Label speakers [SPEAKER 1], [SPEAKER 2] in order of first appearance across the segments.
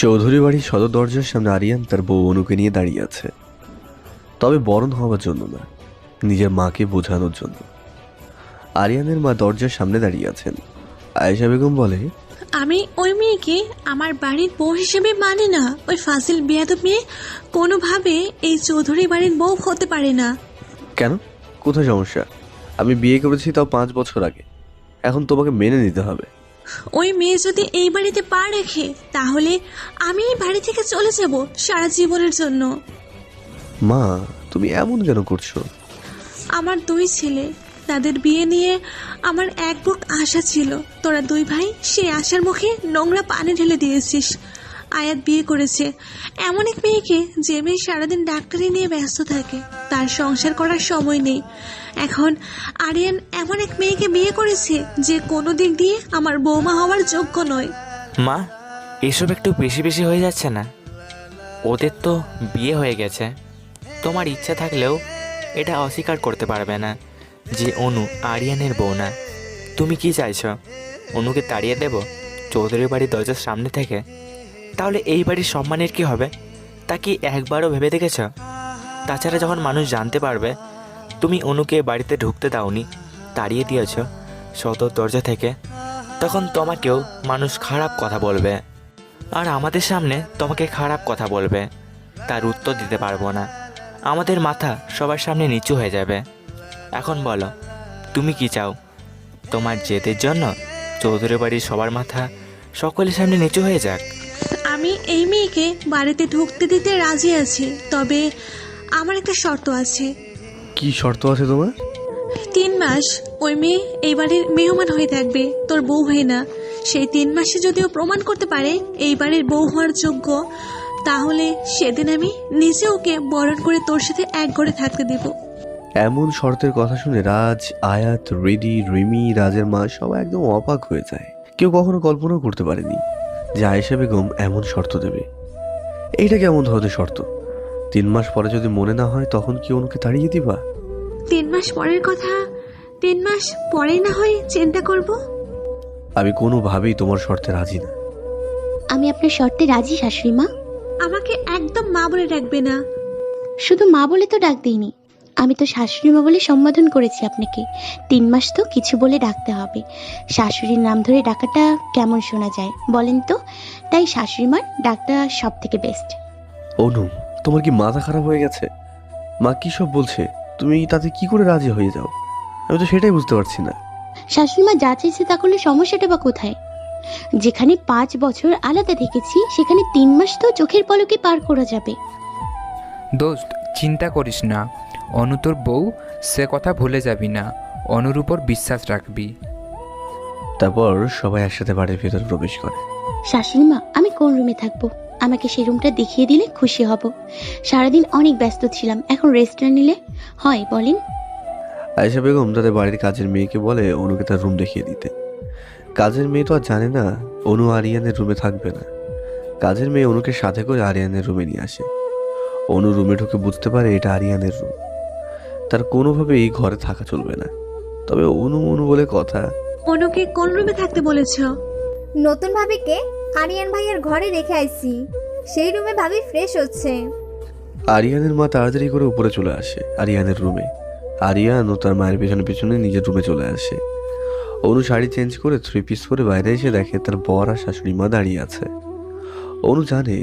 [SPEAKER 1] চৌধুরী বাড়ির সদর দরজার সামনে আরিয়ান তার বউ অনুকে নিয়ে দাঁড়িয়ে আছে, তবে বরণ হওয়ার জন্য না, নিজের মাকে বোঝানোর জন্য। আরিয়ানের মা দরজার সামনে দাঁড়িয়ে আছেন। আয়েশা বেগম বলে,
[SPEAKER 2] আমি ওই মেয়েকে আমার বাড়ির বউ হিসেবে মানি না। ওই ফাজিল বেয়াদব মেয়ে কোনোভাবে এই চৌধুরী বাড়ির বউ হতে পারে না।
[SPEAKER 1] কেন, কোথায় সমস্যা? আমি বিয়ে করেছি তাও 5 বছর আগে, এখন তোমাকে মেনে নিতে হবে।
[SPEAKER 2] ওই মেয়ে যদি এই বাড়িতে পা রাখে তাহলে আমি এই বাড়ি থেকে চলে যাব সারা জীবনের জন্য।
[SPEAKER 1] মা, তুমি এমন কেন করছো?
[SPEAKER 2] আমার 2 ছেলে, তাদের বিয়ে নিয়ে আমার এক বুক আশা ছিল। তোরা 2 ভাই সেই আশার মুখে নোংরা পানি ঢেলে দিয়েছিস। আয়াত বিয়ে করেছে এমন এক মেয়েকে, যে মেয়ে সারাদিন ডাক্তারি নিয়ে ব্যস্ত থাকে, তার সংসার করার সময় নেই। এখন আরিয়ান এমন এক মেয়েকে বিয়ে করেছে যে কোনো দিক দিয়ে আমার বৌমা হওয়ার যোগ্য নয়।
[SPEAKER 3] মা, এসব একটু বেশি বেশি হয়ে যাচ্ছে না? ওদের তো বিয়ে হয়ে গেছে। তোমার ইচ্ছা থাকলেও এটা অস্বীকার করতে পারবে না যে অনু আরিয়ানের বউ না। তুমি কি চাইছো, অনুকে তাড়িয়ে দেব চৌধুরী বাড়ির দরজার সামনে থেকে? তাহলে এই বাড়ির সম্মানের কি হবে, তা কি একবারও ভেবে দেখেছ? তাছাড়া যখন মানুষ জানতে পারবে তুমি অনুকে বাড়িতে ঢুকতে দাওনি, তাড়িয়ে দিয়েছ সদর দরজা থেকে, তখন তোমাকেও মানুষ খারাপ কথা বলবে, আর আমাদের সামনে তোমাকে খারাপ কথা বলবে। তার উত্তর দিতে পারবো না, আমাদের মাথা সবার সামনে নিচু হয়ে যাবে। এখন বলো, তুমি কি চাও? তোমার জেদের জন্য চৌধুরী বাড়ির সবার মাথা সকলের সামনে নিচু হয়ে যাক?
[SPEAKER 2] আমি এই মেয়েকে বাড়িতে ঢুকতে দিতে রাজি আছি, তবে আমার একটা শর্ত আছে।
[SPEAKER 1] কি শর্ত আছে তোমার?
[SPEAKER 2] 3 মাস ওই মেয়ে এই বাড়ির মেহমান হয়ে থাকবে, তোর বউ হয়ে না। সেই 3 মাসে যদিও প্রমাণ করতে পারে এই বাড়ির বউ হওয়ার যোগ্য, তাহলে সেদিন আমি নিজে ওকে বরণ করে তোর সাথে এক ঘরে থাকতে দেব।
[SPEAKER 1] এমন শর্তের কথা শুনে রাজ, আয়াত, রেডি, রিমি, রাজের মা সবাই একদম অবাক হয়ে যায়। কেউ কখনো কল্পনাও করতে পারেনি যে আয়েশা বেগম এমন শর্ত দেবে। এইটা কেমন ধরনের শর্ত? 3 মাস পরে যদি মনে না হয় তখন কি অনুকে তাড়িয়ে দিবা?
[SPEAKER 2] 3 মাস পরের কথা 3 মাস পরেই না হয় চিন্তা করব।
[SPEAKER 1] আমি কোনোভাবেই তোমার শর্তে রাজি না।
[SPEAKER 4] আমি আপনার শর্তে রাজি শাশুড়ি মা।
[SPEAKER 2] আমাকে একদম মা বলে ডাকবে না।
[SPEAKER 4] শুধু মা বলে তো ডাক দিইনি, আমি তো শাশুড়ি মা বলে সম্বোধন করেছি আপনাকে। 3 মাস তো কিছু বলে ডাকতে হবে। শাশুড়ির নাম ধরে ডাকাটা কেমন শোনা যায় বলেন তো? তাই শাশুড়ি মার ডাকটা সব থেকে বেস্ট।
[SPEAKER 1] অনু, তোমার কি মাথা খারাপ হয়ে গেছে? মা কি সব বলছে, তুমি তাতে কি করে রাজি হয়ে যাও? আমি তো সেটাই বুঝতে পারছি না।
[SPEAKER 4] শাশুড়ি মা যা চাইছে তা করলে সমস্যাটা বা কোথায়? যেখানে 5 বছর আলাদা থেকেছি সেখানে 3 মাস তো চোখের পলকে পার করা যাবে।
[SPEAKER 5] দোস্ত, চিন্তা করিস না, অনু তোর বউ, সে কথা ভুলে যাবি না, অনুর উপর বিশ্বাস রাখবি।
[SPEAKER 1] তারপর সবাই একসাথে বাড়ির ভেতর প্রবেশ করে।
[SPEAKER 4] শাশুড়ি মা, আমি কোন রুমে থাকবো? আমাকে সেই রুমটা দেখিয়ে দিলে খুশি হব। সারাদিন অনেক ব্যস্ত ছিলাম, এখন রেস্ট নিলে হয় বলেন?
[SPEAKER 1] আয়েশা বেগম তাদের বাড়ির কাজের মেয়েকে বলে অনুকে তার রুম দেখিয়ে দিতে। কাজের মেয়ে তো আর জানে না অনু আরিয়ানের রুমে থাকবে না। কাজের মেয়ে অনুকে সাথে করে আরিয়ানের রুমে নিয়ে আসে। অনু রুমে ঢুকে বুঝতে পারে এটা আরিয়ানের রুম। তার কোনোভাবে এই ঘরে থাকা চলবে না। তবে অনু অনু বলে কথা।
[SPEAKER 2] অনুকে কোন রুমে থাকতে বলেছ?
[SPEAKER 6] নতুন ভাবিকে আরিয়ান ভাইয়ের ঘরে রেখে আইছি, সেই রুমে ভাবি ফ্রেশ হচ্ছে।
[SPEAKER 1] আরিয়ানের মা তাড়াতাড়ি করে উপরে চলে আসে আরিয়ানের রুমে। আরিয়ান ও তার মায়ের পেছনে পেছনে নিজের রুমে চলে আসে। অনু শাড়ি চেঞ্জ করে 3 পিস পরে বাইরে এসে দেখে তার বর আর শাশুড়ি মা দাঁড়িয়ে আছে। অনু জানে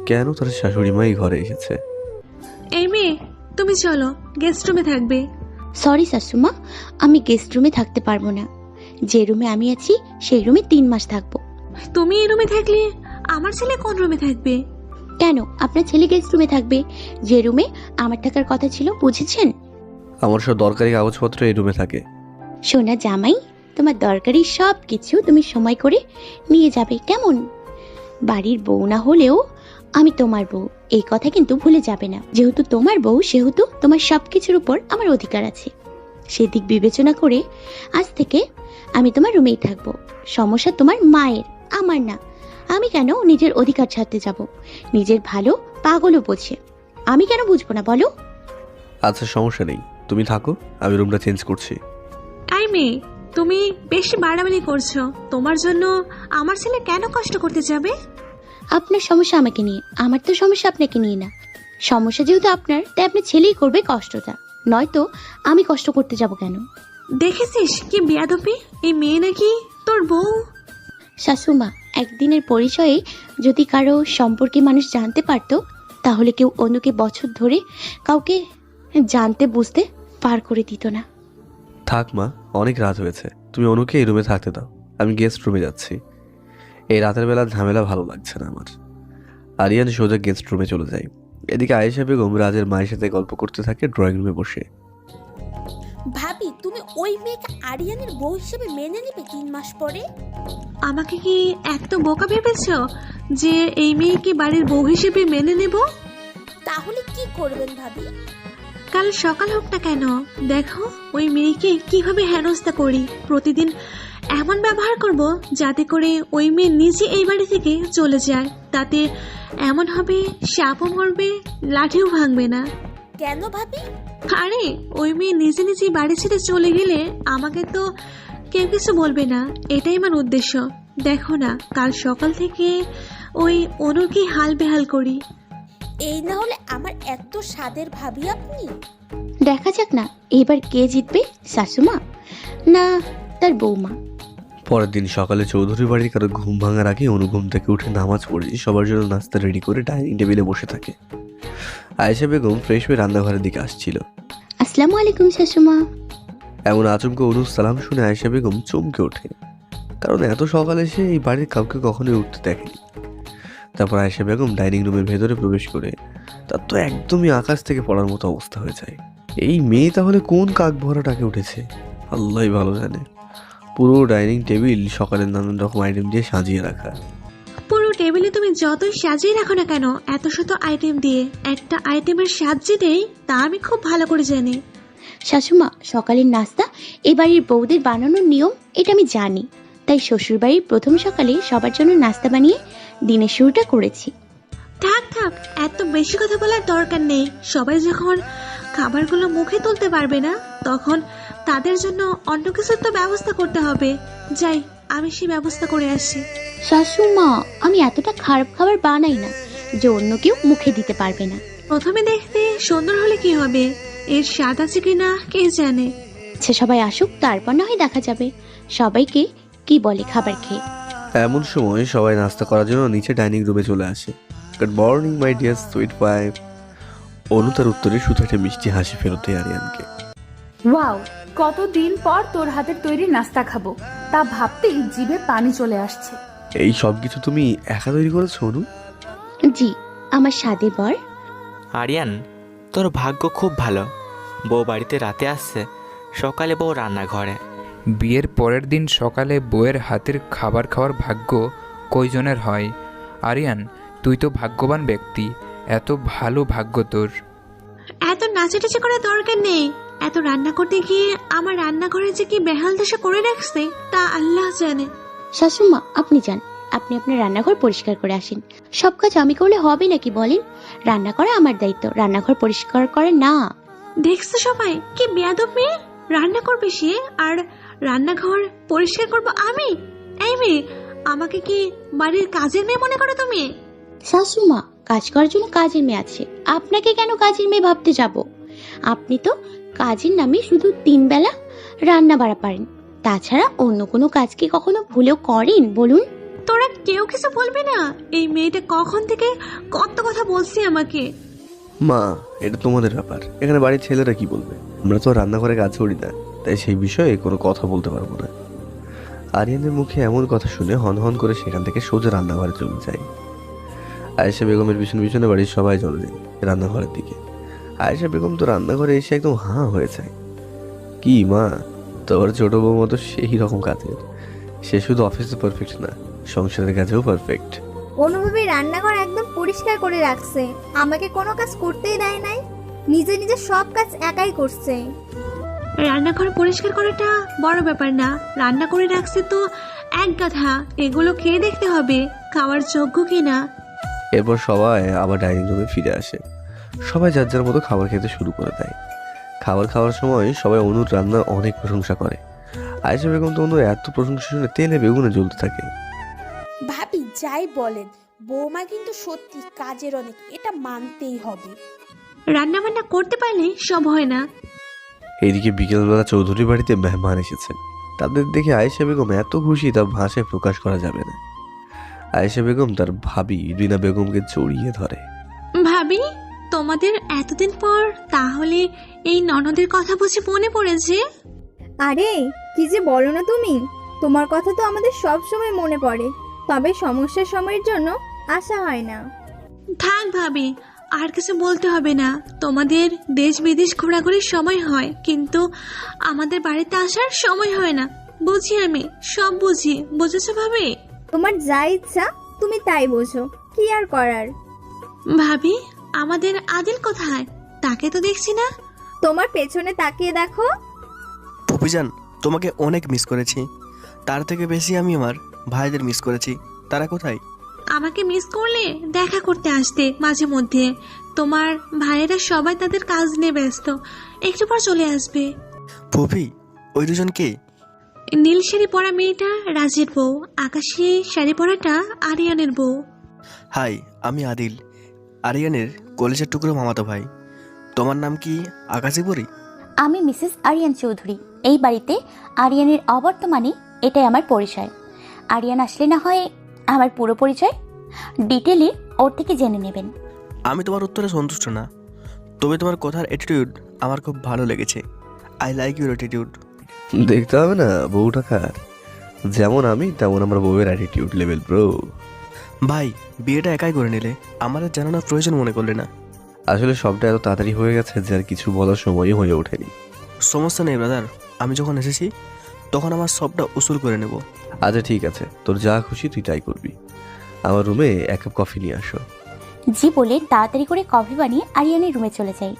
[SPEAKER 1] কেন তার শাশুড়ি মা এই ঘরে এসেছে।
[SPEAKER 2] এই মেয়ে, তুমি চলো, গেস্ট রুমে থাকবে।
[SPEAKER 4] সরি শাশুমা, আমি গেস্ট রুমে থাকতে পারবো না। যে রুমে আমি আছি সেই রুমে 3 মাস থাকবো।
[SPEAKER 2] তুমি এই রুমে থাকলে আমার ছেলে কোন রুমে থাকবে?
[SPEAKER 4] কেন, আপনার ছেলে গেস্ট রুমে থাকবে, যে রুমে আমার থাকার কথা ছিল, বুঝেছেন?
[SPEAKER 1] আমার সব দরকারি কাগজপত্র এই রুমে থাকে।
[SPEAKER 4] সোনা জামাই, তোমার দরকারি সব কিছু তুমি সময় করে নিয়ে যাবে, কেমন? বাড়ির বউ না হলেও আমি তোমার বউ, এই কথা কিন্তু ভুলে যাবে না। যেহেতু তোমার বউ সেহেতু তোমার সব কিছুর উপর আমার অধিকার আছে। সেদিক বিবেচনা করে আজ থেকে আমি তোমার রুমেই থাকবো। সমস্যা তোমার মায়ের, আমার না। আমি কেন নিজের অধিকার ছাড়তে যাব? নিজের ভালো পাগলও বোঝে, আমি কেন বুঝবো না বলো?
[SPEAKER 1] আচ্ছা, সমস্যা নেই, তুমি থাকো, আমি রুমটা চেঞ্জ করছি।
[SPEAKER 2] এই মেয়ে, তুমি বেশি বাড়াবাড়ি করছো। তোমার জন্য আমার ছেলে কেন কষ্ট করতে যাবে?
[SPEAKER 4] আপনার সমস্যা আমাকে নিয়ে, আমার তো সমস্যা আপনাকে নিয়ে না। সমস্যা যেহেতু আপনার, তাই আপনার ছেলেই করবে কষ্টটা, নয়তো আমি কষ্ট করতে যাব কেন?
[SPEAKER 2] দেখেছিস কি বেয়াদবি, এই মেয়ে নাকি তোর বউ।
[SPEAKER 4] শাশুমা, একদিনের পরিচয়ে যদি কারো সম্পর্কে মানুষ জানতে পারতো, তাহলে কেউ অন্যকে বছর ধরে কাউকে জানতে বুঝতে পার করে দিত না।
[SPEAKER 1] থাক মা, অনেক রাত হয়েছে, তুমি অনুকে এই রুমে থাকতে দাও, আমি গেস্ট রুমে যাচ্ছি। এই রাতের বেলা ঝামেলা ভালো লাগছে না আমার। আরিয়ান সোজা গেস্ট রুমে চলে যায়। এদিকে আয়েশা বেগম রাজের মায়ের সাথে গল্প করতে থাকে ড্রয়িং রুমে বসে।
[SPEAKER 7] ভাবি, তুমি ওই মেয়েকে আরিয়ানের বউ হিসেবে মেনে নেবে 3 মাস পরে?
[SPEAKER 2] আমাকে কি এত বোকা ভেবেছ যে এই মেয়েকে বাড়ির বউ হিসেবে মেনে নেব?
[SPEAKER 7] তাহলে কি করবেন ভাবি?
[SPEAKER 2] কাল সকাল হোক না কেন, দেখো ওই মেয়েকে কিভাবে হেনস্থা করি। প্রতিদিন এমন ব্যবহার করব যাতে করে ওই মেয়ে নিজে এই বাড়ি থেকে চলে যায়। তাতে এমন হবে সাপও মরবে, লাঠিও ভাঙবে না।
[SPEAKER 7] কেন ভাবি?
[SPEAKER 2] আরে ওই মেয়ে নিজে নিজে বাড়ি ছেড়ে চলে গেলে আমাকে তো কেউ কিছু বলবে না, এটাই আমার উদ্দেশ্য। দেখো না, কাল সকাল থেকে ওই অনুকে হাল বেহাল করি।
[SPEAKER 7] এই না হলে আমার এত স্বাদের ভাবি আপনি।
[SPEAKER 4] দেখা যাক না এবার কে জিতবে, শাশুমা না তার বৌমা।
[SPEAKER 1] পরের দিন সকালে চৌধুরী বাড়ির কারো ঘুম ভাঙার আগে অনু ঘুম থেকে উঠে নামাজ পড়ে সবার জন্য নাস্তা রেডি করে ডাইনিং টেবিলে বসে থাকে। আয়েশা বেগম ফ্রেশ হয়ে রান্নাঘরের দিকে আসছিল।
[SPEAKER 4] আসসালামু আলাইকুম শাশুমা।
[SPEAKER 1] এমন আচমকা অনুর সালাম শুনে আয়েশা বেগম চমকে ওঠে, কারণ এত সকালে সে এই বাড়ির কাউকে কখনোই উঠতে দেখেনি। তারপর আয়েশা বেগম ডাইনিং রুমের ভেতরে প্রবেশ করে তার তো একদমই আকাশ থেকে পড়ার মতো অবস্থা হয়ে যায়। এই মেয়ে তাহলে কোন কাক ভরাটাকে উঠেছে, আল্লাহই ভালো জানে। পুরো ডাইনিং টেবিল সকালের নানান রকম আইটেম দিয়ে সাজিয়ে রাখা।
[SPEAKER 2] পুরো টেবিলে তুমি যতই সাজিয়ে রাখো না কেন এত শত আইটেম দিয়ে, একটা আইটেমের স্বাদ যে নেই তা আমি খুব ভালো করে জানি।
[SPEAKER 4] শাশুমা, সকালের নাস্তা এ বাড়ির বউদের বানানোর নিয়ম, এটা আমি জানি। তাই শ্বশুরবাড়ির প্রথম সকালে সবার জন্য নাস্তা বানিয়ে দিনের শুরুটা করেছি।
[SPEAKER 2] থাক থাক, এত বেশি কথা বলার দরকার নেই। সবাই যখন খাবারগুলো মুখে তুলতে পারবে না, তখন তাদের জন্য অন্য কিছুর তো ব্যবস্থা করতে হবে। যাই, আমি সেই ব্যবস্থা করে আসি।
[SPEAKER 4] শাশুমা, আমি এতটা খারাপ খাবার বানাই না যে অন্য কেউ মুখে দিতে পারবে না।
[SPEAKER 2] প্রথমে দেখতে সুন্দর হলে কি হবে, এর স্বাদ আছে কিনা কে জানে।
[SPEAKER 4] আচ্ছা, সবাই আসুক, তারপর না হয় দেখা যাবে সবাইকে কি বলে খাবার খেয়ে।
[SPEAKER 1] এমন সময় সবাই নাস্তা করার জন্য নিচে ডাইনিং রুমে চলে আসে। Good morning my dear sweet wife. Anu তার উত্তরে শুধু একটা মিষ্টি হাসি ফেরত দেয় আরিয়ানকে।
[SPEAKER 8] ওয়াও, কতদিন পর তোর হাতের তৈরি নাস্তা খাবো, তা ভাবতেই জিভে পানি চলে আসছে।
[SPEAKER 1] এই সব কিছু তুমি একা তৈরি করেছো অনু?
[SPEAKER 4] জি, আমার স্বাদে বর।
[SPEAKER 3] আরিয়ান, তোর ভাগ্য খুব ভালো। বউ বাড়িতে রাতে আসছে, সকালে বউ রান্নাঘরে।
[SPEAKER 5] বিয়ের পরের দিন সকালে বউয়ের হাতের খাবার খাওয়ার ভাগ্য কয়জনের হয়? আরিয়ান, তুই তো ভাগ্যবান ব্যক্তি, এত ভালো ভাগ্য তোর।
[SPEAKER 2] এত নাচাটাচি করার দরকার নেই। এত রান্না করতে গিয়ে আমার রান্নাঘরে যে কি বেহাল দশা করে রাখছে তা আল্লাহ জানে।
[SPEAKER 4] শাশুমা, আপনি যান, আপনি আপনার রান্নাঘর পরিষ্কার করে আসেন। সব কাজ আমি করলে হবে নাকি বলেন? রান্না করা আমার দায়িত্ব, রান্নাঘর পরিষ্কার করা না।
[SPEAKER 2] দেখছো সবাই কি বেয়াদব মেয়ে, রান্না করবে সে আর রান্নাঘর পরিষ্কার করব আমি। এই মেয়ে, আমাকে কি বাড়ির কাজের মেয়ে মনে করো তুমি?
[SPEAKER 4] শাশুমা, কাজ করার জন্য কাজের মেয়ে আছে, আপনাকে কেন কাজের মেয়ে ভাবতে যাব? আপনি তো কাজের নামে শুধু 3 বেলা রান্না বাড়া পারেন, তাছাড়া অন্য কোনো কাজ কি কখনো ভুলেও করেন বলুন?
[SPEAKER 2] তোরা কেউ কিছু বলবি না? এই মেয়েটা কখন থেকে কত কথা বলছে আমাকে।
[SPEAKER 1] মা, এটা তোমাদের ব্যাপার, এখানে বাড়ির ছেলেরা কি বলবে? আমরা তো রান্নাঘরে কাজ করি না, তাই সেই বিষয়ে কোনো কথা বলতে পারবো না। আরিয়ানের মুখে এমন কথা শুনে হন করে সেখান থেকে সোজা রান্নাঘরে চলে যায়। আয়েশা বেগমের পিছনে পিছনে বাড়ির সবাই চলে যায় রান্নাঘরের দিকে। আয়েশা বেগম তো রান্নাঘরে এসে একদম হাঁ হয়ে যায়। কি মা, তোর ছোট বউ মতো সেই রকম কাজের। সে শুধু অফিসে পারফেক্ট না, সংসারের কাজেও পারফেক্ট।
[SPEAKER 6] অনুভবী রান্নাঘর একদম পরিষ্কার করে রাখছে, আমাকে কোনো কাজ করতেই দেয় নাই, নিজে নিজে সব কাজ একাই করছে।
[SPEAKER 2] রান্নাঘর পরিষ্কার করাটা বড় ব্যাপার না, রান্না করে রাখছে তো এক গাধা। এগুলো খেয়ে দেখতে হবে খাওয়ার যোগ্য কিনা।
[SPEAKER 1] এরপর সবাই আবার ডাইনিং রুমে ফিরে আসে। সবাই যার যার মতো খাবার খেতে শুরু করে দেয়। খাবার খাওয়ার সময় সবাই অনুর রান্নার অনেক প্রশংসা করে। আয়েশা বেগম তো অনুর এত প্রশংসা শুনে তেলে বেগুনে জ্বলতে থাকে।
[SPEAKER 7] ভাবি, যাই বলেন, বৌমা কিন্তু সত্যি কাজের অনেক, এটা মানতেই হবে।
[SPEAKER 2] রান্না বান্না করতে পারলে সব হয় না।
[SPEAKER 1] এদিকে বিকেলবেলা চৌধুরী বাড়িতে মেহমান এসেছেন। তাদের দেখে আয়েশা বেগম এত খুশি তা ভাষায় প্রকাশ করা যাবে না। আয়েশা বেগম তার ভাবি রিনা বেগমকে জড়িয়ে ধরে।
[SPEAKER 2] ভাবি, তোমাদের এতদিন পর তাহলে এই ননদের কথা বুঝি মনে পড়েছে?
[SPEAKER 6] আরে কি যে বলো না তুমি, তোমার কথা তো আমাদের সব সময় মনে পড়ে, তবে সমস্যার সময়ের জন্য আসা হয় না।
[SPEAKER 2] থাক ভাবি, আর কিছু বলতে হবে না। তোমাদের দেশ বিদেশ ঘোরাঘুরির সময় হয়, কিন্তু আমাদের বাড়িতে আসার সময় হয় না। বুঝি, আমি সব বুঝি। বুঝেছো ভাবি?
[SPEAKER 6] তোমার যা ইচ্ছা তুমি তাই বোঝো, কি আর করার।
[SPEAKER 2] ভাবি, আমাদের আদিল কোথায়? তাকে তো দেখছি না।
[SPEAKER 6] তোমার পেছনে তাকিয়ে দেখো।
[SPEAKER 9] পুপিজান, তোমাকে অনেক মিস করেছি। তার থেকে বেশি আমি আমার ভাইদের মিস করেছি। তারা কোথায়?
[SPEAKER 2] আমাকে মিস করলে দেখা করতে আসতে মাঝে মধ্যে। তোমার ভাইয়েরা সবাই তাদের কাজ নিয়ে ব্যস্ত, একটু পর চলে আসবে।
[SPEAKER 9] পুপি, ওই দুজন কে?
[SPEAKER 2] নীল শাড়ি পরা মেয়েটা রাজের বউ, আকাশি শাড়ি পরাটা আরিয়ানের বউ।
[SPEAKER 9] হাই, আমি আদিল, আরিয়ানের কলেজের টুকরো মামাতো ভাই। তোমার নাম কি আকাশি পরি?
[SPEAKER 4] আমি মিসেস আরিয়ান চৌধুরী। এই বাড়িতে আরিয়ানের অবর্তমানে এটাই আমার পরিচয়। আরিয়ান আসলে না হয় আমার পুরো পরিচয় ডিটেলে ওর থেকে জেনে নেবেন।
[SPEAKER 9] আমি তোমার উত্তরে সন্তুষ্ট না, তবে তোমার কথার অ্যাটিটিউড আমার খুব ভালো লেগেছে। I like your attitude.
[SPEAKER 1] দেখতে হবে না বউটা কার? যেমন আমি তেমন আমার বউয়ের অ্যাটিটিউড লেভেল ব্রো।
[SPEAKER 9] ভাই, বিয়েটা একাই করে নিলে, আমাদের জানানোর প্রয়োজন মনে করলে না?
[SPEAKER 1] আসলে সবটা এত তাড়াতাড়ি হয়ে গেছে যে আর কিছু বলার সময়ই হয়ে ওঠেনি।
[SPEAKER 9] সমস্যা নেই ব্রাদার, আমি যখন এসেছি তখন আমার সবটা উসুল করে নেব।
[SPEAKER 1] আচ্ছা ঠিক আছে, তোর যা খুশি তুই তাই করবি। আমার রুমে এক কাপ কফি নিয়ে আসো।
[SPEAKER 4] জি বলে তাড়াতাড়ি করে কফি বানিয়ে আরিয়ানের রুমে চলে যাই।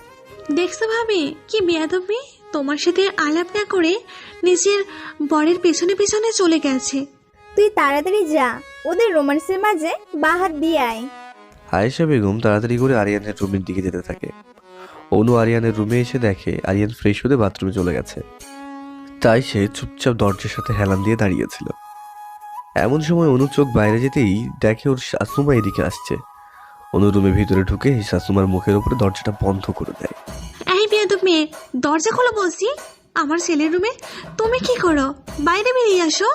[SPEAKER 2] দেখছো ভাবি, কি বেয়াদবি! তোমার সাথে আলাপ না করে নিজের বরের পেছনে পেছনে চলে গেছে।
[SPEAKER 6] তুই তাড়াতাড়ি যা, ওদের রোমান্সের মাঝে বাহাত দিয়ে আয়।
[SPEAKER 1] আয়েশা বেগম তাড়াতাড়ি করে আরিয়ানের রুমের দিকে যেতে থাকে। অনু আরিয়ানের রুমে এসে দেখে আরিয়ান ফ্রেশ হতে বাথরুমে চলে গেছে। তাই সে চুপচাপ দরজার সাথে হেলান দিয়ে দাঁড়িয়েছিল। এমন সময় অনু চোখ বাইরে যেতেই দেখে ওর শাশুমা এদিকে আসছে। অনু রুমের ভিতরে ঢুকে শাশুমার মুখের উপরে দরজাটা বন্ধ করে দেয়।
[SPEAKER 2] এই বেয়াদব মেয়ে, দরজা খোলো বলছি। আমার ছেলের রুমে তুমি কি করো? বাইরে বেরিয়ে আসো।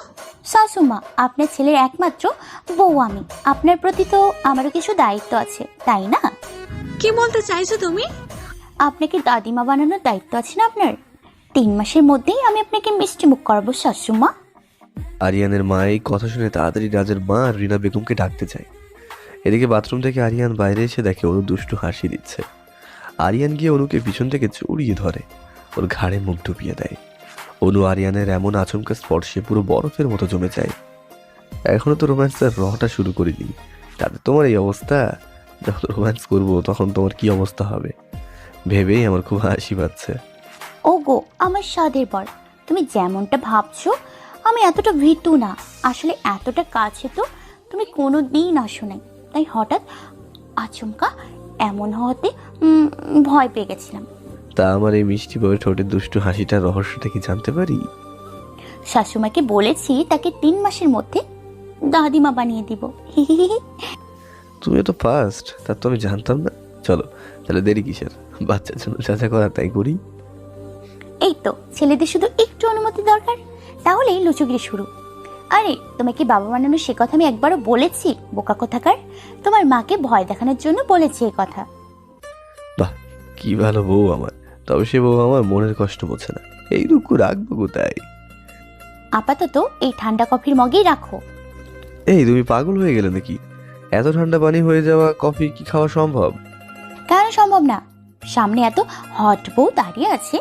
[SPEAKER 4] শাশুমা, আপনার ছেলের একমাত্র বউ আমি। আপনার প্রতি তো আমারও কিছু দায়িত্ব আছে, তাই না?
[SPEAKER 2] কি বলতে চাইছো তুমি?
[SPEAKER 4] আপনাকে দাদিমা বানানোর দায়িত্ব আছে না আপনার? 3 মাসের মধ্যেই আমি আপনাকে মিষ্টি মুখ করাবো শাশুমা।
[SPEAKER 1] আরিয়ানের মা এই কথা শুনে তাড়াতাড়ি রাজের মা আর রিনা বেগমকে ডাকতে চায়। এদিকে বাথরুম থেকে আরিয়ান বাইরে এসে দেখে অনু দুষ্টু হাসি দিচ্ছে। আরিয়ান গিয়ে অনুকে পিছন থেকে জড়িয়ে ধরে, ওর ঘাড়ে মুখ ডুবিয়ে দেয়। অনু আরিয়ানের এমন আচমকা স্পর্শে পুরো বরফের মতো জমে যায়। এখনো তো রোম্যান্সের রহটা শুরু করিনি, তাতে তোমার এই অবস্থা। যখন রোম্যান্স করবো তখন তোমার কি অবস্থা হবে ভেবেই আমার খুব হাসি পাচ্ছে।
[SPEAKER 4] ওগো আমার স্বাদের বর, তুমি যেমনটা ভাবছো আমি এতটা ভীতু না। আসলে এতটা কাছে তো তুমি কোনো দিন আসো নাই, তাই হঠাৎ আচমকা এমন হওয়াতে ভয় পেয়ে গেছিলাম।
[SPEAKER 1] তা আমার এই মিষ্টি বউয়ের ঠোঁটের দুষ্টু হাসিটার রহস্যটা কি জানতে পারি?
[SPEAKER 4] শাশুমাকে বলেছি তাকে 3 মাসের মধ্যে দাদিমা বানিয়ে দিব।
[SPEAKER 1] তুমি তো ফার্স্ট, তা তো আমি জানতাম না। চলো তাহলে দেরি কিসের, বাচ্চার জন্য যা যা করা তাই করি।
[SPEAKER 4] এই তো ছেলেদের শুধু একটু অনুমতি দরকার, তাহলেই লুচুগিরি শুরু। আরে তোমাকে বাবা বানানো সে কথা আমি একবারও বলেছি? বোকা কোথাকার, তোমার মাকে ভয় দেখানোর জন্য বলেছি এই কথা।
[SPEAKER 1] বাহ, কি ভালো বউ আমার। তবে সে বউ আমার মনের কষ্ট বোঝে না, এইটুকু রাখবো কোথায়?
[SPEAKER 4] আপাতত এই ঠান্ডা কফির মগেই রাখো।
[SPEAKER 1] এই তুমি পাগল হয়ে গেলে নাকি? এত ঠান্ডা পানি হয়ে যাওয়া কফি কি খাওয়া সম্ভব?
[SPEAKER 4] কেন সম্ভব না? সামনে এত হট বউ দাঁড়িয়ে আছে,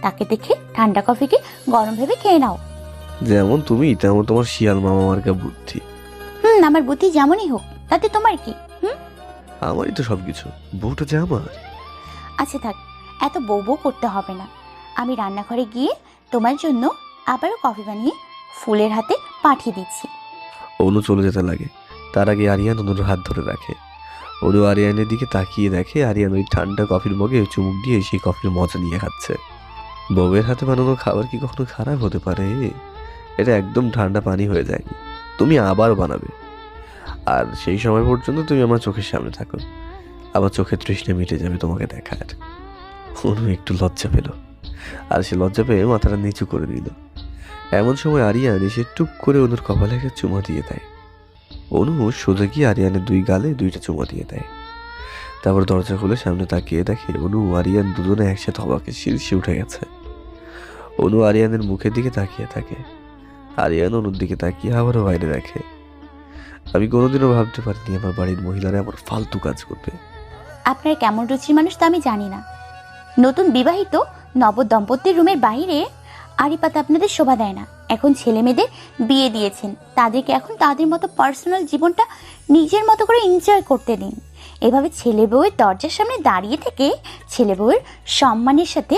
[SPEAKER 4] তাকে দেখে ঠান্ডা কফিকে গরম ভেবে খেয়ে নাও।
[SPEAKER 1] যেমন তুমি তেমন তোমার শিয়াল মামা মার্কা বুদ্ধি।
[SPEAKER 4] আমার বুদ্ধি যেমনই হোক, তাতে তোমার কি?
[SPEAKER 1] আমারই তো সবকিছু, বউটা যে আমার।
[SPEAKER 4] আচ্ছা থাক, এত বউ বউ করতে হবে না। আমি রান্নাঘরে গিয়ে তোমার জন্য আবারও কফি বানিয়ে ফুলের হাতে পাঠিয়ে দিচ্ছি।
[SPEAKER 1] অনু চলে যেতে লাগে, তার আগে আরিয়ান অনুর হাত ধরে রাখে। অনু আরিয়ানের দিকে তাকিয়ে দেখে আরিয়ান ওই ঠান্ডা কফির মগে চুমুক দিয়ে সেই কফির মজা নিয়ে খাচ্ছে। বউয়ের হাতে বানানো খাবার কি কখনো খারাপ হতে পারে? এটা একদম ঠান্ডা পানি হয়ে যায়নি, তুমি আবার বানাবে। আর সেই সময় পর্যন্ত তুমি আমার চোখের সামনে থাকো। আবার চোখের তৃষ্ণা মিটে যাবে তোমাকে দেখার। অনু একটু লজ্জা পেল, আর সে লজ্জা পেয়ে মাথাটা নিচু করে দিল। এমন সময় আরিয়ান এসে টুক করে অনুর কপালে একটা চুমা দিয়ে দেয়। অনু সোজা গিয়ে আরিয়ানের 2 গালে 2টা চুমা দিয়ে দেয়। তারপর দরজা খুলে সামনে তাকিয়ে দেখে অনু আরিয়ান দুজনে একসাথে অবাকে শীর্ষে উঠে গেছে। অনু আরিয়ানের মুখের দিকে তাকিয়ে থাকে। আরিয়ান অনুর দিকে তাকিয়ে আবারও বাইরে দেখে। আমি কোনোদিনও ভাবতে পারিনি আমার বাড়ির মহিলারা আমার ফালতু কাজ করবে।
[SPEAKER 4] আপনার কেমন রুচির মানুষ তা আমি জানি না। নতুন বিবাহিত নবদম্পতির রুমের বাইরে আড়ি পাতা আপনাদের শোভা দেয় না। এখন ছেলে মেয়েদের বিয়ে দিয়েছেন, তাদেরকে এখন তাদের মতো পার্সোনাল জীবনটা নিজের মতো করে এনজয় করতে দিন। এভাবে ছেলে বউয়ের দরজার সামনে দাঁড়িয়ে থেকে ছেলে বউয়ের সম্মানের সাথে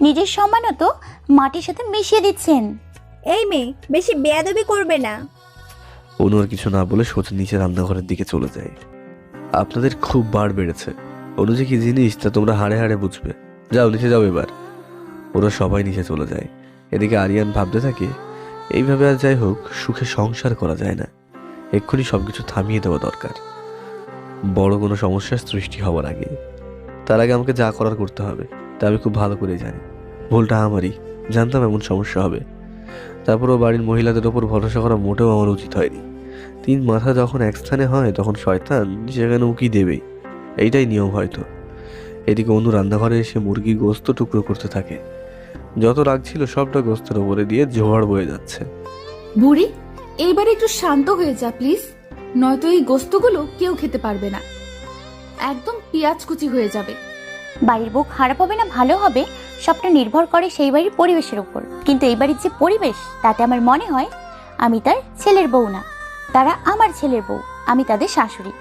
[SPEAKER 4] নিজের সম্মানও তো মাটির সাথে মিশিয়ে দিচ্ছেন।
[SPEAKER 6] এই মেয়ে, বেশি বেয়াদবি করবে না।
[SPEAKER 1] অনু আর কিছু না বলে সোজা নিচে রান্নাঘরের দিকে চলে যায়। আপনাদের খুব বার বেড়েছে। অনু যে কি জিনিস তা তোমরা হাড়ে হাড়ে বুঝবে। যাও নিচে যাও এবার। ওরা সবাই নিচে চলে যায়। এদিকে আরিয়ান ভাবতে থাকে, এইভাবে আর যাই হোক সুখে সংসার করা যায় না। এক্ষুনি সবকিছু থামিয়ে দেওয়া দরকার, বড় কোনো সমস্যার সৃষ্টি হওয়ার আগে। তার আগে আমাকে যা করার করতে হবে তা আমি খুব ভালো করে জানি। ভুলটা আমারই, জানতাম এমন সমস্যা হবে। তারপরও বাড়ির মহিলাদের ওপর ভরসা করা মোটেও আমার উচিত হয়নি। 3 মাথা যখন এক স্থানে হয় তখন শয়তান সেখানে উকি দেবেই, এইটাই নিয়ম হয়তো। এদিকে অনু রান্নাঘরে এসে মুরগির গোস্ত টুকরো করতে থাকে। যত রাগ ছিল সবটা গোস্তের ওপরে দিয়ে জোয়ার বয়ে যাচ্ছে।
[SPEAKER 8] বুড়ি, এইবার একটু শান্ত হয়ে যা প্লিজ, নয়তো এই গোস্তগুলো কেউ খেতে পারবে না। একদম পেঁয়াজ কুচি হয়ে যাবে।
[SPEAKER 4] বাড়ির বউ খারাপ হবে না ভালো হবে সবটা নির্ভর করে সেই বাড়ির পরিবেশের উপর। কিন্তু এই বাড়ির যে পরিবেশ তাতে আমার মনে হয় আমি তার ছেলের বউ না, তারা আমার ছেলের বউ, আমি তাদের শাশুড়ি।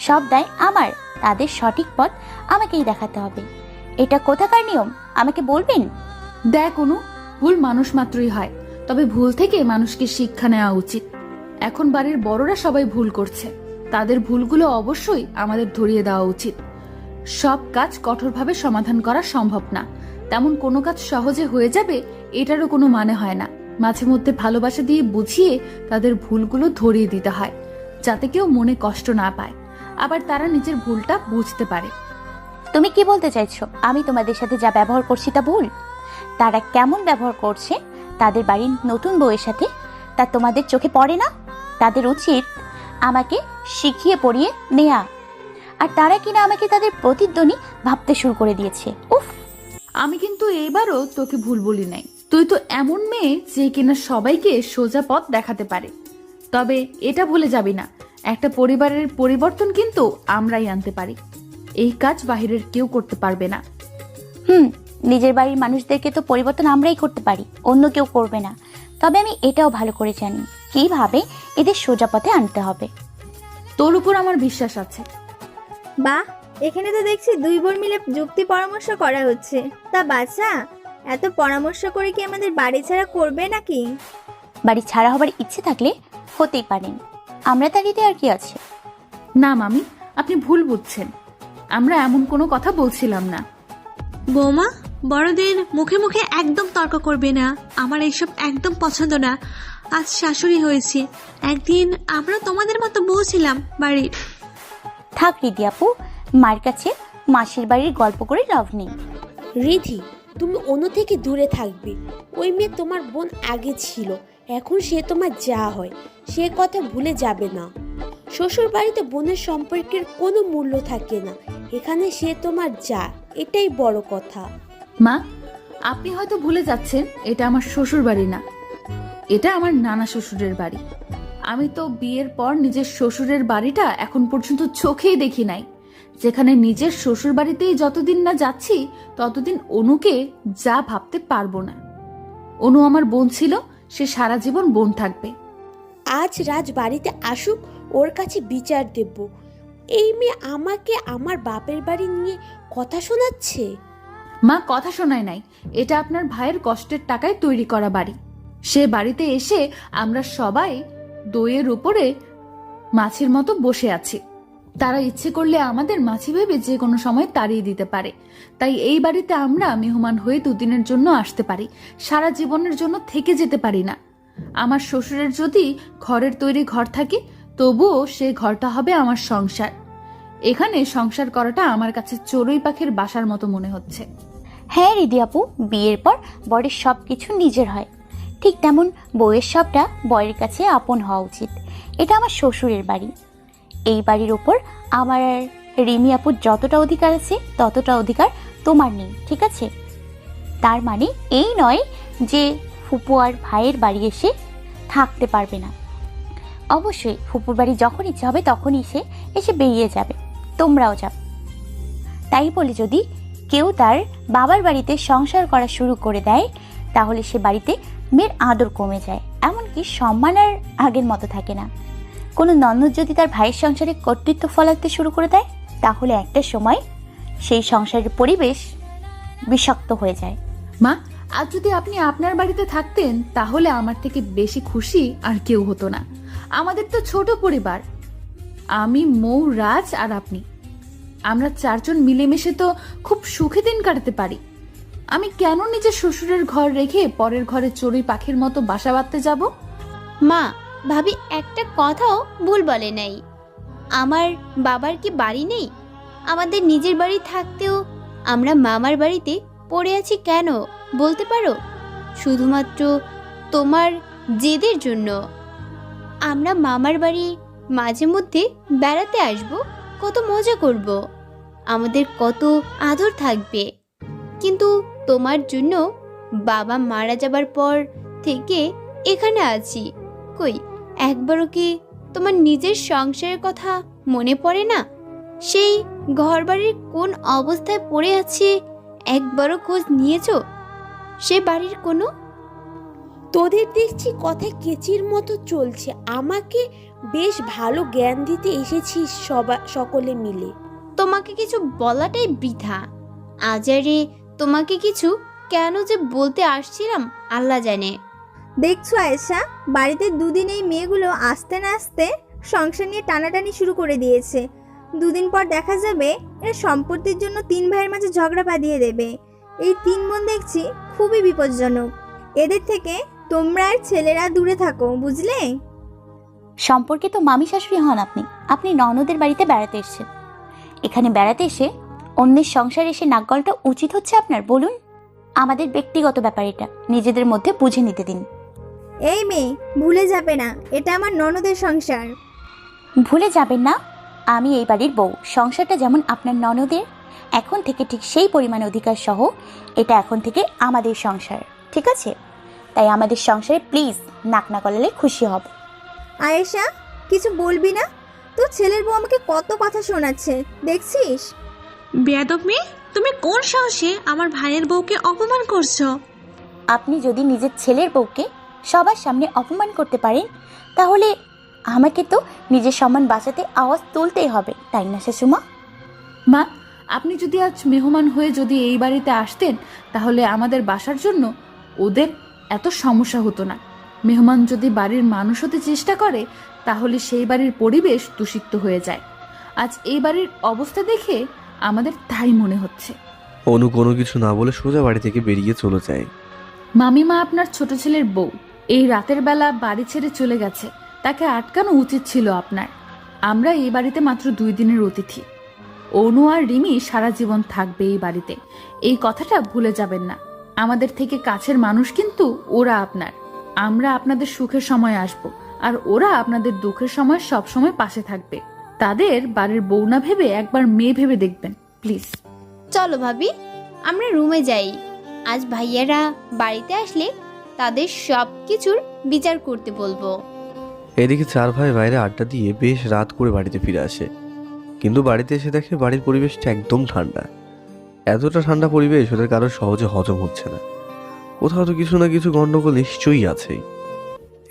[SPEAKER 4] সব দায় আমার, তাদের সঠিক পথ আমাকেই দেখাতে হবে। এটা কোথাকার নিয়ম আমাকে বলবেন?
[SPEAKER 8] দেখ অনু, ভুল মানুষ মাত্রই হয়, তবে ভুল থেকে মানুষকে শিক্ষা নেওয়া উচিত। এখন বাড়ির বড়রা সবাই ভুল করছে, তাদের ভুলগুলো অবশ্যই আমাদের ধরিয়ে দেওয়া উচিত। সব কাজ কঠোরভাবে সমাধান করা সম্ভব না, তেমন কোনো কাজ সহজে হয়ে যাবে এটারও কোনো মানে হয় না। মাঝে মধ্যে ভালোবাসা দিয়ে বুঝিয়ে তাদের ভুলগুলো ধরিয়ে দিতে হয়, যাতে কেউ মনে কষ্ট না পায়, আবার তারা নিজের ভুলটা বুঝতে পারে।
[SPEAKER 4] তুমি কি বলতে চাইছো আমি তোমাদের সাথে যা ব্যবহার করছি তা ভুল? তারা কেমন ব্যবহার করছে তাদের বাড়ির নতুন বউয়ের সাথে তা তোমাদের চোখে পড়ে না? তাদের উচিত আমাকে শিখিয়ে পড়িয়ে নেয়া, আর তারা কিনা আমাকে তাদের প্রতিদ্বন্দ্বী ভাবতে শুরু করে দিয়েছে। উফ!
[SPEAKER 8] আমি কিন্তু এইবারও তোকে ভুল বলি নাই। তুই তো এমন মেয়ে যে কিনা সবাইকে সোজা পথ দেখাতে পারে। তবে এটা ভুলে যাবি না, একটা পরিবারের পরিবর্তন কিন্তু আমরাই আনতে পারি, এই কাজ বাহিরের কেউ করতে পারবে না।
[SPEAKER 4] নিজের বাড়ির মানুষদেরকে তো পরিবর্তন আমরাই করতে পারি, অন্য কেউ করবে না। তবে আমি এটাও ভালো করে জানি কিভাবে এদের সোজা পথে আনতে হবে।
[SPEAKER 8] তোর উপর আমার বিশ্বাস আছে।
[SPEAKER 6] বাহ, এখানে তো দেখছি 2 বোন মিলে যুক্তি পরামর্শ করা হচ্ছে। তা বাচ্চা, এত পরামর্শ করে কি আমাদের বাড়ি ছাড়া করবে নাকি?
[SPEAKER 4] বাড়ি ছাড়া হবার ইচ্ছে থাকলে হতেই পারেন, আমরা তার এতে আর কি আছে।
[SPEAKER 8] না মামি, আপনি ভুল বুঝছেন, আমরা এমন কোনো কথা বলছিলাম না।
[SPEAKER 2] বৌমা, বড়দের মুখে মুখে একদম তর্ক করবে না, আমার এইসব একদম পছন্দ না। আজ শাশুড়ি হয়েছি, একদিন আমরা তোমাদের মতো বউ ছিলাম বাড়ির।
[SPEAKER 4] থাক রিদি আপু, মার কাছে মাসির বাড়ির গল্প করে লাভ নেই।
[SPEAKER 7] রিধি, তুমি অনু থেকে দূরে থাকবে। ওই মেয়ে তোমার বোন আগে ছিল, এখন সে তোমার যা হয় সে কথা ভুলে যাবে না। শ্বশুর বাড়িতে বোনের সম্পর্কের কোনো মূল্য থাকে না, এখানে সে তোমার যা, এটাই বড় কথা।
[SPEAKER 8] মা, আপনি হয়তো ভুলে যাচ্ছেন এটা আমার শ্বশুর বাড়ি না, এটা আমার নানা শ্বশুরের বাড়ি। আমি তো বিয়ের পর নিজের শ্বশুরের বাড়িটা এখন পর্যন্ত চোখেই দেখি নাই, যেখানে নিজের শ্বশুর বাড়িতেই যতদিন না যাচ্ছি ততদিন অনুকে যা ভাবতে পারবো না। অনু আমার বোন ছিল, সে সারা জীবন বোন থাকবে।
[SPEAKER 7] আজ রাজ বাড়িতে আসুক, ওর কাছে বিচার দেব। এই মেয়ে আমাকে আমার বাপের বাড়ি নিয়ে কথা শোনাচ্ছে।
[SPEAKER 8] মা, কথা শোনায় নাই, এটা আপনার ভাইয়ের কষ্টের টাকায় তৈরি করা বাড়ি। সে বাড়িতে এসে আমরা সবাই দইয়ের উপরে মাছির মতো বসে আছি। তারা ইচ্ছে করলে আমাদের মাছি ভেবে যে কোনো সময় তাড়িয়ে দিতে পারে। তাই এই বাড়িতে আমরা মেহমান হয়ে 2 দিনের জন্য আসতে পারি, সারা জীবনের জন্য থেকে যেতে পারি না। আমার শ্বশুরের যদি ঘরের তৈরি ঘর থাকে তবুও সে ঘরটা হবে আমার সংসার। এখানে সংসার করাটা আমার কাছে চড়ুই পাখির বাসার মতো মনে হচ্ছে।
[SPEAKER 4] হ্যাঁ রিদি আপু, বিয়ের পর বরের সব কিছু নিজের হয়, ঠিক তেমন বউয়ের সবটা বরের কাছে আপন হওয়া উচিত। এটা আমার শ্বশুরের বাড়ি। এই বাড়ির ওপর আমার আর রিমি আপুর যতটা অধিকার আছে ততটা অধিকার তোমার নেই, ঠিক আছে? তার মানে এই নয় যে ফুপু আর ভাইয়ের বাড়ি এসে থাকতে পারবে না। অবশ্যই ফুপুর বাড়ি যখন ইচ্ছা হবে তখনই সে এসে বেরিয়ে যাবে, তোমরাও যাবে। তাই বলে যদি কেউ তার বাবার বাড়িতে সংসার করা শুরু করে দেয় তাহলে সে বাড়িতে মেয়ের আদর কমে যায়, এমনকি সম্মান আর আগের মতো থাকে না। কোনো ননদ যদি তার ভাইয়ের সংসারে কর্তৃত্ব ফলাতে শুরু করে দেয় তাহলে একটা সময় সেই সংসারের পরিবেশ বিষাক্ত হয়ে যায়।
[SPEAKER 8] মা, আজ যদি আপনি আপনার বাড়িতে থাকতেন তাহলে আমার থেকে বেশি খুশি আর কেউ হতো না। আমাদের তো ছোট পরিবার, আমি, মৌ, রাজ আর আপনি, আমরা চারজন মিলেমিশে তো খুব সুখে দিন কাটাতে পারি। আমি কেন নিজের শ্বশুরের ঘর রেখে পরের ঘরে চড়ুই পাখির মতো বাসা বাঁধতে যাব?
[SPEAKER 10] মা, ভাবি একটা কথাও ভুল বলে নাই। আমার বাবার কি বাড়ি নেই? আমাদের নিজের বাড়ি থাকতেও আমরা মামার বাড়িতে পড়ে আছি কেন বলতে পারো? শুধুমাত্র তোমার জেদের জন্য। আমরা মামার বাড়ি মাঝে মধ্যে বেড়াতে আসব, কত মজা করব, আমাদের কত আদর থাকবে। কিন্তু তোমার জন্য বাবা মারা যাবার পর থেকে এখানে আছি। কই একবারও কি তোমার নিজের সংসারের কথা মনে পড়ে না? সেই ঘরবাড়ির কোন অবস্থায় পড়ে আছে একবারও খোঁজ নিয়েছো? সে বাড়ির কোনো
[SPEAKER 7] তোদের দেখছি কথা কেচির মতো চলছে। আমাকে বেশ ভালো জ্ঞান দিতে এসেছিস সকলে মিলে।
[SPEAKER 10] তোমাকে কিছু বলাটাই বৃথা। আজারে তোমাকে কিছু কেন যে বলতে আসছিলাম আল্লাহ জানে।
[SPEAKER 6] দেখছো আয়েশা, বাড়িতে দুদিন এই মেয়েগুলো আসতে না আসতে সংসার নিয়ে টানাটানি শুরু করে দিয়েছে। দুদিন পর দেখা যাবে এরা সম্পত্তির জন্য 3 ভাইয়ের মাঝে ঝগড়া বাঁধিয়ে দেবে। এই 3 বোন দেখছি খুবই বিপজ্জনক। এদের থেকে তোমরা আর ছেলেরা দূরে থাকো, বুঝলে?
[SPEAKER 4] সম্পর্কে তো মামি শাশুড়ি হন আপনি। আপনি ননদের বাড়িতে বেড়াতে এসেছেন, এখানে বেড়াতে এসে অন্যের সংসারে এসে নাক গলাটা উচিত হচ্ছে আপনার? বলুন, আমাদের ব্যক্তিগত ব্যাপার, এটা নিজেদের মধ্যে বুঝে নিতে দিন।
[SPEAKER 6] এই মেয়ে, ভুলে যাবে না এটা আমার ননদের সংসার।
[SPEAKER 4] ভুলে যাবেন না, আমি এই বাড়ির বউ। সংসারটা যেমন আপনার ননদের, এখন থেকে ঠিক সেই পরিমাণ অধিকার সহ এটা এখন থেকে আমাদের সংসার, ঠিক আছে? তাই আমাদের সংসারে প্লিজ নাক না গলালে খুশি হব।
[SPEAKER 6] আয়েশা, কিছু বলবি না? তোর ছেলের বউ আমাকে কত কথা শোনাচ্ছে, দেখছিস?
[SPEAKER 2] বেয়াদব মেয়ে, তুমি কোন সাহসে আমার ভাইয়ের বউকে অপমান করছো?
[SPEAKER 4] আপনি যদি নিজের ছেলের বউকে সবার সামনে অপমান করতে পারেন তাহলে আমাকে তো নিজের সম্মান বাঁচাতে আওয়াজ তুলতেই হবে, তাই না শাশুমা?
[SPEAKER 8] মা, আপনি যদি আজ মেহমান হয়ে যদি এই বাড়িতে আসতেন তাহলে আমাদের বাসার জন্য ওদের এত সমস্যা হতো না। মেহমান যদি বাড়ির মানুষ হতে চেষ্টা করে তাহলে সেই বাড়ির পরিবেশ দূষিত হয়ে যায়। আজ এই বাড়ির অবস্থা দেখে আমাদের তাই মনে হচ্ছে।
[SPEAKER 1] অনু কোনো কিছু না বলে সোজা বাড়ি থেকে বেরিয়ে চলে যায়।
[SPEAKER 8] মামিমা আপনার ছোট ছেলের বউ এই রাতের বেলা বাড়ি ছেড়ে চলে গেছে, তাকে আটকানো উচিত ছিল আপনার। আমরা এই বাড়িতে মাত্র 2 দিনের অতিথি। অনু আর রিমি সারা জীবন থাকবে এই বাড়িতে, এই কথাটা ভুলে যাবেন না। আমাদের থেকে কাছের মানুষ কিন্তু ওরা আপনার। আমরা আপনাদের সুখের সময় আসব আর ওরা আপনাদের দুঃখের সময় সব সময় পাশে থাকবে। তাদের বাড়ির বউ না ভেবে একবার মেয়ে ভেবে দেখবেন প্লিজ।
[SPEAKER 10] চলো ভাবি, আমরা রুমে যাই। আজ ভাইয়ারা বাড়িতে আসলে তাদের সব কিছুর বিচার করতে বলবো।
[SPEAKER 1] এদিকে 4 ভাই বাইরে আড্ডা দিয়ে বেশ রাত করে বাড়িতে ফিরে আসে, কিন্তু বাড়িতে এসে দেখে বাড়ির পরিবেশটা একদম ঠান্ডা। এতটা ঠান্ডা পরিবেশ ওদের কারো সহজে হজম হচ্ছে না। কোথাও তো কিছু না কিছু গন্ডগোল নিশ্চয়ই আছেই।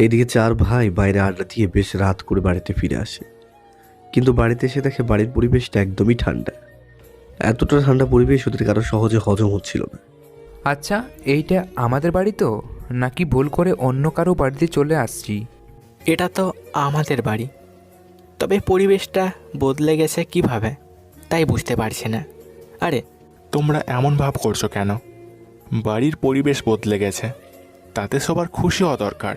[SPEAKER 1] এদিকে 4 ভাই বাইরে আড্ডা দিয়ে বেশ রাত করে বাড়িতে ফিরে আসে, কিন্তু বাড়িতে এসে দেখে বাড়ির পরিবেশটা একদমই ঠান্ডা। এতটা ঠান্ডা পরিবেশ ওদের কারো সহজে হজম হচ্ছিল না।
[SPEAKER 5] আচ্ছা, এইটা আমাদের বাড়ি তো, নাকি ভুল করে অন্য কারো বাড়িতে চলে আসছি?
[SPEAKER 3] এটা তো আমাদের বাড়ি, তবে পরিবেশটা বদলে গেছে কিভাবে তাই বুঝতে পারছি না।
[SPEAKER 11] আরে তোমরা এমন ভাব করছো কেন? বাড়ির পরিবেশ বদলে গেছে, তাতে সবার খুশি হওয়া দরকার।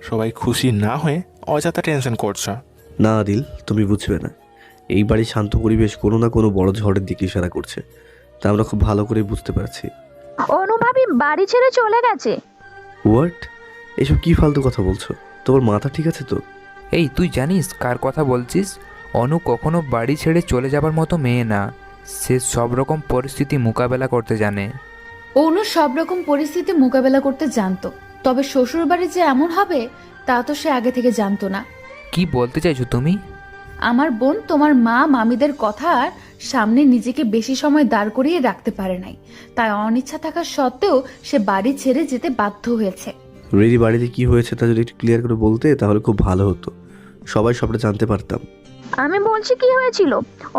[SPEAKER 11] সবাই খুশি না হয়ে অযথা টেনশন করছো।
[SPEAKER 1] না আদিল, তুমি বুঝবে না। এই বাড়ির শান্ত পরিবেশ কোনো না কোনো বড় ঝড়ের দিকে ইশারা করছে, তা আমরা খুব ভালো করে বুঝতে পারছি।
[SPEAKER 8] অনুভাবী বাড়ি ছেড়ে চলে গেছে।
[SPEAKER 1] হোয়াট? এসব কি ফালতু কথা বলছো? তোমার মাথা ঠিক আছে তো?
[SPEAKER 5] এই তুই জানিস কার কথা বলছিস? অনু কখনো বাড়ি ছেড়ে চলে যাবার মতো মেয়ে না। সে সব রকম পরিস্থিতি মোকাবেলা করতে জানে।
[SPEAKER 8] অনু সব রকম পরিস্থিতি মোকাবেলা করতে জানতো, তবে শ্বশুর বাড়ি যে এমন হবে তা তো সে আগে থেকে জানতো না।
[SPEAKER 5] কি বলতে চাইছো তুমি?
[SPEAKER 8] আমার বোন তোমার মা মামিদের কথার সামনে নিজেকে বেশি সময় দাঁড় করিয়ে রাখতে পারে নাই, তাই অনিচ্ছা থাকা সত্ত্বেও সে বাড়ি ছেড়ে যেতে বাধ্য হয়েছে।
[SPEAKER 1] রেডি, বাড়িতে কি হয়েছে তা যদি একটু ক্লিয়ার করে বলতে তাহলে খুব ভালো হতো, সবাই সবটা জানতে পারতাম।
[SPEAKER 8] আমি বলছি কি হয়েছিল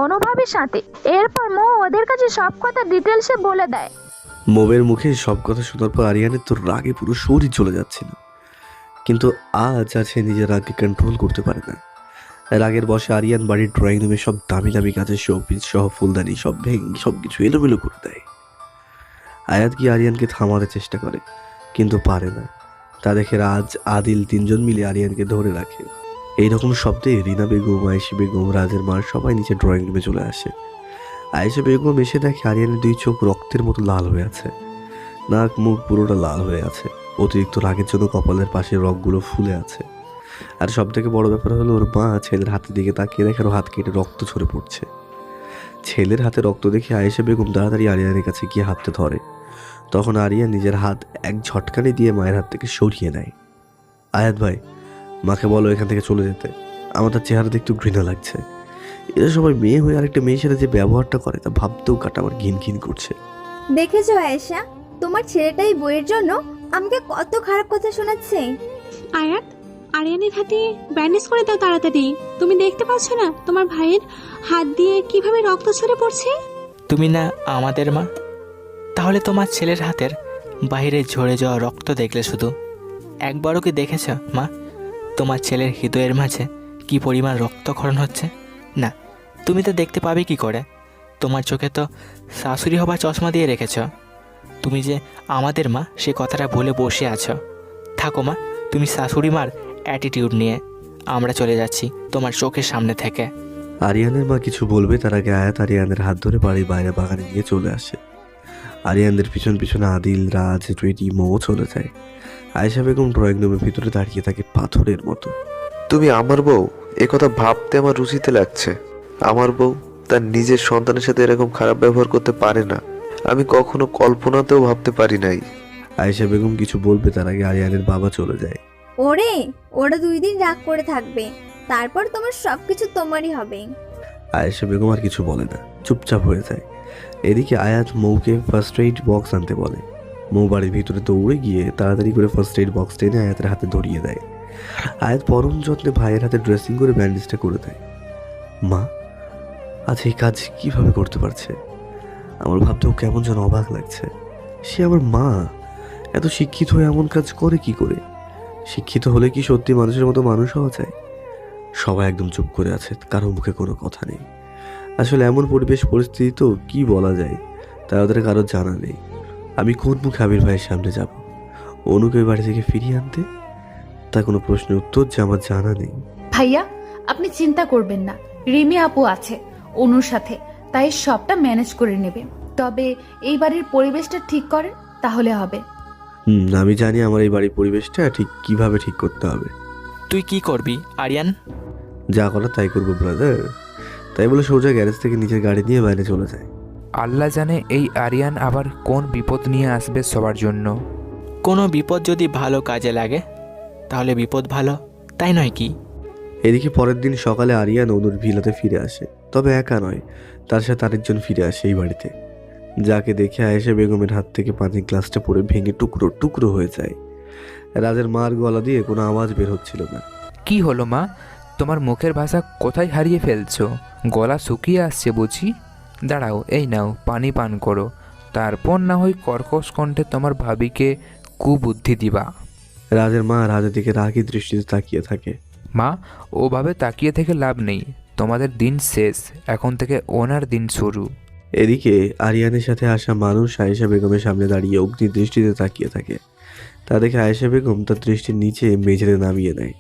[SPEAKER 8] অনুভাবের সাথে, এরপর মো ওদের কাছে সব কথা ডিটেলসে বলে দেয়।
[SPEAKER 1] মোবের মুখে সব কথা শোনার পর আরিয়ানের তো রাগে পুরো শরীর চলে যাচ্ছিল, কিন্তু আজ আছে নিজের রাগকে কন্ট্রোল করতে পারে না। রাগের বসে আরিয়ান বাড়ির ড্রয়িং রুমে সব দামি দামি কাজের শোপিস সহ ফুলদানি সব ভেঙে সব কিছু এলোমেলো করে দেয়। আয়াত কি আরিয়ানকে থামাতে চেষ্টা করে, কিন্তু পারে না। তা দেখে রাজ, আদিল তিনজন মিলে আরিয়ানকে ধরে রাখে। এইরকম শব্দে রিনা বেগম, আয়েশা বেগম, রাজের মা সবাই নিচে ড্রয়িং রুমে চলে আসে। আয়েশা বেগম এসে দেখে আরিয়ানের দুই চোখ রক্তের মতো লাল হয়ে আছে, নাক মুখ পুরোটা লাল হয়ে আছে। অতিরিক্ত রাগের জন্য কপালের পাশে রগগুলো ফুলে আছে। আর সব থেকে বড় ব্যাপার হলো ওর মা ছেলের হাতের দিকে তাকিয়ে দেখে ওর হাত কেটে রক্ত ঝরে পড়ছে। ছেলের হাতে রক্ত দেখে আয়েশা বেগম তাড়াতাড়ি আরিয়ানের কাছে গিয়ে হাতটা ধরে। তখন আরিয়ান নিজের হাত এক ঝটকানি দিয়ে মায়ের হাত থেকে সরিয়ে নেয়। আয়াত ভাই, মাকে বলো এখান থেকে চলে যেতে, আমার তার চেহারা দেখতে ঘৃণা লাগছে। এরা সবাই মেয়ে হয়ে আরেকটা মেয়ের সাথে যে ব্যবহারটা করে তা ভাবতেও কাটা আমার ঘিন ঘিন করছে।
[SPEAKER 6] দেখেছো আয়েশা, তোমার ছেলেটাই বইয়ের জন্য আমাকে কত খারাপ কথা শোনাচ্ছে।
[SPEAKER 2] আয়াত, আরিয়ানের হাতে ব্যান্ডেজ করে দাও তাড়াতাড়ি। তুমি দেখতে পাচ্ছ না তোমার ভাইয়ের হাত দিয়ে কিভাবে রক্ত ঝরে পড়ছে?
[SPEAKER 3] তুমি না আমাদের মা, তাহলে তোমার ছেলের হাতের বাইরে ঝরে যাওয়া রক্ত দেখলে শুধু একবারও কি দেখেছ মা তোমার ছেলের হৃদয়ের মাঝে কি পরিমাণ রক্তক্ষরণ হচ্ছে? না, তুমি তো দেখতে পাবে কি করে? তোমার চোখে তো শাশুড়ি হবার চশমা দিয়ে রেখেছ। তুমি যে আমাদের মা সে কথাটা বলে বসে আছো। থাকো মা, তুমি শাশুড়ি মার অ্যাটিটিউড নিয়ে। আমরা চলে যাচ্ছি তোমার চোখের সামনে থেকে।
[SPEAKER 1] আরিয়ানের মা কিছু বলবে তার আগে আয়াত আরিয়ানের হাত ধরে বাড়ির বাইরে বাগানে নিয়ে চলে আসে। আরিয়ানদের পিছন পিছনে আদিল, রাজ, টুইটি, মো চলে যায়। আয়েশা বেগম ড্রয়িং রুমের ভিতরে দাঁড়িয়ে থাকে পাথরের মতো।
[SPEAKER 12] তুমি আমার বউ, কথা ভাবতে আমার রুচিতে লাগছে। আমার বউ তার নিজের সন্তানের সাথে এরকম খারাপ ব্যবহার করতে পারে না, আমি কখনো কল্পনাতেও ভাবতে পারি নাই।
[SPEAKER 1] আয়েশা বেগম কিছু বলবে তার আগে আরিয়ানের বাবা চলে যায়।
[SPEAKER 6] ওরে, ওরা 2 দিন রাগ করে থাকবে, তারপর তোমার সবকিছু তোমারই হবে।
[SPEAKER 1] আয়েশা বেগম আর কিছু বলে না, চুপচাপ হয়ে যায়। এদিকে আয়াত মৌকে ফার্স্ট এইড বক্স আনতে বলে। মৌ বাড়ির ভিতরে দৌড়ে গিয়ে তাড়াতাড়ি করে ফার্স্ট এইড বক্স টেনে আয়াতের হাতে ধরিয়ে দেয়। আয়াত পরম যত্নে ভাইয়ের হাতে ড্রেসিং করে ব্যান্ডেজটা করে দেয়। মা আজ এই কাজ কিভাবে করতে পারছে? আমার ভাবতেও কেমন যেন অবাক লাগছে। সে আমার মা, এত শিক্ষিত হয়ে এমন কাজ করে কি করে? শিক্ষিত হলে কি সত্যি মানুষের মতো মানুষ হওয়া যায়? সবাই একদম চুপ করে আছে, কারো মুখে কোনো কথা নেই। আসলে এমন পরিবেশ পরিস্থিতি তো কি বলা যায়, তাই ওদের কারো জানা নেই। আমি কোন মুখে আবির ভাইয়ের সামনে যাব? অনুকে বাড়ি থেকে ফিরিয়ে আনতে? তা কোনো প্রশ্নের উত্তর যে আমার জানা নেই।
[SPEAKER 8] ভাইয়া, আপনি চিন্তা করবেন না, রিমি আপু আছে অনুর সাথে, তাই সবটা ম্যানেজ করে নেবে। তবে এই বাড়ির পরিবেশটা ঠিক করেন, তাহলে হবে।
[SPEAKER 1] আমি জানি আমার এই বাড়ির পরিবেশটা ঠিক কিভাবে ঠিক করতে হবে।
[SPEAKER 3] তুই কি করবি আরিয়ান?
[SPEAKER 1] যা করার তাই করবো ব্রাদার। তাই বলে সোজা গ্যারেজ থেকে নিজের গাড়ি নিয়ে বাইরে চলে যায়।
[SPEAKER 5] আল্লাহ জানে এই আরিয়ান আবার কোন বিপদ নিয়ে আসবে সবার জন্য।
[SPEAKER 3] কোনো বিপদ যদি ভালো কাজে লাগে তাহলে বিপদ ভালো, তাই নয় কি?
[SPEAKER 1] এদিকে পরের দিন সকালে আরিয়ান অনুর ভিলাতে ফিরে আসে, তবে একা নয়, তার সাথে আরেকজন ফিরে আসে এই বাড়িতে, যাকে দেখে আয়েশা বেগমের হাত থেকে পানির গ্লাসটা পড়ে ভেঙে টুকরো টুকরো হয়ে যায়। রাজের মার গলা দিয়ে কোনো আওয়াজ বের হচ্ছিল না।
[SPEAKER 5] কি হলো মা, তোমার মুখের ভাষা কোথায় হারিয়ে ফেলছো? গলা শুকিয়ে আসছে বুঝি? দাঁড়াও, এই নাও পানি পান করো, তারপর না হয় কর্কশ কণ্ঠে তোমার ভাবিকে কুবুদ্ধি দিবা।
[SPEAKER 1] রাজের মা রাজের দিকে রাগী দৃষ্টিতে তাকিয়ে থাকে।
[SPEAKER 5] মা, ওভাবে তাকিয়ে থেকে লাভ নেই, তোমাদের দিন শেষ, এখন থেকে ওনার দিন শুরু।
[SPEAKER 1] এদিকে আরিয়ানের সাথে আসা মানুষ আয়েশা বেগমের সামনে দাঁড়িয়ে অগ্নি দৃষ্টিতে তাকিয়ে থাকে। তা দেখে আয়েশা বেগম তার দৃষ্টির নিচে মেঝেতে নামিয়ে নেয়।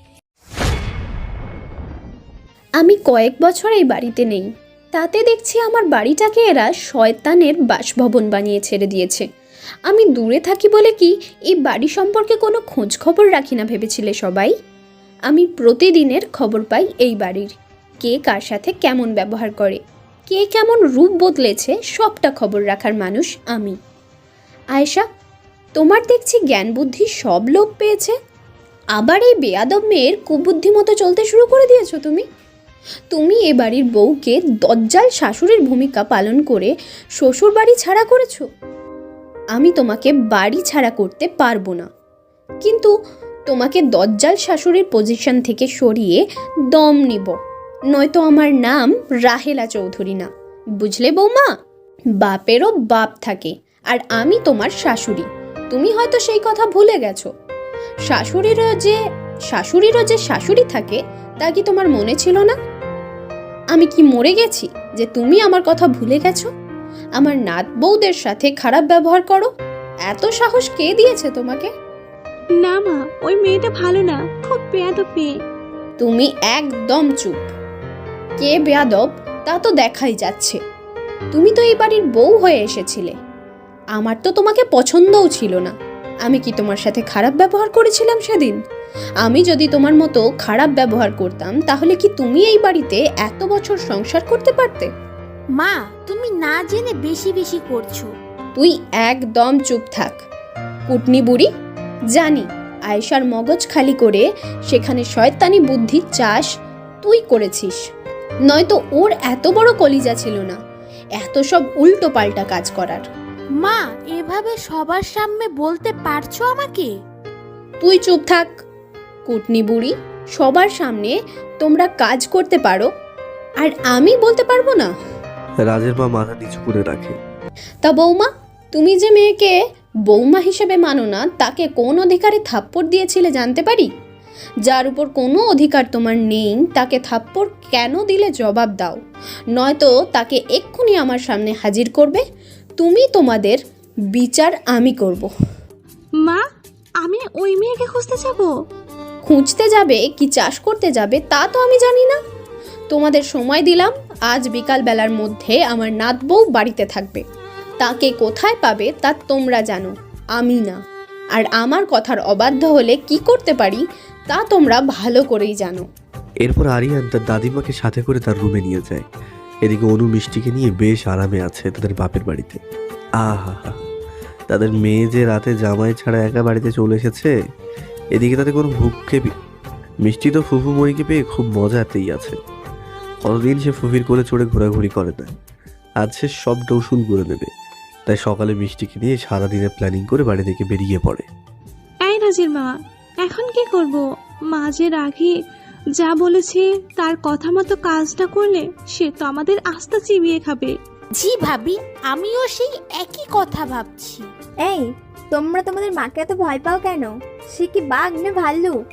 [SPEAKER 13] আমি কয়েক বছর এই বাড়িতে নেই, তাতে দেখছি আমার বাড়িটাকে এরা শয়তানের বাসভবন বানিয়ে ছেড়ে দিয়েছে। আমি দূরে থাকি বলে কি এই বাড়ি সম্পর্কে কোনো খোঁজ খবর রাখি না ভেবেছিলে সবাই? আমি প্রতিদিনের খবর পাই এই বাড়ির, কে কার সাথে কেমন ব্যবহার করে, কে কেমন রূপ বদলেছে, সবটা খবর রাখার মানুষ আমি। আয়েশা, তোমার দেখছি জ্ঞান বুদ্ধি সব লোপ পেয়েছে। আবার এই বেয়াদব মেয়ের কুবুদ্ধি মতো চলতে শুরু করে দিয়েছো তুমি এ বাড়ির বউকে দজ্জাল শাশুড়ির ভূমিকা পালন করে শ্বশুর বাড়ি ছাড়া করেছো। আমি তোমাকে বাড়ি ছাড়া করতে পারবো না, কিন্তু তোমাকে দজ্জাল শাশুড়ির পজিশন থেকে সরিয়ে দম নিব, নয়তো আমার নাম রাহেলা চৌধুরী না, বুঝলে বৌমা? বাপেরও বাপ থাকে, আর আমি তোমার শাশুড়ি। তুমি হয়তো সেই কথা ভুলে গেছো। শাশুড়িরও যে শাশুড়ি থাকে তা কি তোমার মনে ছিল না? আমি কি মরে গেছি যে তুমি আমার কথা ভুলে গেছো? আমার নাত বউদের সাথে খারাপ ব্যবহার করো, এত সাহস কে দিয়েছে তোমাকে?
[SPEAKER 2] না মা, ওই মেয়েটা ভালো না, খুব বেয়াদব মেয়ে।
[SPEAKER 13] তুমি একদম চুপ। কে বেয়াদব তা তো দেখাই যাচ্ছে। তুমি তো এই বাড়ির বউ হয়ে এসেছিলে, আমার তো তোমাকে পছন্দও ছিল না। আমি কি তোমার সাথে খারাপ ব্যবহার করেছিলাম সেদিন? আমি যদি তোমার মতো খারাপ ব্যবহার করতাম তাহলে কি তুমি এই বাড়িতে এত বছর সংসার করতে পারতে?
[SPEAKER 7] মা, তুমি না জেনে বেশি বেশি করছো।
[SPEAKER 13] তুই একদম চুপ থাক কুটনি বুড়ি। জানি আয়েশার মগজ খালি করে সেখানে শয়তানি বুদ্ধি চাষ তুই করেছিস, নয়তো ওর এত বড় কলিজা ছিল না এত সব উল্টো পাল্টা কাজ করার।
[SPEAKER 7] মা, এভাবে সবার সামনে বলতে পারছো আমাকে?
[SPEAKER 13] তুই চুপ থাক কুটনি বুড়ি। সবার সামনে তোমরা কাজ করতে পারো আর আমি বলতে পারবো না?
[SPEAKER 1] রাজের মা মাথা নিচু করে রাখে।
[SPEAKER 13] তা বৌমা, তুমি যে মেয়েকে বৌমা হিসেবে মানো না, তাকে কোন অধিকারে থাপ্পড় দিয়েছিলে জানতে পারি? যার উপর কোনো অধিকার তোমার নেই তাকে থাপ্পড় কেন দিলে জবাব দাও, নয়তো তাকে এক্ষুনি আমার সামনে হাজির করবে। তোমাদের বিচার আমি করব।
[SPEAKER 2] মা, আমি ওই মেয়েকে খুঁজতে যাব?
[SPEAKER 13] খুঁজতে যাবে কি চাষ করতে যাবে তা তো আমি জানি না। তোমাদের সময় দিলাম, আজ বিকাল বেলার মধ্যে আমার নাত বউ বাড়িতে থাকবে। তাকে কোথায় পাবে তা তোমরা জানো, আমি না। আর আমার কথার অবাধ্য হলে কি করতে পারি তা তোমরা ভালো করেই জানো।
[SPEAKER 1] এরপর আরিয়ান তার দাদিমাকে সাথে করে তার রুমে নিয়ে যায়। এদিকে অনু মিষ্টিকে নিয়ে বেশ আরামে আছে তাদের বাপের বাড়িতে। আহা হা, তাদের মেয়ে যে রাতে জামাই ছাড়া একা বাড়িতে চলে এসেছে, এদিকে তাদের কোনো ভূক্ষেপ। মিষ্টি তো ফুফু মরিকে পেয়ে খুব মজাতেই আছে। কতদিন সে ফুফির কোলে চড়ে ঘোরাঘুরি করে না, আজ সে সব ডৌসুল করে নেবে। তাই সকালে মিষ্টিকে নিয়ে সারাদিনের প্ল্যানিং করে বাড়ি থেকে বেরিয়ে পড়ে।
[SPEAKER 2] এই রাজের মা, এখন কি করব? মা যে রাগে যা বলেছে তার কথা মতো কাজটা করলে সে তো আমাদের আস্থা চিবিয়ে খাবে।
[SPEAKER 7] জি ভাবি, আমিও সেই একই কথা ভাবছি।
[SPEAKER 6] এই, তোমরা তোমাদের মাকে এত ভয় পাও কেন? সে কি বাঘ না ভাল্লুক?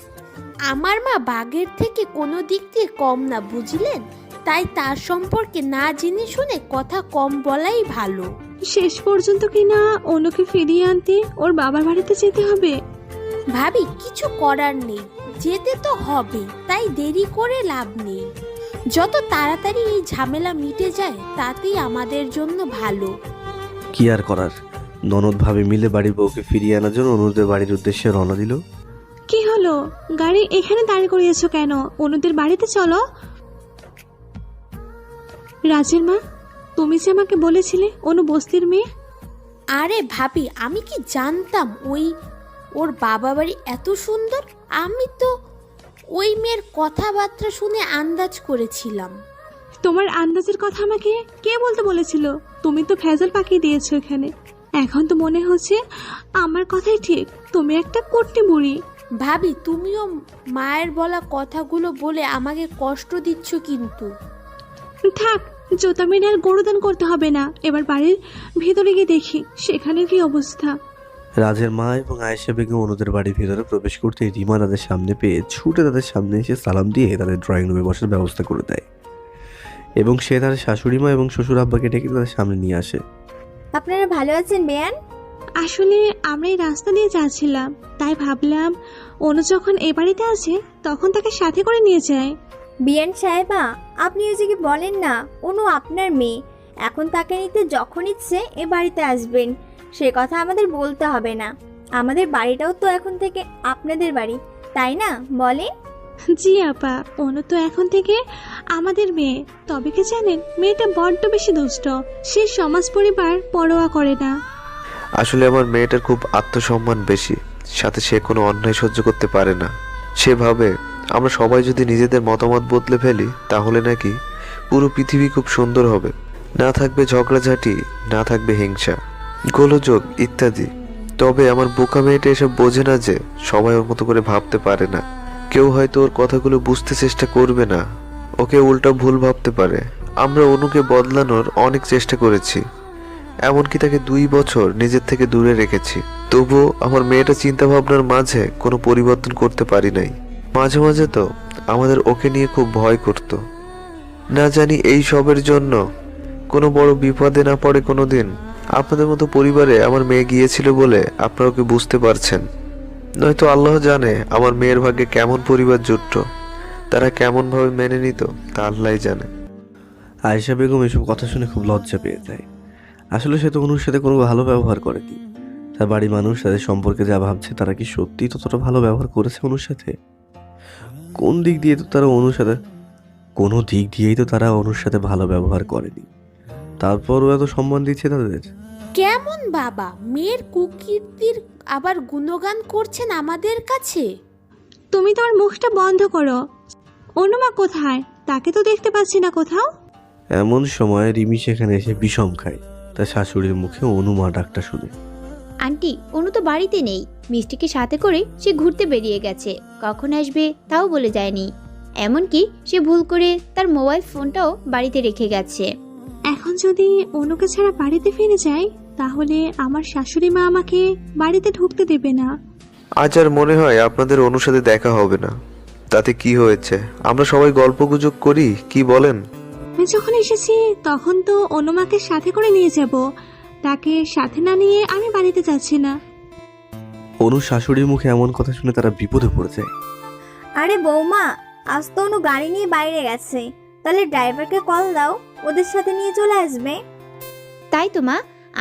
[SPEAKER 7] আমার মা বাঘের থেকে কোনো দিক দিয়ে কম না, বুঝলেন? তাই তার সম্পর্কে না জেনে শুনে কথা কম বলাই ভালো।
[SPEAKER 2] শেষ পর্যন্ত কিনা অনুকে ফিরিয়ে আনতে ওর বাবার বাড়িতে যেতে হবে।
[SPEAKER 7] ভাবি, কিছু করার নেই, যেতে তো হবে, তাই দেরি করে লাভ নেই। যত তাড়াতাড়ি এই ঝামেলা মিটে যায় তাতেই আমাদের জন্য ভালো।
[SPEAKER 1] কি আর করার, ননদ ভাবে মিলে বাড়ির বউকে ফিরিয়ে আনার জন্য অনুদের বাড়ির উদ্দেশ্যে রওনা দিল।
[SPEAKER 2] কি হলো, গাড়ি এখানে দাঁড় করিয়েছো কেন? অনুদের বাড়িতে চলো। রাজের মা, তুমি যে আমাকে বলেছিলে অনু বস্তির মেয়ে।
[SPEAKER 7] আরে ভাবি, আমি কি জানতাম ওর বাবা বাড়ি এত সুন্দর? আমি তো ওই মেয়ের কথাবার্তা শুনে আন্দাজ করেছিলাম।
[SPEAKER 2] তোমার আন্দাজের কথা আমাকে কে বলতে বলেছিল? তুমি তো ফেজাল পাকিয়ে দিয়েছো এখানে। এখন তো মনে হচ্ছে আমার কথাই ঠিক, তুমি একটা কুটনি বুড়ি।
[SPEAKER 7] ভাবি, তুমিও মায়ের বলা কথাগুলো বলে আমাকে কষ্ট দিচ্ছ কিন্তু।
[SPEAKER 2] থাক, জোতা মেরে আর গরুদান করতে হবে না। এবার বাড়ির ভেতরে গিয়ে দেখি সেখানে কি অবস্থা।
[SPEAKER 1] রাজের মা এবং আয়েশা বেগম অনুদের বাড়ির ভেতরে প্রবেশ করতে রিমা তাদের সামনে পেয়ে ছুটে তাদের সামনে এসে সালাম দিয়ে তাদের ড্রয়িং রুমে বসার ব্যবস্থা করে দেয় এবং সে তার শাশুড়ি মা এবং শ্বশুর আব্বাকে ডেকে তাদের সামনে নিয়ে আসে।
[SPEAKER 6] আপনারা ভালো আছেন বেয়ান?
[SPEAKER 2] আসলে আমরা এই রাস্তা দিয়ে যাচ্ছিলাম, তাই ভাবলাম অনু যখন এ বাড়িতে আছে তখন তাকে সাথে করে নিয়ে যায়।
[SPEAKER 6] বিয়ান সাহেবা, আপনি ওই যে কি বলেন না, অনু আপনার মেয়ে। এখন তাকে নিতে যখন ইচ্ছে এ বাড়িতে আসবেন, সে কথা আমাদের বলতে হবে না। আমাদের বাড়িটাও তো এখন থেকে আপনাদের বাড়ি, তাই না বলেন?
[SPEAKER 2] জি আপা, অনু তো এখন থেকে আমাদের মেয়ে। তবে কি জানেন, মেয়েটা বড্ড বেশি দুষ্ট। সে সমাজ পরিবার পরোয়া করে না।
[SPEAKER 12] আসলে আমার মেয়েটার খুব আত্মসম্মান বেশি, সাথে সে কোনো অন্যায় সহ্য করতে পারে না। সে ভাবে আমরা সবাই যদি নিজেদের মতামত বদলে ফেলি তাহলে নাকি পুরো পৃথিবী খুব সুন্দর হবে, না থাকবে ঝগড়াঝাটি, না থাকবে হিংসা, গোলযোগ ইত্যাদি। তবে আমার বোকা মেয়েটা এসব বোঝে না যে সবাই ওর মতো করে ভাবতে পারে না। কেউ হয়তো ওর কথাগুলো বুঝতে চেষ্টা করবে না, ওকে উল্টা ভুল ভাবতে পারে। আমরা অনুকে বদলানোর অনেক চেষ্টা করেছি, এমনকি তাকে 2 বছর নিজের থেকে দূরে রেখেছি। তবুও আমার মেয়েটা চিন্তা ভাবনার মাঝে কোনো পরিবর্তন করতে পারি নাই। মাঝে মাঝে তো আমাদের ওকে নিয়ে খুব ভয় করত। না জানি এই সবের জন্য কোনো বড় বিপদে না পড়ে কোনো দিন। আপনাদের মতো পরিবারে আমার মেয়ে গিয়েছিল বলে আপনারা ওকে বুঝতে পারছেন, নয়তো আল্লাহ জানে আমার মেয়ের ভাগ্যে কেমন পরিবার জুটত, তারা কেমনভাবে মেনে নিত তা আল্লাহই জানে।
[SPEAKER 1] আয়েশা বেগম এসব কথা শুনে খুব লজ্জা পেয়ে যায়। আসলে সে তো অনুর সাথে কোনো ভালো ব্যবহার করেনি। তার বাড়ির মানুষ তাদের সম্পর্কে যা ভাবছে, তারা কি সত্যি ততটা ভালো ব্যবহার করেছে অনুর সাথে? কোন দিক দিয়ে তো তারা অনুর সাথে কোনো দিক দিয়েই তো তারা অনুর সাথে ভালো ব্যবহার করেনি, তারপরও এত সম্মান দিচ্ছে তাদের।
[SPEAKER 7] কেমন বাবা, মেয়ের কুকীর্তির আবার গুণগান করছেন আমাদের কাছে?
[SPEAKER 2] তুমি তোমার মুখটা বন্ধ করো। অনুমা কোথায়? তাকে তো দেখতে পাচ্ছি না কোথাও।
[SPEAKER 1] এমন সময় রিমি সেখানে এসে বিষম খায়। তার শাশুড়ির মুখে অনুমা ডাকটা শুনে।
[SPEAKER 10] আন্টি, অনু তো বাড়িতে নেই। মিষ্টিকে সাথে করে সে ঘুরতে বেরিয়ে গেছে, কখন আসবে তাও বলে যায়নি। এমনকি সে ভুল করে তার মোবাইল ফোনটাও বাড়িতে রেখে গেছে।
[SPEAKER 2] এখন যদি অনুকে ছাড়া বাড়িতে ফিরে যাই, তাহলে আমার শাশুড়ি মা আমাকে বাড়িতে ঢুকতে দেবে না।
[SPEAKER 12] আজ আর মনে হয় আপনাদের অনুর সাথে দেখা হবে না। তাতে কি হয়েছে, আমরা সবাই গল্পগুজব করি, কি বলেন?
[SPEAKER 2] আমি যখন এসেছি তখন তো অনুমাকে সাথে করে নিয়ে যাব। তাকে সাথে না নিয়ে আমি বাড়িতে যাচ্ছি না।
[SPEAKER 1] অনুর শাশুড়ির মুখে এমন কথা শুনে তারা বিপদে পড়ে যায়।
[SPEAKER 6] আরে বৌমা, আজ তো অনু গাড়ি নিয়ে বাইরে গেছে, তাহলে ড্রাইভারকে কল দাও, ওদের সাথে নিয়ে চলে আসবে।
[SPEAKER 10] তাই তো মা,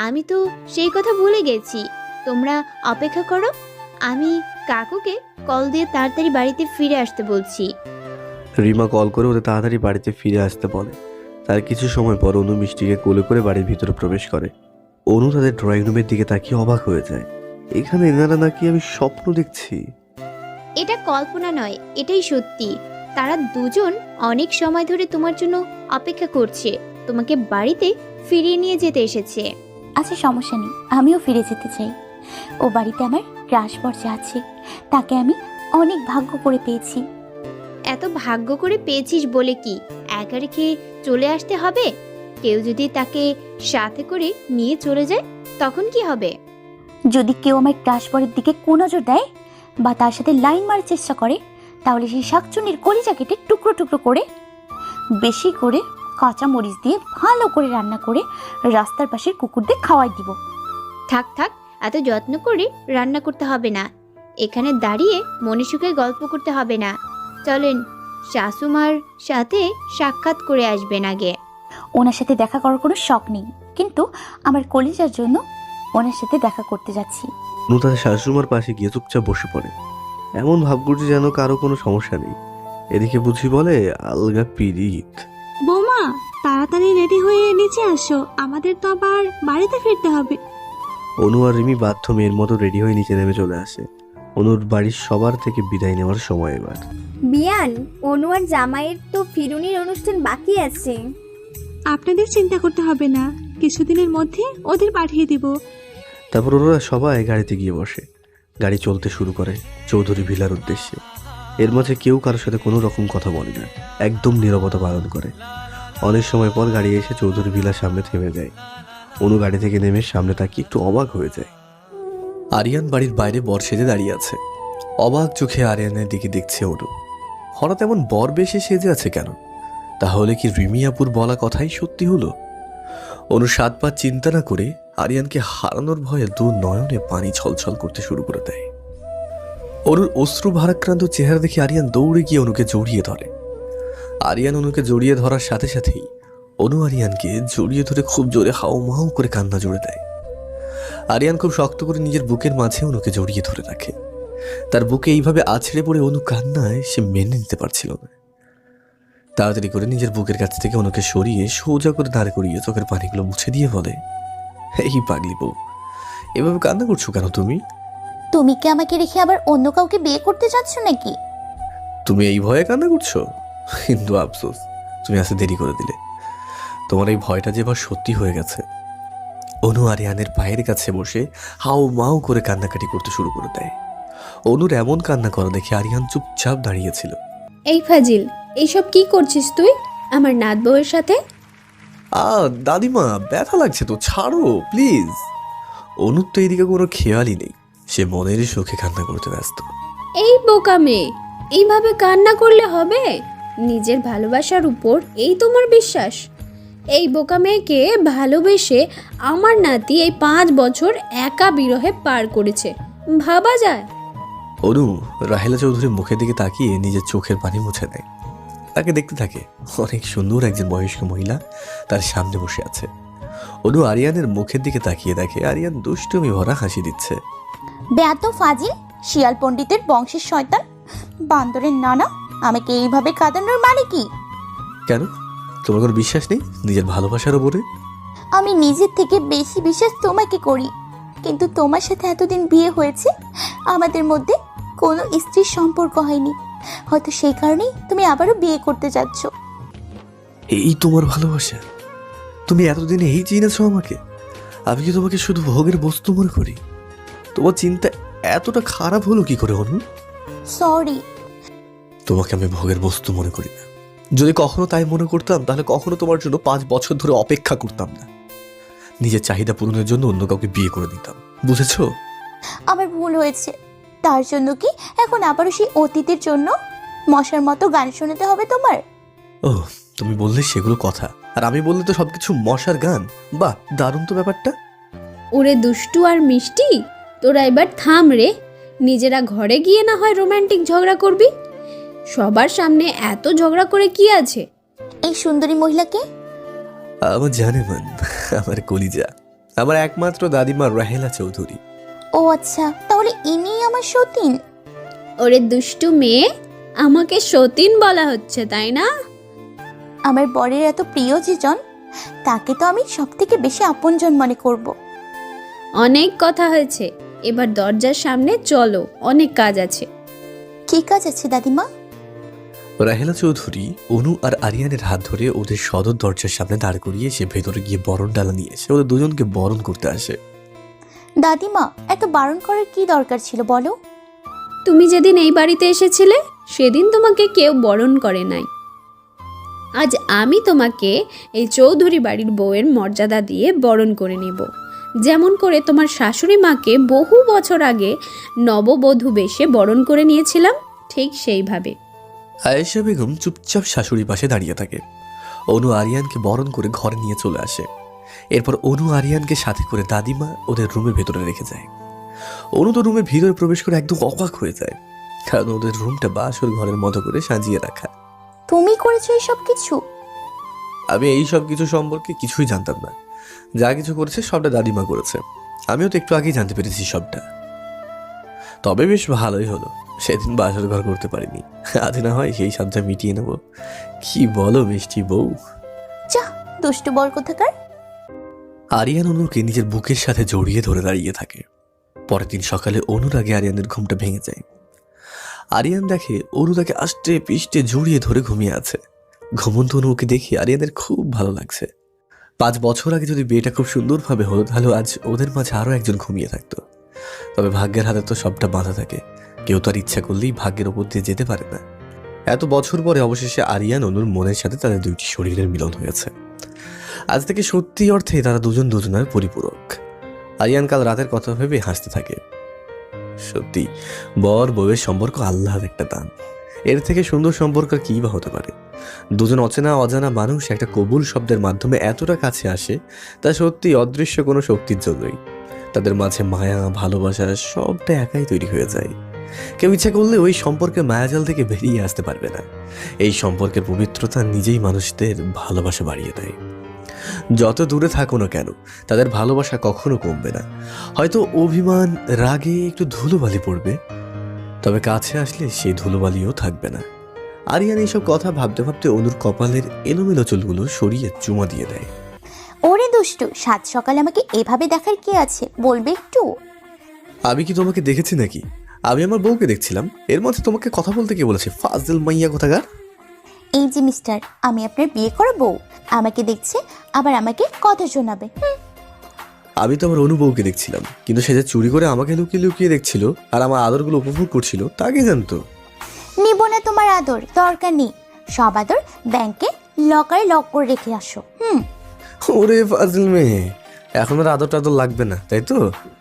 [SPEAKER 10] আমি তো সেই কথা ভুলে গেছি। তোমরা অপেক্ষা করো, আমি কাকুকে কল দিয়ে তাড়াতাড়ি বাড়িতে ফিরে আসতে বলছি।
[SPEAKER 1] রিমা কল করে ওদের তাড়াতাড়ি বাড়িতে ফিরে আসতে বলে। তার কিছু সময় পর অনু মিষ্টিকে কোলে করে বাড়ির ভিতরে প্রবেশ করে। অনু তাদের ড্রয়িং রুমের দিকে তাকিয়ে অবাক হয়ে যায়। এখানে এনারা নাকি আমি স্বপ্ন দেখছি।
[SPEAKER 10] এটা কল্পনা নয়, এটাই সত্যি। তারা দুজন অনেক সময় ধরে তোমার জন্য অপেক্ষা করছে, তোমাকে বাড়িতে ফিরিয়ে নিয়ে যেতে এসেছে।
[SPEAKER 4] আচ্ছা সমস্যা নেই, আমিও ফিরে যেতে চাই। ও বাড়িতে আমার ক্রাশ পর্যা আছে, তাকে আমি অনেক ভাগ্য করে পেয়েছি।
[SPEAKER 10] এত ভাগ্য করে পেয়েছিস বলে কি একা রেখে চলে আসতে হবে? কেউ যদি তাকে সাথে করে নিয়ে চলে যায় তখন কি হবে?
[SPEAKER 4] যদি কেউ আমার ক্রাশ পরের দিকে কুনজর দেয় বা তার সাথে লাইন মারার চেষ্টা করে, তাহলে সেই শাকচুন্নির কলিজা কেটে টুকরো টুকরো করে বেশি করে কাঁচা মরিচ দিয়ে ভালো করে রান্না করে রাস্তার পাশের কুকুরদের খাওয়াই দিব।
[SPEAKER 10] থাক থাক, এত যত্ন করে রান্না করতে হবে না। এখানে দাঁড়িয়ে মনে সুখে গল্প করতে হবে না। চলেন, শাশুমার সাথে সাক্ষাৎ করে আসবেন আগে।
[SPEAKER 4] ওনার সাথে দেখা করার কোনো শখ নেই, কিন্তু আমার কলিজার জন্য ওনার সাথে দেখা করতে যাচ্ছি।
[SPEAKER 1] অনু তাদের শাশুড়িমার পাশে গিয়ে চুপচাপ বসে পড়ে। এমন ভাব করছে যেন কারো কোনো সমস্যা নেই। এদিকে বুঝি বলে আলগা পিরিত।
[SPEAKER 2] বৌমা, তাড়াতাড়ি রেডি হয়ে নিচে আসো, আমাদের তো আবার বাড়িতে ফিরতে হবে।
[SPEAKER 1] অনু আর রিমি বাধ্য মেয়ের মতো রেডি হয়ে নিচে নেমে চলে আসে। অনুর বাড়ির সবার থেকে বিদায় নেওয়ার সময় এবার।
[SPEAKER 6] বিয়ান, অনু আর জামাইয়ের তো ফিরুনির অনুষ্ঠান বাকি আছে।
[SPEAKER 2] আপনাদের চিন্তা করতে হবে না, কিছুদিনের মধ্যে ওদের পাঠিয়ে দিব।
[SPEAKER 1] তারপর ওরা সবাই গাড়িতে গিয়ে বসে। গাড়ি চলতে শুরু করে চৌধুরী ভিলার উদ্দেশ্যে। এর মাঝে কেউ কারোর সাথে কোনো রকম কথা বলে না, একদম নীরবতা পালন করে। অনেক সময় পর গাড়ি এসে চৌধুরী ভিলার সামনে থেমে যায়। অনু গাড়ি থেকে নেমে সামনে তাকিয়ে একটু অবাক হয়ে যায়। আরিয়ান বাড়ির বাইরে বর সেজে দাঁড়িয়ে আছে। অবাক চোখে আরিয়ানের দিকে দেখছে অনু। হঠাৎ এমন বর বেশে সেজে আছে কেন? তাহলে কি রিমি আপুর বলা কথাই সত্যি হলো? অনু 7 পা চিন্তা না করে আরিয়ানকে হারানোর ভয়ে 2 নয়নে পানি ছলছল করতে শুরু করে দেয়। অনুর অশ্রু ভারাক্রান্ত চেহারা দেখে আরিয়ান দৌড়ে গিয়ে অনুকে জড়িয়ে ধরে। আরিয়ান অনুকে জড়িয়ে ধরার সাথে সাথেই অনু আরিয়ানকে জড়িয়ে ধরে খুব জোরে হাউমাউ করে কান্না জুড়ে দেয়। আরিয়ান খুব শক্ত করে নিজের বুকের মাঝে অনুকে জড়িয়ে ধরে রাখে। তার বুকে এইভাবে আছড়ে পড়ে অনু কান্নায় সে মেনে নিতে পারছিল না। তাড়াতাড়ি করে নিজের বুকের কাছ থেকে অনুকে সরিয়ে সোজা করে দাঁড় করিয়ে চোখের পানিগুলো মুছে দিয়ে বলে, এই পাগলি বউ, এভাবে কান্না করছো কেন তুমি?
[SPEAKER 10] তুমি কি আমাকে রেখে আবার অন্য কাউকে বিয়ে করতে চাচ্ছ নাকি?
[SPEAKER 1] তুমি এই ভয়ে কান্না করছো? কিন্তু আফসোস, তুমি আসতে দেরি করে দিলে। তোমার এই ভয়টা যে এবার সত্যি হয়ে গেছে। অনু আরিয়ানের পায়ের কাছে বসে হাউ মাউ করে কান্নাকাটি করতে শুরু করে দেয়। অনুর এমন কান্না করা দেখে আরিয়ান চুপচাপ দাঁড়িয়েছিল।
[SPEAKER 13] এই ফাজিল, এইসব কি করছিস তুই আমার নাত বউয়ের সাথে?
[SPEAKER 1] দাদিমা, ব্যথা লাগছে তো, ছাড়ো প্লিজ। অনুর তো এদিকে কোনো খেয়ালই নেই, সে মনের সুখে কান্না করতে ব্যস্ত।
[SPEAKER 13] এই বোকা মেয়ে, এইভাবে কান্না করলে হবে? নিজের ভালোবাসার উপর এই তোমার বিশ্বাস? এই বোকা মেয়েকে ভালোবেসে আমার নাতি এই 5 বছর একা বিরহে পার করেছে, ভাবা যায়?
[SPEAKER 1] অনু রাহেলা চৌধুরীর মুখের দিকে তাকিয়ে নিজের চোখের পানি মুছে দেয়। তাকে দেখতে থাকে অনেক সুন্দর একজন বয়স্ক মহিলা তার সামনে বসে আছে। অনু আরিয়ানের মুখের দিকে তাকিয়ে দেখে আরিয়ান দুষ্টুমি ভরা হাসি দিচ্ছে।
[SPEAKER 10] ব্যাত ফাজিল, শিয়াল পণ্ডিতের বংশের শয়তান, বান্দরের নানা, আমাকে এইভাবে কাঁদানোর মানে কি?
[SPEAKER 1] কেন, তোমার কোনো বিশ্বাস নেই নিজের ভালোবাসার ওপরে?
[SPEAKER 10] আমি নিজের থেকে বেশি বিশ্বাস তোমাকে করি, কিন্তু তোমার সাথে এতদিন বিয়ে হয়েছে, আমাদের মধ্যে কোনো স্ত্রীর সম্পর্ক হয়নি। হয়তো সেই কারণেই তুমি আবারও বিয়ে করতে যাচ্ছ।
[SPEAKER 1] এই তোমার ভালোবাসা? তুমি এতদিনে এই চিনেছো আমাকে? আমি কি তোমাকে শুধু ভোগের বস্তু মনে করি? তোমার চিন্তা এতটা খারাপ হলো কি করে অনু?
[SPEAKER 10] সরি।
[SPEAKER 1] তোমাকে আমি ভোগের বস্তু মনে করি না। যদি কখনো তাই মনে করতাম তাহলে কখনো তোমার জন্য 5 বছর ধরে অপেক্ষা করতাম না। নিজের চাহিদা পূরণের জন্য অন্য কাউকে বিয়ে করে নিতাম, বুঝেছো?
[SPEAKER 10] আমার ভুল হয়েছে, তার জন্য কি এখন আবারও সেই অতীতের জন্য মশার মতো গান শোনাতে হবে তোমার?
[SPEAKER 1] ও, তুমি বললে সেগুলো কথা, আর আমি বললে তো সবকিছু মশার গান। বাহ, দারুণ তো ব্যাপারটা।
[SPEAKER 13] ওরে দুষ্টু আর মিষ্টি, তোরা এবার থাম রে। নিজেরা ঘরে গিয়ে না হয় রোমান্টিক ঝগড়া করবি, সবার সামনে এত ঝগড়া করে কি আছে?
[SPEAKER 10] এই সুন্দরী মহিলাকে
[SPEAKER 1] আমার জানে মান, আমার কলিজা, আমার একমাত্র দাদিমা রাহেলা চৌধুরী।
[SPEAKER 10] ও আচ্ছা, তাহলে ইনি আমার সতীন?
[SPEAKER 13] ওরে দুষ্টু মেয়ে, আমাকে সতীন বলা হচ্ছে তাই না?
[SPEAKER 10] আমার বরের এত প্রিয় যেজন, তাকে তো আমি সব থেকে বেশি আপনজন মনে করব।
[SPEAKER 13] অনেক কথা হয়েছে, এবার দরজার সামনে চলো, অনেক কাজ আছে।
[SPEAKER 10] কি কাজ আছে দাদিমা?
[SPEAKER 1] রাহেলা চৌধুরী অনু আর আরিয়ানের হাত ধরে ওদের সদর দরজার সামনে দাঁড় করিয়ে সে ভেতরে গিয়ে বরণ ডালা নিয়ে এসে ওদের দুজনকে বরণ করতে আসে।
[SPEAKER 10] দাদিমা, এত বারণ করার কি দরকার ছিল বলো?
[SPEAKER 13] তুমি যেদিন এই বাড়িতে এসেছিলে সেদিন তোমাকে কেউ বরণ করে নাই। আজ আমি তোমাকে এই চৌধুরী বাড়ির বউয়ের মর্যাদা দিয়ে বরণ করে নেব, যেমন করে তোমার শাশুড়ি মাকে বহু বছর আগে নববধূ বেশে বরণ করে নিয়েছিলাম, ঠিক সেইভাবে।
[SPEAKER 1] আয়েশা বেগম চুপচাপ শাশুড়ির পাশে দাঁড়িয়ে থাকে। অনু আরিয়ানকে বরণ করে ঘরে নিয়ে চলে আসে। এরপর অনু আরিয়ানকে সাথে করে দাদিমা ওদের রুমের ভেতরে রেখে যায়। অনু তো রুমের ভিতরে প্রবেশ করে একদম অবাক হয়ে যায়, কারণ ওদের রুমটা বাসর ঘরের মতো করে সাজিয়ে রাখা।
[SPEAKER 10] তুমি করেছো এইসব কিছু?
[SPEAKER 1] আমি এই সব কিছু সম্পর্কে কিছুই জানতাম না। যা কিছু করেছে সবটা দাদিমা করেছে। আমিও তো একটু আগেই জানতে পেরেছি সবটা। তবে বেশ ভালোই হলো সেদিন বাসর ঘর করতে পারিনি, আজ না হয় সেই সাবটা মিটিয়ে নেব। কি বলো মিষ্টি বউ?
[SPEAKER 10] যা, দুষ্টু বর কোথাকার।
[SPEAKER 1] আরিয়ান অনুকে নিজের বুকের সাথে জড়িয়ে ধরে দাঁড়িয়ে থাকে। পরের দিন সকালে অনুর আগে আরিয়ানের ঘুমটা ভেঙে যায়। আরিয়ান দেখে অনু তাকে আষ্টে পিষ্টে জড়িয়ে ধরে ঘুমিয়ে আছে। ঘুমন্ত অনুকে দেখে আরিয়ানের খুব ভালো লাগছে। 5 বছর আগে যদি বিয়েটা খুব সুন্দরভাবে হলো তাহলে আজ ওদের মাঝে আরও একজন ঘুমিয়ে থাকতো। তবে ভাগ্যের হাতে তো সবটা বাঁধা থাকে, কেউ তো আর ইচ্ছা করলেই ভাগ্যের ওপর দিয়ে যেতে পারে না। এত বছর পরে অবশেষে আরিয়ান অনুর মনের সাথে তাদের দুইটি শরীরের মিলন হয়েছে। আজ থেকে সত্যি অর্থে তারা দুজন দুজনের পরিপূরক। আরিয়ান কাল রাতের কথা ভেবে হাসতে থাকে। সত্যি বর বউয়ের সম্পর্ক আল্লাহর একটা দান। এর থেকে সুন্দর সম্পর্ক আর কী বা হতে পারে? দুজন অচেনা অজানা মানুষ একটা কবুল শব্দের মাধ্যমে এতটা কাছে আসে, তা সত্যি অদৃশ্য কোনো শক্তির জন্যই। তাদের মাঝে মায়া ভালোবাসা সবটা একাই তৈরি হয়ে যায়। কেউ ইচ্ছা করলে ওই সম্পর্কের মায়াজাল থেকে বেরিয়ে আসতে পারবে না। এই সম্পর্কের পবিত্রতা নিজেই মানুষদের ভালোবাসা বাড়িয়ে দেয়। যত দূরে থাকো না কেন, তাদের ভালোবাসা কখনো কমবে না। হয়তো অভিমান, রাগে একটু ধুলোবালি পড়বে, তবে কাছে আসলে সেই ধুলোবালিও থাকবে না। আরিয়ান এইসব কথা ভাবতে ভাবতে অনুর কপালের এলোমেলো চুলগুলো সরিয়ে চুমা দিয়ে দেয়।
[SPEAKER 4] ওরে দুষ্টু, সাত সকালে আমাকে এভাবে দেখার কি আছে, বলবে একটু?
[SPEAKER 1] আমি কি তোমাকে দেখেছি নাকি? আমি আমার বউকে দেখছিলাম। এর মধ্যে তোমাকে কথা বলতে কে বলেছে? ফাজিল মাইয়া কোথাকার।
[SPEAKER 4] এই যে মিস্টার, আমি আপনার বিয়ে করা বউ, আমাকে দেখছে আবার আমাকে কথা শোনাবে।
[SPEAKER 1] আমি তো আমার অনুবউকে দেখছিলাম, কিন্তু সে যে চুরি করে আমাকে লুকিয়ে লুকিয়ে দেখছিল আর আমার আদরগুলো উপভোগ করছিল, তা কে জানতো?
[SPEAKER 4] নিব না তোমার আদর, দরকার নেই। সব আদর ব্যাংকে লকারে লক করে রেখে আসো।
[SPEAKER 1] ওরে ফাজিল মেয়ে, এখন আর আদর টাদর লাগবে না, তাই তো?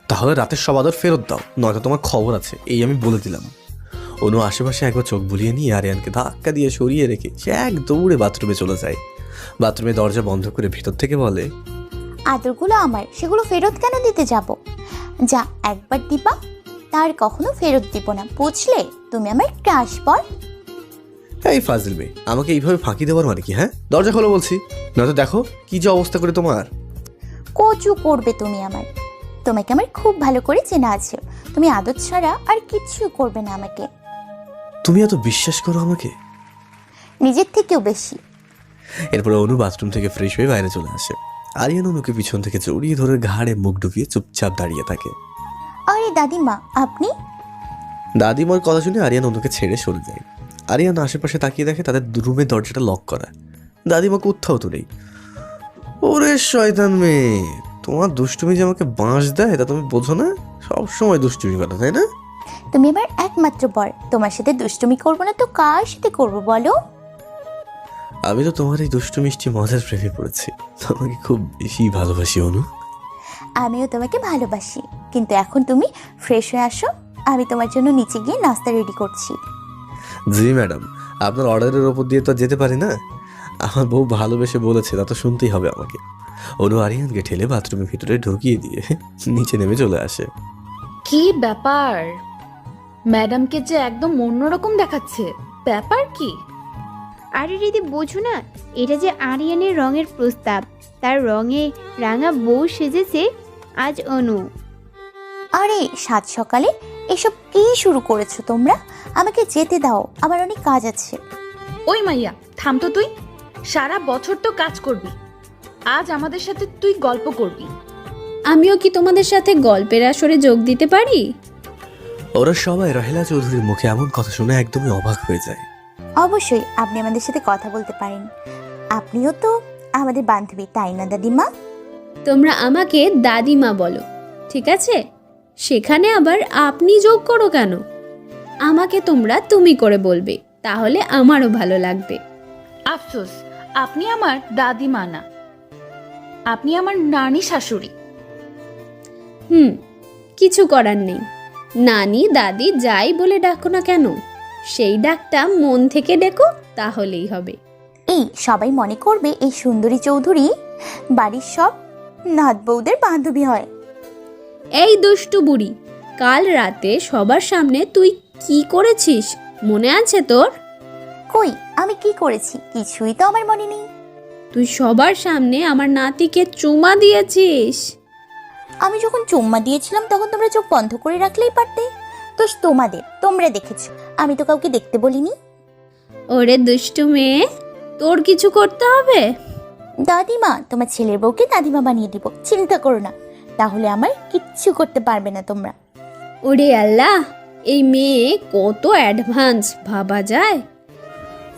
[SPEAKER 1] তাহলে রাতের সব আদর ফেরত দাও, নয়তো তোমার খবর আছে, এই আমি বলে দিলাম। অনু আশেপাশে একবার চোখ বুলিয়ে নিয়ে আরিয়ানকে ধাক্কা দিয়ে সরিয়ে রেখে সে এক দৌড়ে বাথরুমে চলে যায়। বাথরুমে দরজা বন্ধ করে ভিতর থেকে বলে,
[SPEAKER 4] আদরগুলো আমার, সেগুলো ফেরত কেন দিতে যাব? যা একবার দিবা তার কখনো ফেরত দিব না, বুঝলে? তুমি আমার ক্রাশ পর।
[SPEAKER 1] এই ফাজিল মেয়ে, আমাকে এইভাবে ফাঁকি দেওয়ার মানে কি? হ্যাঁ, দরজা খোলো বলছি, নয়তো দেখো কি যে অবস্থা করে তোমার।
[SPEAKER 4] কচু করবে তুমি আমার। তোমাকে আমার খুব ভালো করে চেনা আছে, তুমি আদর ছাড়া আর কিচ্ছু করবে না আমাকে।
[SPEAKER 1] তুমি এত বিশ্বাস করো আমাকে?
[SPEAKER 4] নিজের থেকেও বেশি।
[SPEAKER 1] এরপরে অনু বাথরুম থেকে ফ্রেশ হয়ে বাইরে চলে আসে। আরিয়ান অনুকে পিছন থেকে জড়িয়ে ধরে ঘাড়ে মুখ ঢুকিয়ে চুপচাপ দাঁড়িয়ে থাকে।
[SPEAKER 4] আরে দাদিমা, আপনি?
[SPEAKER 1] দাদিমার কথা শুনে আরিয়ান অনুকে ছেড়ে সরে যায়। আরিয়ান আশেপাশে তাকিয়ে দেখে তাদের রুমের দরজাটা লক করা। দাদিমা কোথাও তো নেই। ওরে শয়তান মেয়ে, তোমার দুষ্টুমি যে আমাকে বাঁশ দেয় তা তুমি বোঝো না? সবসময় দুষ্টুমি করো, তাই না?
[SPEAKER 4] তুমি আমার একমাত্র বর, তোমার সাথে দুষ্টুমি করবো না তো কার সাথে করবো বলো?
[SPEAKER 1] আমি তো তোমার এই দুষ্টু মিষ্টি মজার প্রেমে পড়েছি, তোমাকে খুব বেশি ভালোবাসি অনু।
[SPEAKER 4] আমিও তোমাকে ভালোবাসি, কিন্তু এখন তুমি ফ্রেশ হয়ে আসো, আমি তোমার জন্য নিচে গিয়ে নাস্তা রেডি করছি।
[SPEAKER 1] জি ম্যাডাম, আপনার অর্ডারের ওপর দিয়ে তো যেতে পারি না। আমার বউ ভালোবেসে বলেছে, তা তো শুনতেই হবে আমাকে। অনু আরিয়ানকে ঠেলে বাথরুমের ভিতরে ঢুকিয়ে দিয়ে নিচে নেমে চলে আসে।
[SPEAKER 8] কি ব্যাপার? ম্যাডামকে যে একদম অন্যরকম দেখাচ্ছে, ব্যাপার কি?
[SPEAKER 10] আরে দিদি বোঝো না, এটা যে আরিয়ানের রঙের প্রস্তাব, তার রঙে রাঙা বউ সেজেছে আজ অনু।
[SPEAKER 4] আরে সাত সকালে এসব কি শুরু করেছো তোমরা? আমাকে যেতে দাও, আমার অনেক কাজ আছে।
[SPEAKER 8] ওই মাইয়া, থাম তো তুই। সারা বছর তো কাজ করবি, আজ আমাদের সাথে তুই গল্প করবি।
[SPEAKER 13] আমিও কি তোমাদের সাথে গল্পের আসরে যোগ দিতে পারি?
[SPEAKER 1] ওরা সবাই রাহেলা চৌধুরীর মুখে এমন কথা শুনে একদমই অবাক হয়ে যায়।
[SPEAKER 4] অবশ্যই আপনি আমাদের সাথে কথা বলতে পারেন, আপনিও তো আমাদের বান্ধবী, তাই না দাদিমা?
[SPEAKER 13] তোমরা আমাকে দাদিমা বলো, ঠিক আছে? সেখানে আবার আপনি যোগ করো কেন? আমাকে তোমরা তুমি করে বলবে, তাহলে আমারও ভালো লাগবে।
[SPEAKER 8] আফসোস, আপনি আমার দাদিমা না, আপনি আমার নানি শাশুড়ি।
[SPEAKER 13] কিছু করার নেই। নানি দাদি যাই বলে ডাকো না কেন, সেই ডাকটা মন থেকে ডেকো, তাহলেই হবে।
[SPEAKER 4] এই সবাই মনে করবে এই সুন্দরী চৌধুরী বাড়ির সব নাত বউদের বান্ধবী হয়।
[SPEAKER 13] এই দুষ্টু বুড়ি, কাল রাতে সবার সামনে তুই কি করেছিস মনে আছে তোর?
[SPEAKER 4] কই, আমি কি করেছি? কিছুই তো আমার মনে নেই।
[SPEAKER 13] তুই সবার সামনে আমার নাতিকে চুমা দিয়েছিস।
[SPEAKER 4] আমি যখন চুম্মা দিয়েছিলাম তখন তোমরা চোখ বন্ধ করে রাখলেই পারতে। দোষ তোমাদের, তোমরা দেখেছো, আমি তো কাউকে দেখতে বলিনি।
[SPEAKER 13] ওরে দুষ্টু মেয়ে, তোর কিছু করতে হবে?
[SPEAKER 4] দাদিমা, তোমার ছেলের বউকে দাদিমা বানিয়ে দিব, চিন্তা করো না, তাহলে আমার কিচ্ছু করতে পারবে না তোমরা।
[SPEAKER 13] ওরে আল্লাহ, এই মেয়ে কত অ্যাডভান্স, ভাবা যায়?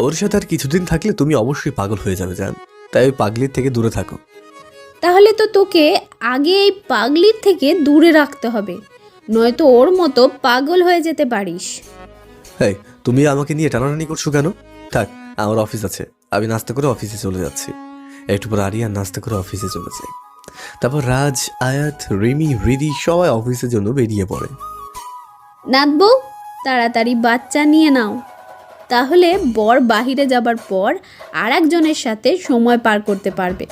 [SPEAKER 1] ওর সাথে আর কিছুদিন থাকলে তুমি অবশ্যই পাগল হয়ে যাবে জান, তাই ওই পাগলির থেকে দূরে থাকো।
[SPEAKER 13] তাহলে তো তোকে আগে এই পাগলির থেকে দূরে রাখতে হবে, নয়তো ওর মতো পাগল হয়ে যেতে পারিস।
[SPEAKER 1] এই, তুমি আমাকে নিয়ে টানাটানি করছো কেন? থাক, আমার অফিস আছে, আমি নাস্তা করে অফিসে চলে যাচ্ছি। একটু পর আরিয়ান নাস্তা করে অফিসে চলে যায়। তারপর রাজ, আয়াত, রিমি, হৃদি সবাই অফিসের জন্য বেরিয়ে পড়ে।
[SPEAKER 13] নাতবউ, তাড়াতাড়ি বাচ্চা নিয়ে নাও, তাহলে বর বাহিরে যাবার পর আর একজনের সাথে সময় পার করতে পারবে।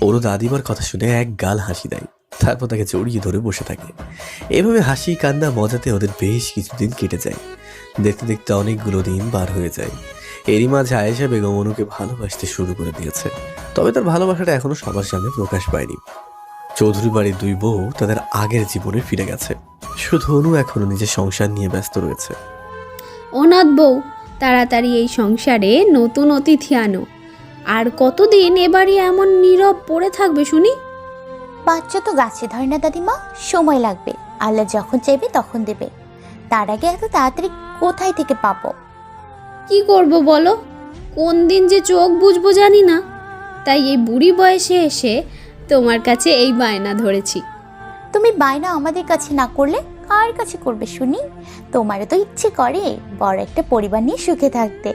[SPEAKER 1] ওর দাদিমার কথা শুনে এক গাল হাসি দেয়। তারপর তাকে জড়িয়ে ধরে বসে থাকে। এভাবে হাসি কান্না মজাতে ওদের বেশ কিছুদিন কেটে যায়। দেখতে দেখতে অনেকগুলো দিন পার হয়ে যায়। এরই মাঝে আয়েশা বেগম অনুকে ভালোবাসতে শুরু করে দিয়েছে। তবে তার ভালোবাসাটা এখনো সবার সামনে প্রকাশ পায়নি। চৌধুরী বাড়ির দুই বউ তাদের আগের জীবনে ফিরে গেছে। শুধু অনু এখনো নিজের সংসার নিয়ে ব্যস্ত রয়েছে।
[SPEAKER 13] অনাথ বউ, তাড়াতাড়ি এই সংসারে নতুন অতিথি আনো। আর কতদিন এবারই এমন নীরব পড়ে থাকবে শুনি?
[SPEAKER 4] বাচ্চা তো গাছে ধরে না দাদিমা, সময় লাগবে। আল্লাহ যখন চাইবে তখন দেবে, তার আগে এত তাড়াতাড়ি কোথায় থেকে পাবো?
[SPEAKER 13] কি করব বলো, কোন দিন যে চোখ বুঝবো জানি না। তাই এই বুড়ি বয়সে এসে তোমার কাছে এই বায়না ধরেছি।
[SPEAKER 4] তুমি বায়না আমাদের কাছে না করলে কার কাছে করবে শুনি? তোমারও তো ইচ্ছে করে বড় একটা পরিবার নিয়ে সুখে থাকতে।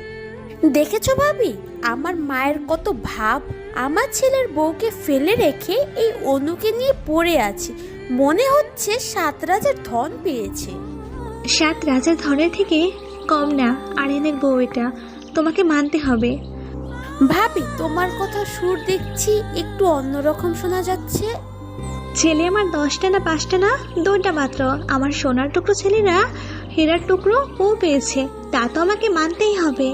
[SPEAKER 7] দেখেছো ভাবি, আমার মায়ের কত ভাব। আমার ছেলের বউকে ফেলে রেখে এই অনুকে নিয়ে পড়ে আছে। মনে হচ্ছে 7 রাজার ধন পেয়েছে।
[SPEAKER 2] 7 রাজার ধনের থেকে কম না আরিয়ানের বউ, এটা তোমাকে মানতে হবে।
[SPEAKER 7] ভাবি, তোমার কথা সুর দেখছি একটু অন্যরকম শোনা যাচ্ছে।
[SPEAKER 2] ছেলে আমার 10টা না 5টা না 2টা মাত্র। আমার সোনার টুকরো ছেলেরা হীরার টুকরো ও পেয়েছে, তা তো আমাকে মানতেই হবে।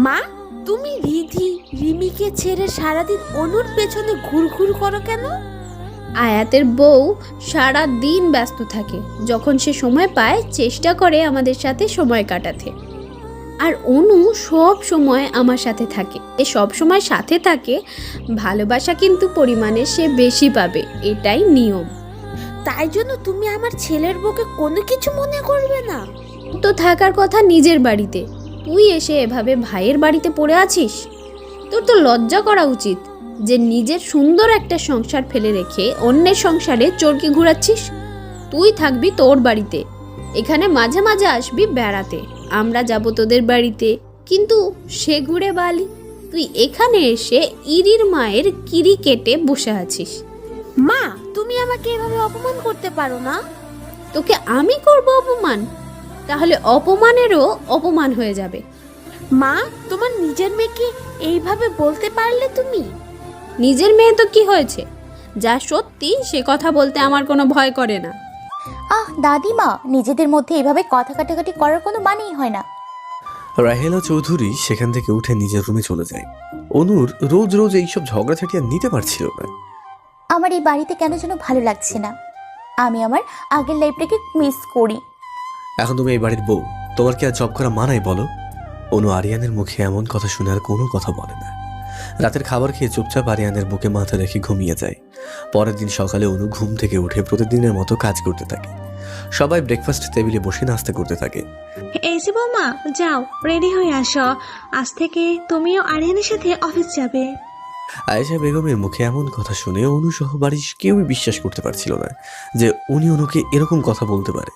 [SPEAKER 7] মা, তুমি রিমিকে ছেড়ে সারাদিন অনুর পেছনে ঘুরঘুর করো কেন?
[SPEAKER 13] আয়াতের বউ সারা দিন ব্যস্ত থাকে। যখন সে সময় পায় চেষ্টা করে আমাদের সাথে সময় কাটাতে। আর অনু সব সময় আমার সাথে থাকে। সব সময় সাথে থাকে, ভালোবাসা কিন্তু পরিমাণে সে বেশি পাবে, এটাই নিয়ম।
[SPEAKER 7] তাই জন্য তুমি আমার ছেলের বউকে কোনো কিছু মনে করবে না?
[SPEAKER 13] তো থাকার কথা নিজের বাড়িতে, তুই এসে এভাবে ভাইয়ের বাড়িতে পড়ে আছিস। তোর তো লজ্জা করা উচিত যে নিজের সুন্দর একটা সংসার ফেলে রেখে অন্যের সংসারে চরকি ঘুরাচ্ছিস। তুই থাকবি তোর বাড়িতে, এখানে মাঝে মাঝে আসবি বেড়াতে। আমরা যাব তোদের বাড়িতে, কিন্তু সে ঘুরে বালি। তুই এখানে এসে ইরির মায়ের কিরি কেটে বসে আছিস।
[SPEAKER 7] মা, তুমি আমাকে এভাবে অপমান করতে পারো না।
[SPEAKER 13] তোকে আমি করব অপমান? তাহলে অপমানেরও অপমান হয়ে যাবে।
[SPEAKER 7] মা, তোমার নিজের মেয়েকে এইভাবে বলতে পারলে তুমি?
[SPEAKER 13] নিজের মেয়ে তো কি হয়েছে, যা সত্যি সে কথা বলতে আমার কোনো ভয় করে না।
[SPEAKER 4] দাদিমা, নিজেদের মধ্যে এভাবে কথা কাটাকাটি করার কোনো মানেই হয় না।
[SPEAKER 1] রাহেলা চৌধুরী সেখান থেকে উঠে নিজের রুমে চলে যায়। অনুর রোজ রোজ এইসব ঝগড়াঝাটি আর নিতে পারছিল না।
[SPEAKER 4] আমার এই বাড়িতে কেন যেন ভালো লাগছে না। আমি আমার আগের লাইফটাকে মিস করি।
[SPEAKER 1] এখন তুমি এই বাড়ির বউ, তোমার কি আর জব করা মানায় বলো? অনু আরিয়ানের মুখে এমন কথা শুনে আর কোনো কথা বলে না। রাতের খাবার খেয়ে চুপচাপ আরিয়ানের বুকে মাথা রেখে ঘুমিয়ে যায়। পরের দিন সকালে অনু ঘুম থেকে উঠে প্রতিদিনের মতো কাজ করতে থাকে। সবাই ব্রেকফাস্ট টেবিলে বসে নাস্তা করতে থাকে।
[SPEAKER 2] এই যে বৌমা, যাও রেডি হয়ে আসো, আজ থেকে তুমিও আরিয়ানের সাথে অফিস যাবে।
[SPEAKER 1] আয়েশা বেগমের মুখে এমন কথা শুনে অনু সহ বাড়ির কেউই বিশ্বাস করতে পারছিল না যে উনি অনুকে এরকম কথা বলতে পারে।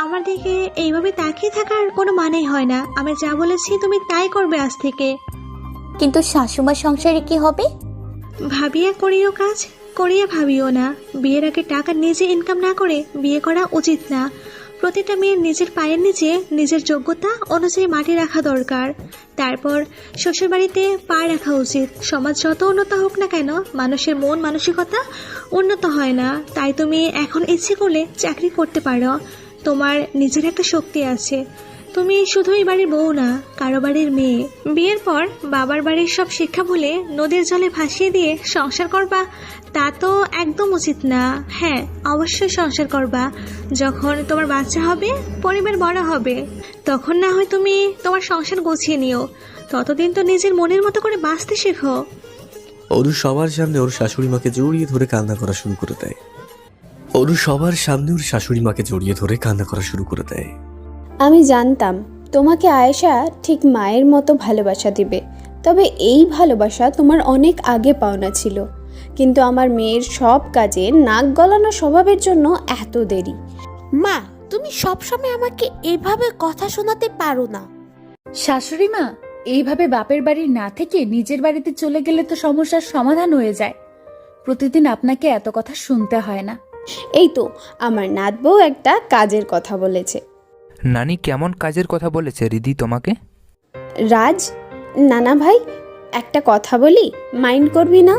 [SPEAKER 2] আমার দিকে এইভাবে তাকিয়ে থাকার কোনো মানেই হয় না। আমি যা বলেছি তুমি তাই করবে আজ থেকে।
[SPEAKER 4] কিন্তু শাশুমার সংসারে কি হবে?
[SPEAKER 2] ভাবিয়া করিও কাজ, করিয়া ভাবিও না। বিয়ের আগে টাকা নিজে ইনকাম না করে বিয়ে করা উচিত না। প্রতিটা মেয়ের নিজের পায়ের নিচে নিজের যোগ্যতা অনুযায়ী মাটি রাখা দরকার, তারপর শ্বশুর বাড়িতে পা রাখা উচিত। সমাজ যত উন্নত হোক না কেন, মানুষের মন মানসিকতা উন্নত হয় না। তাই তুমি এখন ইচ্ছে করলে চাকরি করতে পারো, তোমার নিজের একটা শক্তি আছে। তুমি শুধুই বাড়ির বউ না, কারো বাড়ির মেয়ে। বিয়ের পর বাবার বাড়ির সব শিক্ষা ভুলে নদীর জলে ভাসিয়ে দিয়ে সংসার করবা, তা তো একদম উচিত না। হ্যাঁ, অবশ্যই সংসার করবা। যখন তোমার বাচ্চা হবে, পরিবার বড় হবে, তখন না হয় তুমি তোমার সংসার গুছিয়ে নিও। ততদিন তো নিজের মনের মতো করে বাঁচতে শেখো।
[SPEAKER 1] অনু সবার সামনে ওর শাশুড়ি মাকে জড়িয়ে ধরে কান্না করা শুরু করে দেয়।
[SPEAKER 13] আমি জানতাম তোমাকে আয়েশা ঠিক মায়ের মতো ভালোবাসা দিবে, তবে এই ভালোবাসা তোমার অনেক আগে পাওনা ছিল। কিন্তু আমার মেয়ের সব কাজে নাক গলানো স্বভাবের জন্য এত দেরি।
[SPEAKER 7] মা, তুমি সবসময় আমাকে এভাবে কথা শোনাতে পারো না।
[SPEAKER 8] শাশুড়ি মা, এইভাবে বাপের বাড়ি না থেকে নিজের বাড়িতে চলে গেলে তো সমস্যার সমাধান হয়ে যায়। প্রতিদিন আপনাকে এত কথা শুনতে হয় না।
[SPEAKER 13] এই তো আমার নাত বউ একটা কাজের কথা বলেছে।
[SPEAKER 5] নানি কেমন কাজের কথা বলেছে রিদি তোমাকে?
[SPEAKER 13] রাজ, নানা ভাই, একটা কথা বলি, মাইন্ড করবি না?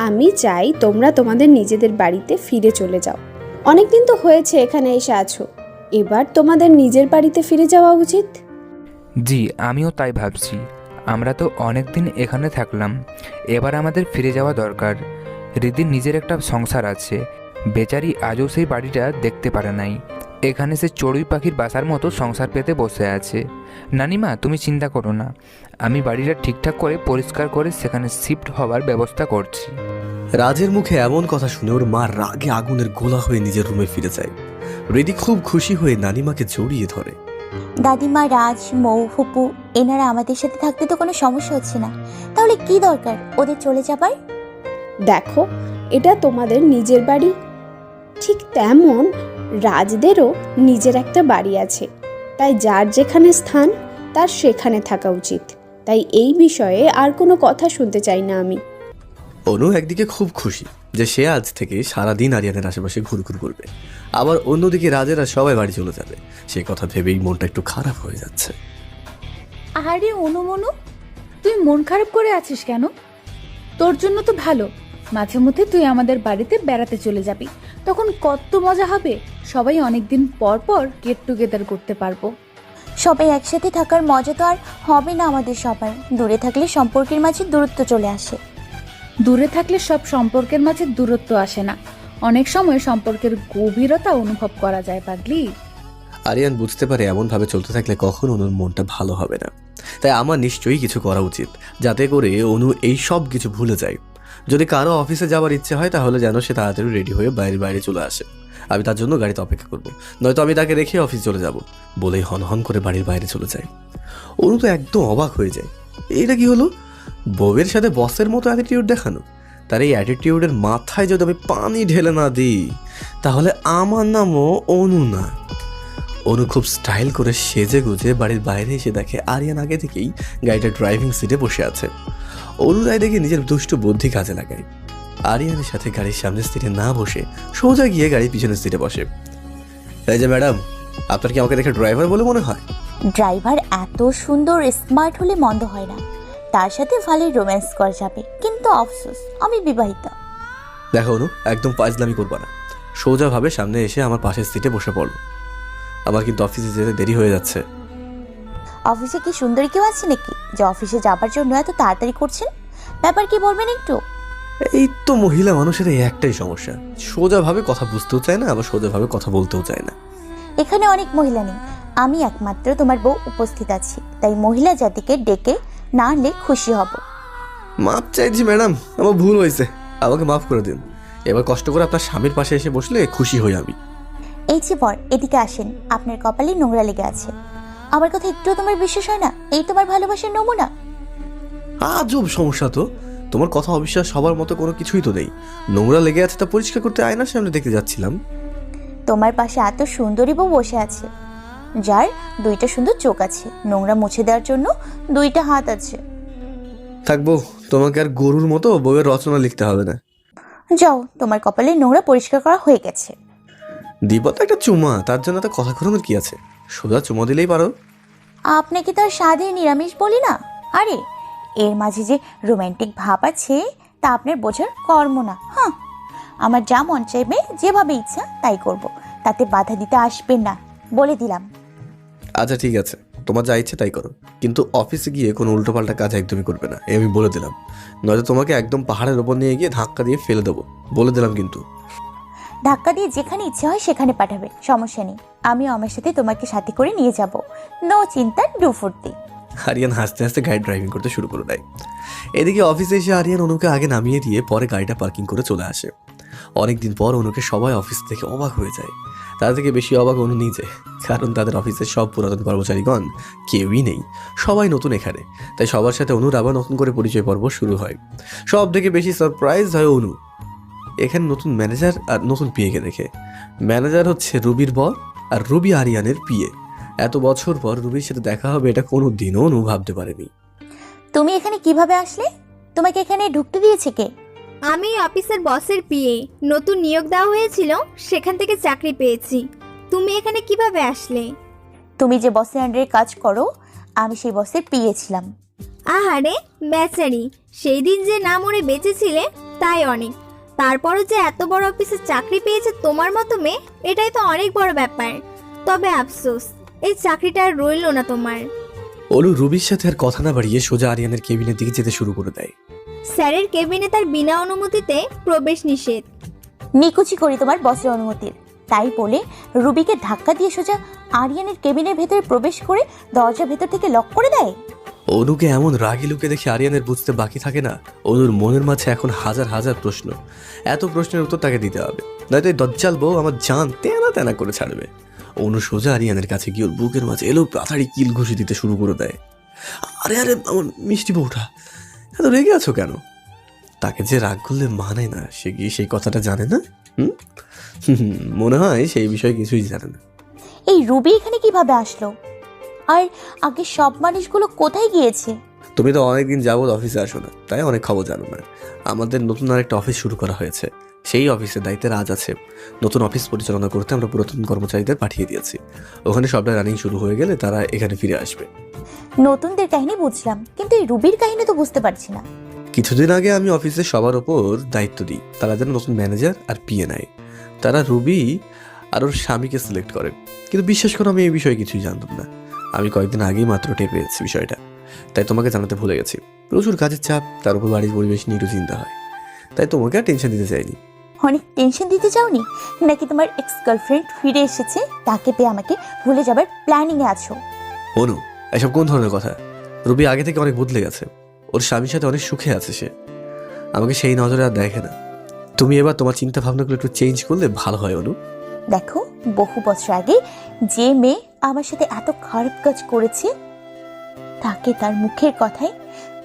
[SPEAKER 13] আমি চাই তোমরা তোমাদের নিজেদের বাড়িতে ফিরে চলে যাও। অনেক দিন তো হয়েছে এখানে এসে আছো, এবার তোমাদের নিজের বাড়িতে ফিরে যাওয়া উচিত।
[SPEAKER 5] জি, আমিও তাই ভাবছি। আমরা তো অনেক দিন এখানে থাকলাম, এবার আমাদের ফিরে যাওয়া দরকার। রিদির নিজের একটা সংসার আছে, বেচারি আজও সেই বাড়িটা দেখতে পারে নাই। এখানে সে চড়ুই পাখির বাসার মতো সংসার পেতে বসে আছে। নানিমা, তুমি চিন্তা করো না, আমি বাড়িটা ঠিকঠাক করে পরিষ্কার করে সেখানে শিফট হওয়ার ব্যবস্থা করছি।
[SPEAKER 1] রাজের মুখে এমন কথা শুনে ওর মা রাগে আগুনের গোলা হয়ে নিজের রুমে ফিরে যায়। রিদি খুব খুশি হয়ে নানিমাকে জড়িয়ে ধরে।
[SPEAKER 4] দাদিমা, রাজ, মৌ, ফুপু এনারা আমাদের সাথে থাকতে তো কোনো সমস্যা হচ্ছে না, তাহলে কি দরকার ওদের চলে যাবার?
[SPEAKER 13] দেখো, এটা তোমাদের নিজের বাড়ি, ঠিক তেমন রাজদেরও নিজের একটা বাড়ি আছে, তাই যার যেখানে স্থান তার সেখানে থাকা উচিত। তাই এই বিষয়ে আর কোনো কথা শুনতে চাই না আমি।
[SPEAKER 1] অনু একদিকে খুব খুশি যে সে আজ থেকে সারাদিন আরিয়ানের আশেপাশে ঘুরঘুর করবে, আবার অন্যদিকে রাজেরা সবাই বাড়ি চলে যাবে। সে কথা ভেবেই মনটা একটু খারাপ হয়ে যাচ্ছে।
[SPEAKER 8] আরে অনুমনু, তুই মন খারাপ করে আছিস কেন? তোর জন্য তো ভালো, মাঝে মধ্যে তুই আমাদের বাড়িতে বেড়াতে চলে যাবি, তখন কত মজা হবে। সবাই অনেকদিন পর পর গেট টুগেদার করতে পারবো।
[SPEAKER 4] সবাই একসাথে থাকার মজা তো আর হবে না আমাদের সবার। দূরে থাকলে সম্পর্কের মাঝে দূরত্ব চলে আসে।
[SPEAKER 8] দূরে থাকলে সব সম্পর্কের মাঝে দূরত্ব আসে না, অনেক সময় সম্পর্কের গভীরতা অনুভব করা যায় পাগলি।
[SPEAKER 1] আরিয়ান বুঝতে পারে এমনভাবে চলতে থাকলে কখনো অনুর মনটা ভালো হবে না, তাই আমার নিশ্চয়ই কিছু করা উচিত যাতে করে অনু এই সব কিছু ভুলে যায়। যদি কারো অফিসে যাওয়ার ইচ্ছে হয় তাহলে যেন সে তাড়াতাড়ি রেডি হয়ে বাইরে চলে আসে। আমি তার জন্য গাড়িতে অপেক্ষা করবো, নয়তো আমি তাকে রেখে অফিস চলে যাব বলেই হন করে বাড়ির বাইরে চলে যায়। অনু তো একদম অবাক হয়ে যায়, এটা কি হলো? বউয়ের সাথে বসের মতো অ্যাটিটিউড দেখানো। তার এই অ্যাটিটিউডের মাথায় যদি আমি পানি ঢেলে না দিই তাহলে আমার নামও অনু না। অনু খুব স্টাইল করে সেজে গুজে বাড়ির বাইরে এসে দেখে আরিয়ান আগে থেকেই গাড়িটা ড্রাইভিং সিটে বসে আছে। অনু তাই দেখে নিজের দুষ্ট বুদ্ধি কাজে লাগায়, আরিয়ানের সাথে গাড়ির সামনের সিটে না বসে সোজা গিয়ে গাড়ির পিছনের সিটে বসে। এই যে ম্যাডাম, আপনার কি আমাকে দেখে ড্রাইভার বলে মনে হয়?
[SPEAKER 4] ড্রাইভার এত সুন্দর স্মার্ট হলে মন্দ হয় না, তার সাথে ভালোই রোম্যান্স করা যাবে, কিন্তু আফসোস আমি বিবাহিতা।
[SPEAKER 1] দেখো অনু, একদম ফাজলামি করবা না, সোজাভাবে সামনে এসে আমার পাশের সিটে বসে পড়ো। আমার কিন্তু অফিসে যেতে দেরি হয়ে যাচ্ছে।
[SPEAKER 4] অফিসে কি সুন্দরী কেউ আছে নাকি যে অফিসে যাবার জন্য এত তাড়াতাড়ি করছেন? ব্যাপার কি বলবেন একটু?
[SPEAKER 1] এই তো মহিলা মানুষের এই একটাই সমস্যা, সোজাভাবে কথা বুঝতেও চায় না, আবার সোজাভাবে কথা বলতেও চায় না।
[SPEAKER 4] এখানে অনেক মহিলা নেই, আমি একমাত্র তোমার বউ উপস্থিত আছি, তাই মহিলা জাতিকে ডেকে না আনলে খুশি হব।
[SPEAKER 1] মাপ চাইছি ম্যাডাম, আমার ভুল হয়েছে, আমাকে মাফ করে দিন। এবার কষ্ট করে আপনার স্বামীর পাশে এসে বসলে খুশি হই আমি।
[SPEAKER 4] এই যে বর, এদিকে আসেন, আপনার কপালে নোংরা লেগে আছে। আমার কথা একটু তোমার বিশ্বাস হয় না? এই তোমার ভালোবাসার নমুনা।
[SPEAKER 1] আজব সমস্যা তো, তোমার কথা অবিশ্বাস সবার মতো কোনো কিছুই তো নেই। নোংরা লেগে আছে তা পরিষ্কার করতে আয়নার সামনে দেখতে যাচ্ছিলাম।
[SPEAKER 4] তোমার পাশে এত সুন্দরী বউ বসে আছে, যার দুইটা সুন্দর চোখ আছে, নোংরা মুছে দেওয়ার জন্য দুইটা হাত আছে।
[SPEAKER 1] থাকবো, তোমাকে আর গরুর মতো বউয়ের রচনা লিখতে হবে না।
[SPEAKER 4] যাও, তোমার কপালে নোংরা পরিষ্কার করা হয়ে গেছে।
[SPEAKER 1] দিবা তো একটা চুমা, তার জন্য তো কথা ঘোরানোর কি আছে, সোজা চুমা দিলেই পারো।
[SPEAKER 4] আপনাকে তো আর স্বাদে নিরামিষ বলি না। আরে এর মাঝে যে রোমান্টিক ভাব আছে তা আপনার বোঝার কর্ম না। হ্যাঁ, আমার যা মন চাইবে, যেভাবে ইচ্ছা তাই করব, তাতে বাধা দিতে আসবেন না, বলে দিলাম।
[SPEAKER 1] আচ্ছা ঠিক আছে, তোমার যা ইচ্ছে তাই করো, কিন্তু অফিসে গিয়ে কোনো উল্টোপাল্টা কাজ একদমই করবে না, আমি বলে দিলাম। নয়তো তোমাকে একদম পাহাড়ের ওপর নিয়ে গিয়ে ধাক্কা দিয়ে ফেলে দেবো, বলে দিলাম কিন্তু।
[SPEAKER 4] ধাক্কা দিয়ে যেখানে ইচ্ছে হয় সেখানে পাঠাবে, সমস্যা নেই। আমিও আমার সাথে তোমাকে সাথে করে নিয়ে যাব, নো চিন্তা, ডু ফুর্তি।
[SPEAKER 1] আরিয়ান হাসতে হাসতে গাড়ি ড্রাইভিং করতে শুরু করে দেয়। এদিকে অফিসে এসে আরিয়ান অনুকে আগে নামিয়ে দিয়ে পরে গাড়িটা পার্কিং করে চলে আসে। অনেকদিন পর অনুকে সবাই অফিস থেকে অবাক হয়ে যায়। তার থেকে বেশি অবাক অনু নিজে, কারণ তাদের অফিসের সব পুরাতন কর্মচারীগণ কেউই নেই, সবাই নতুন এখানে। তাই সবার সাথে অনুর আবার নতুন করে পরিচয় পর্ব শুরু হয়। সব থেকে বেশি সারপ্রাইজ হয় অনু এখানে নতুন ম্যানেজার আর নতুন পিএকে দেখে। ম্যানেজার হচ্ছে রুবির বর আর রুবি আরিয়ানের পিএ। এত বছর পর রুবির সাথে দেখা হবে এটা কোনো দিনও অনু ভাবতে পারেনি।
[SPEAKER 4] তুমি এখানে কিভাবে আসলে? তোমাকে এখানে ঢুকতে দিয়েছে কে?
[SPEAKER 6] আমি অফিসের বসের পিএ, নতুন নিয়োগ দেওয়া হয়েছিল, সেখান থেকে চাকরি পেয়েছি। তুমি এখানে কিভাবে আসলে?
[SPEAKER 4] তুমি যে বসের আন্ডারে কাজ করো, আমি সেই বসের পিএ ছিলাম।
[SPEAKER 6] আহারে বেচারি, সেই দিন যে না মরে বেঁচেছিলে তাই অনেক। তারপরও যে এত বড় অফিসে চাকরি পেয়েছে তোমার মতো মেয়ে, এটাই তো অনেক বড় ব্যাপার। তবে আফসোস, এই চাকরিটা আর রইল না তোমার।
[SPEAKER 1] অনু রুবির সাথে আর কথা না বাড়িয়ে সোজা আরিয়ানের কেবিনের দিকে যেতে শুরু করে দেয়।
[SPEAKER 6] স্যারের কেবিনে তার বিনা অনুমতিতে প্রবেশ নিষেধ।
[SPEAKER 4] নিকুচি করি তোমার বসের অনুমতির, তাই বলে রুবিকে ধাক্কা দিয়ে সোজা আরিয়ানের কেবিনের ভেতরে প্রবেশ করে দরজা ভেতর থেকে লক করে দেয়।
[SPEAKER 1] অনুকে এমন রাগি লুকে দেখে আরিয়ানের বুঝতে বাকি থাকে না, অনুর মনের মাঝে এখন হাজার হাজার প্রশ্ন। এত প্রশ্নের উত্তর তাকে দিতে হবে, নয়তো এই দজ্জাল বউ আমার জান তেনা তেনা করে ছাড়বে। অনু সোজা আরিয়ানের কাছে গিয়ে ওর বুকের মাঝে এলো পাথাড়ি কিল ঘুষি দিতে শুরু করে দেয়। আরে আরে আমার মিষ্টি বউটা, এত রেগে আছো কেন? তাকে যে রাগ করলে মানে না, সে গিয়ে সেই কথাটা জানে না। মনে হয় সেই বিষয়ে কিছুই জানে না।
[SPEAKER 4] এই রুবি এখানে কিভাবে আসলো? আর আগে সব মানুষগুলো কোথায় গিয়েছে?
[SPEAKER 1] তুমি তো অনেকদিন যাবত অফিসে আসো না, তাই অনেক খবর জানো না। আমাদের নতুন আরেকটা অফিস শুরু করা হয়েছে, সেই অফিসের দায়িত্বে রাজ আছে। নতুন অফিস পরিচালনা করতে আমরা পুরাতন কর্মচারীদের পাঠিয়ে দিয়েছি। ওখানে সবটা রানিং শুরু হয়ে গেলে তারা এখানে ফিরে আসবে।
[SPEAKER 4] নতুনদের কাহিনী বুঝলাম, কিন্তু এই রুবির কাহিনী তো বুঝতে পারছি না।
[SPEAKER 1] কিছুদিন আগে আমি অফিসের সবার ওপর দায়িত্ব দিই, তারা যেন নতুন ম্যানেজার আর পিএ নেয়। তারা রুবি আর ওর স্বামীকে সিলেক্ট করে, কিন্তু বিশ্বাস করো আমি এই বিষয়ে কিছুই জানতাম না। আমি কয়েকদিন আগেই মাত্র টের পেয়েছি বিষয়টা, তাই তোমাকে জানাতে ভুলে গেছি। প্রচুর কাজের চাপ, তার উপর বাড়ির পরিবেশ নিয়ে একটু চিন্তা হয়, তাই তোমাকে আর টেনশন দিতে চাইনি।
[SPEAKER 4] অনেক টেনশন দিতে চাওনি নাকি? তোমার এক্স গার্লফ্রেন্ড ফিরে এসেছে, তাকে পেয়ে আমাকে ভুলে যাবার প্ল্যানিং এ আছো?
[SPEAKER 1] অনু, এসব কোন ধরনের কথা? রুবি আগে থেকে অনেক বদলে গেছে, ওর স্বামীর সাথে অনেক সুখে আছে সে। আমাকে সেই নজরে আর দেখে না। তুমি এবার তোমার চিন্তা ভাবনাগুলো একটু চেঞ্জ করলে ভালো হয় অনু।
[SPEAKER 4] দেখো, বহু বছর আগে যে মেয়ে আমার সাথে এত খারাপ কাজ করেছে, তাকে তার মুখের কথায়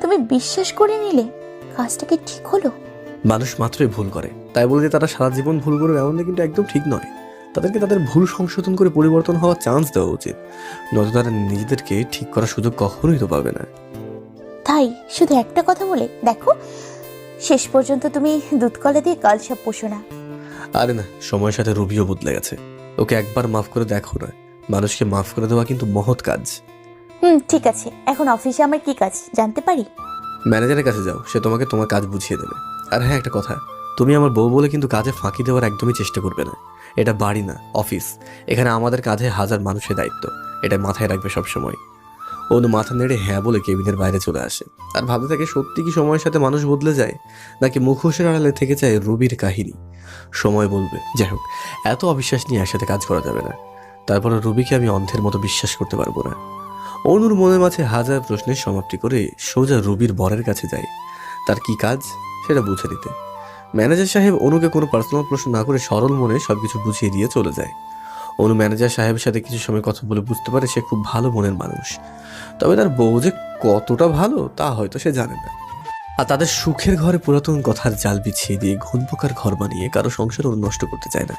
[SPEAKER 4] তুমি বিশ্বাস করে নিলে, কাজটা কি ঠিক হলো?
[SPEAKER 1] মানুষ মাত্রই ভুল করে, তাই বলে যে তারা সারা জীবন ভুল করবে এমনটা কিন্তু একদম ঠিক নয়। তাদেরকে তাদের ভুল সংশোধন করে পরিবর্তন হওয়ার চান্স দেওয়া উচিত, নয়তো তারা নিজেদেরকে ঠিক করার সুযোগ কখনোই তো পাবে না।
[SPEAKER 4] তাই শুধু একটা কথা বলে দেখো, শেষ পর্যন্ত তুমি দুধ কলা দিয়ে কালসাপ পোষো না।
[SPEAKER 1] আরে না, সময়ের সাথে রুবিও বদলে গেছে। ওকে একবার মাফ করে দেখো না, মানুষকে মাফ করে দেওয়া কিন্তু মহৎ কাজ।
[SPEAKER 4] ঠিক আছে, এখন অফিসে আমার কি কাজ জানতে পারি?
[SPEAKER 1] ম্যানেজারের কাছে যাও, সে তোমাকে তোমার কাজ বুঝিয়ে দেবে। আর হ্যাঁ, একটা কথা, তুমি আমার বউ বলে কিন্তু কাজে ফাঁকি দেওয়ার একদমই চেষ্টা করবে না। এটা বাড়ি না, অফিস। এখানে আমাদের কাঁধে হাজার মানুষের দায়িত্ব, এটা মাথায় রাখবে সবসময়। অনু মাথা নেড়ে হ্যাঁ বলে কেবিনের বাইরে চলে আসে, আর ভাবতে থাকে সত্যি কি সময়ের সাথে মানুষ বদলে যায়, নাকি মুখোশের আড়ালে থেকে যায় রুবির কাহিনী? সময় বলবে। যাই হোক, এত অবিশ্বাস নিয়ে একসাথে কাজ করা যাবে না। তারপরে রুবিকে আমি অন্ধের মতো বিশ্বাস করতে পারবো না। অনুর মনের মাঝে হাজার প্রশ্নের সমাপ্তি করে সোজা রুবির বরের কাছে যায়, তার কি কাজ সেটা বুঝে নিতে। ম্যানেজার সাহেব অনুকে কোনো পার্সোনাল প্রশ্ন না করে সরল মনে সবকিছু বুঝিয়ে দিয়ে চলে যায়। অনু ম্যানেজার সাহেবের সাথে কিছু সময় কথা বলে বুঝতে পারে সে খুব ভালো মনের মানুষ, তবে তার বউ যে কতটা ভালো তা হয়তো সে জানে না। আর তাদের সুখের ঘরে পুরাতন কথার জাল বিছিয়ে দিয়ে ঘুণ পোকার ঘর বানিয়ে কারো সংসার অনু নষ্ট করতে চায় না।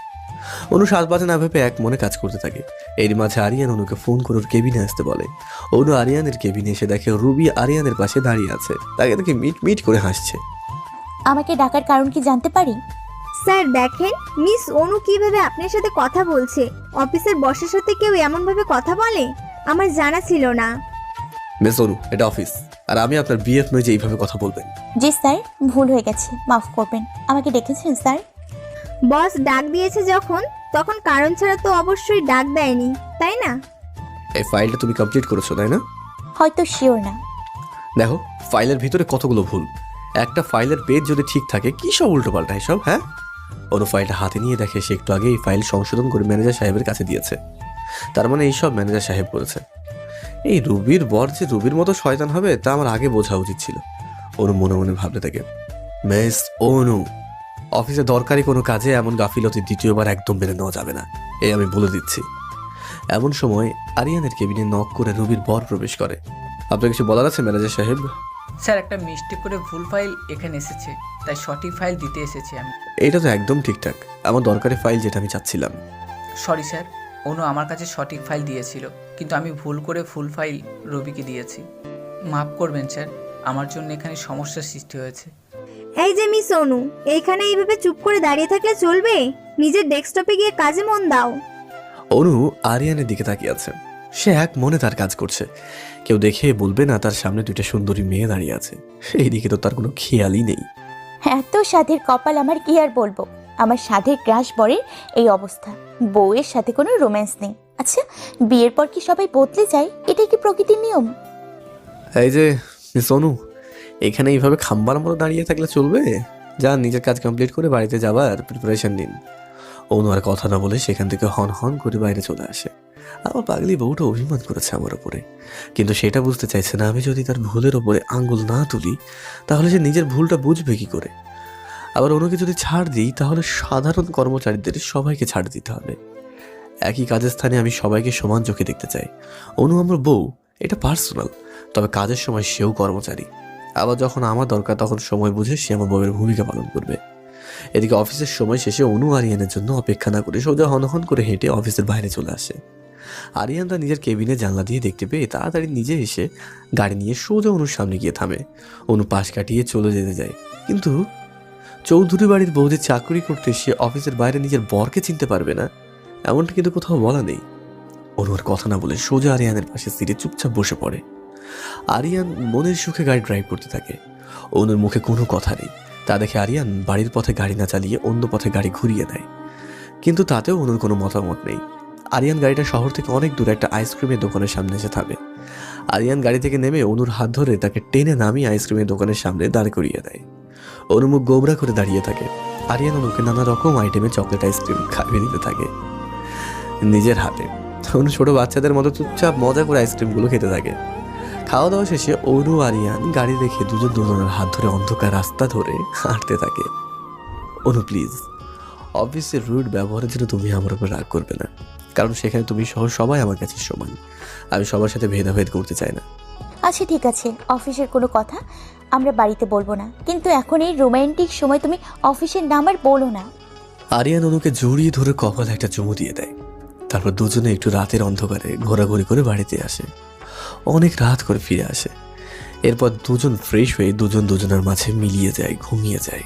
[SPEAKER 1] অনু সাত বাজে না ভেবে এক মনে কাজ করতে থাকে। এর মাঝে আরিয়ান অনুকে ফোন করে ওর কেবিনে আসতে বলে। অনু আরিয়ানের কেবিনে এসে দেখে রুবি আরিয়ানের পাশে দাঁড়িয়ে আছে, তাকে দেখে মিট মিট করে হাসছে।
[SPEAKER 4] আমাকে ডাকার কারণ কি জানতে পারি?
[SPEAKER 6] স্যার দেখেন, মিস অনু কিভাবে আপনার সাথে কথা বলছে। অফিসের বসের সাথে কেউ এমনভাবে কথা বলে? আমার জানা ছিল না।
[SPEAKER 1] মিস অনু, এটা অফিস, আর আমি আপনার বিএফ নই যে এইভাবে কথা বলবেন।
[SPEAKER 4] জি স্যার, ভুল হয়ে গেছে, মাফ করবেন। আমাকে ডেকেছেন স্যার?
[SPEAKER 6] বস ডাক দিয়েছে যখন, তখন কারণ ছাড়া তো অবশ্যই ডাক দেয়নি, তাই না?
[SPEAKER 1] এই ফাইলটা তুমি কমপ্লিট করেছো তাই না?
[SPEAKER 4] হয়তো শিওর না।
[SPEAKER 1] দেখো, ফাইলের ভিতরে কতগুলো ভুল। একটা ফাইলের পেজ যদি ঠিক থাকে, কি সব উল্টো পাল্টা সব। হ্যাঁ, অনু ফাইলটা হাতে নিয়ে দেখে সে একটু আগে এই ফাইল সংশোধন করে ম্যানেজার সাহেবের কাছে দিয়েছে। তার মানে এইসব ম্যানেজার সাহেব করেছে। এই রুবির বর যে রুবির মতো শয়তান হবে তা আমার আগে বোঝা উচিত ছিল। অনু মনে মনে ভাবতে থাকে, মিস অনু, অফিসে দরকারি কোনো কাজে এমন গাফিলতি দ্বিতীয়বার একদম মেনে নেওয়া যাবে না, এই আমি বলে দিচ্ছি। এমন সময় আরিয়ানের কেবিনে নক করে রুবির বর প্রবেশ করে। আপনার কিছু বলার আছে ম্যানেজার সাহেব?
[SPEAKER 14] স্যার, একটা মিস্টেক করে ভুল ফাইল এখানে এসেছে, তাই সঠিক ফাইল দিতে এসেছি আমি।
[SPEAKER 1] এটা তো একদম ঠিকঠাক, আমার দরকারি ফাইল যেটা আমি চাচ্ছিলাম।
[SPEAKER 14] সরি স্যার, অনু আমার কাছে সঠিক ফাইল দিয়েছিল, কিন্তু আমি ভুল করে ফুল ফাইল রবিকে দিয়েছি। মাফ করবেন স্যার, আমার জন্য এখানে সমস্যার সৃষ্টি হয়েছে।
[SPEAKER 6] এই যে মিস অনু, এইখানে এইভাবে চুপ করে দাঁড়িয়ে থাকলে চলবে? নিজের ডেস্কটপে গিয়ে কাজে মন দাও।
[SPEAKER 1] অনু আরিয়ানের দিকে তাকিয়ে আছে, সে এক মনে তার কাজ করছে, কেউ দেখে বলবে না তার সামনে দুইটা সুন্দরী মেয়ে দাঁড়িয়ে আছে। এইদিকে তো তার কোনো খেয়ালই নেই।
[SPEAKER 4] এত সাধের কপাল আমার, কি আর বলবো। আমার সাধের ক্রাশ বরের এই অবস্থা, বউয়ের সাথে কোনো রোম্যান্স নেই। আচ্ছা, বিয়ের পর কি সবাই বদলে যায়? এটাই কি প্রকৃতির নিয়ম?
[SPEAKER 1] এই যে মিস অনু, এখানে এইভাবে খাম্বার মতো দাঁড়িয়ে থাকলে চলবে? যান, নিজের কাজ কমপ্লিট করে বাড়িতে যাবার প্রিপারেশন নিন। অনু আর কথা না বলে সেখান থেকে হন হন করে বাইরে চলে আসে। আমার পাগলি বউটা অভিমান করেছে আমার ওপরে, কিন্তু সেটা বুঝতে চাইছে না। আমি যদি তার ভুলের ওপরে আঙ্গুল না তুলি তাহলে সে নিজের ভুলটা বুঝবে কি করে? আবার অনুকে যদি ছাড় দিই তাহলে সাধারণ কর্মচারীদের সবাইকে ছাড় দিতে হবে। একই কাজের স্থানে আমি সবাইকে সমান চোখে দেখতে চাই। অনু আমার বউ, এটা পার্সোনাল, তবে কাজের সময় সেও কর্মচারী। আবার যখন আমার দরকার তখন সময় বুঝে সে আমার বউয়ের ভূমিকা পালন করবে। এদিকে অফিসের সময় শেষে অনু আরিয়ানের জন্য অপেক্ষা না করে সোজা হনহন করে হেঁটে অফিসের বাইরে চলে আসে। আরিয়ান তার নিজের কেবিনে জানলা দিয়ে দেখতে পেয়ে তাড়াতাড়ি নিজে এসে গাড়ি নিয়ে সোজা অনুর সামনে গিয়ে থামে। অনু পাশ কাটিয়ে চলে যেতে যায়, কিন্তু চৌধুরী বাড়ির বউ যে চাকরি করতে সে অফিসের বাইরে নিজের বরকে চিনতে পারবে না, এমনটা কিন্তু কোথাও বলা নেই। অনু আর কথা না বলে সোজা আরিয়ানের পাশে সিটে চুপচাপ বসে পড়ে। আরিয়ান মনের সুখে গাড়ি ড্রাইভ করতে থাকে। অনুর মুখে কোনো কথা নেই। তা দেখে আরিয়ান বাড়ির পথে গাড়ি না চালিয়ে অন্য পথে গাড়ি ঘুরিয়ে দেয়, কিন্তু তাতেও অনুর কোনো মতামত নেই। আরিয়ান গাড়িটা শহর থেকে অনেক দূরে একটা আইসক্রিমের দোকানের সামনে এসে থামে। আরিয়ান গাড়ি থেকে নেমে অনুর হাত ধরে তাকে টেনে নামিয়ে আইসক্রিমের দোকানের সামনে দাঁড় করিয়ে দেয়। অনু মুখ গোবরা করে দাঁড়িয়ে থাকে। আরিয়ান অনুকে নানা রকম আইটেমে চকলেট আইসক্রিম খাইয়ে দিতে থাকে নিজের হাতে। অনু ছোট বাচ্চাদের মতো চুপচাপ মজা করে আইসক্রিমগুলো খেতে থাকে। খাওয়া দাওয়া শেষে অনু আরিয়ান গাড়ি রেখে দুজনের হাত ধরে অন্ধকার রাস্তা ধরে হাঁটতে থাকে। অনু প্লিজ, অফিসের রুড ব্যবহারের জন্য তুমি আমার উপর রাগ করবে না, কারণ সেখানে তুমি সহ সবাই আমার কাছে সমান। আমি সবার সাথে ভেদাভেদ করতে চাই না।
[SPEAKER 4] আচ্ছা ঠিক আছে, অফিসের কোনো কথা আমরা বাড়িতে বলবো না, কিন্তু এখন এই রোমান্টিক সময় তুমি অফিসের নাম আর বলো না।
[SPEAKER 1] আরিয়ান অনুকে জড়িয়ে ধরে কপালে একটা চুমু দিয়ে দেয়। তারপর দুজনে একটু রাতের অন্ধকারে ঘোরাঘুরি করে বাড়িতে আসে। অনেক রাত করে ফিরে আসে। এরপর দুজন ফ্রেশ হয়ে দুজনের মাঝে মিলিয়ে যায়, ঘুমিয়ে যায়।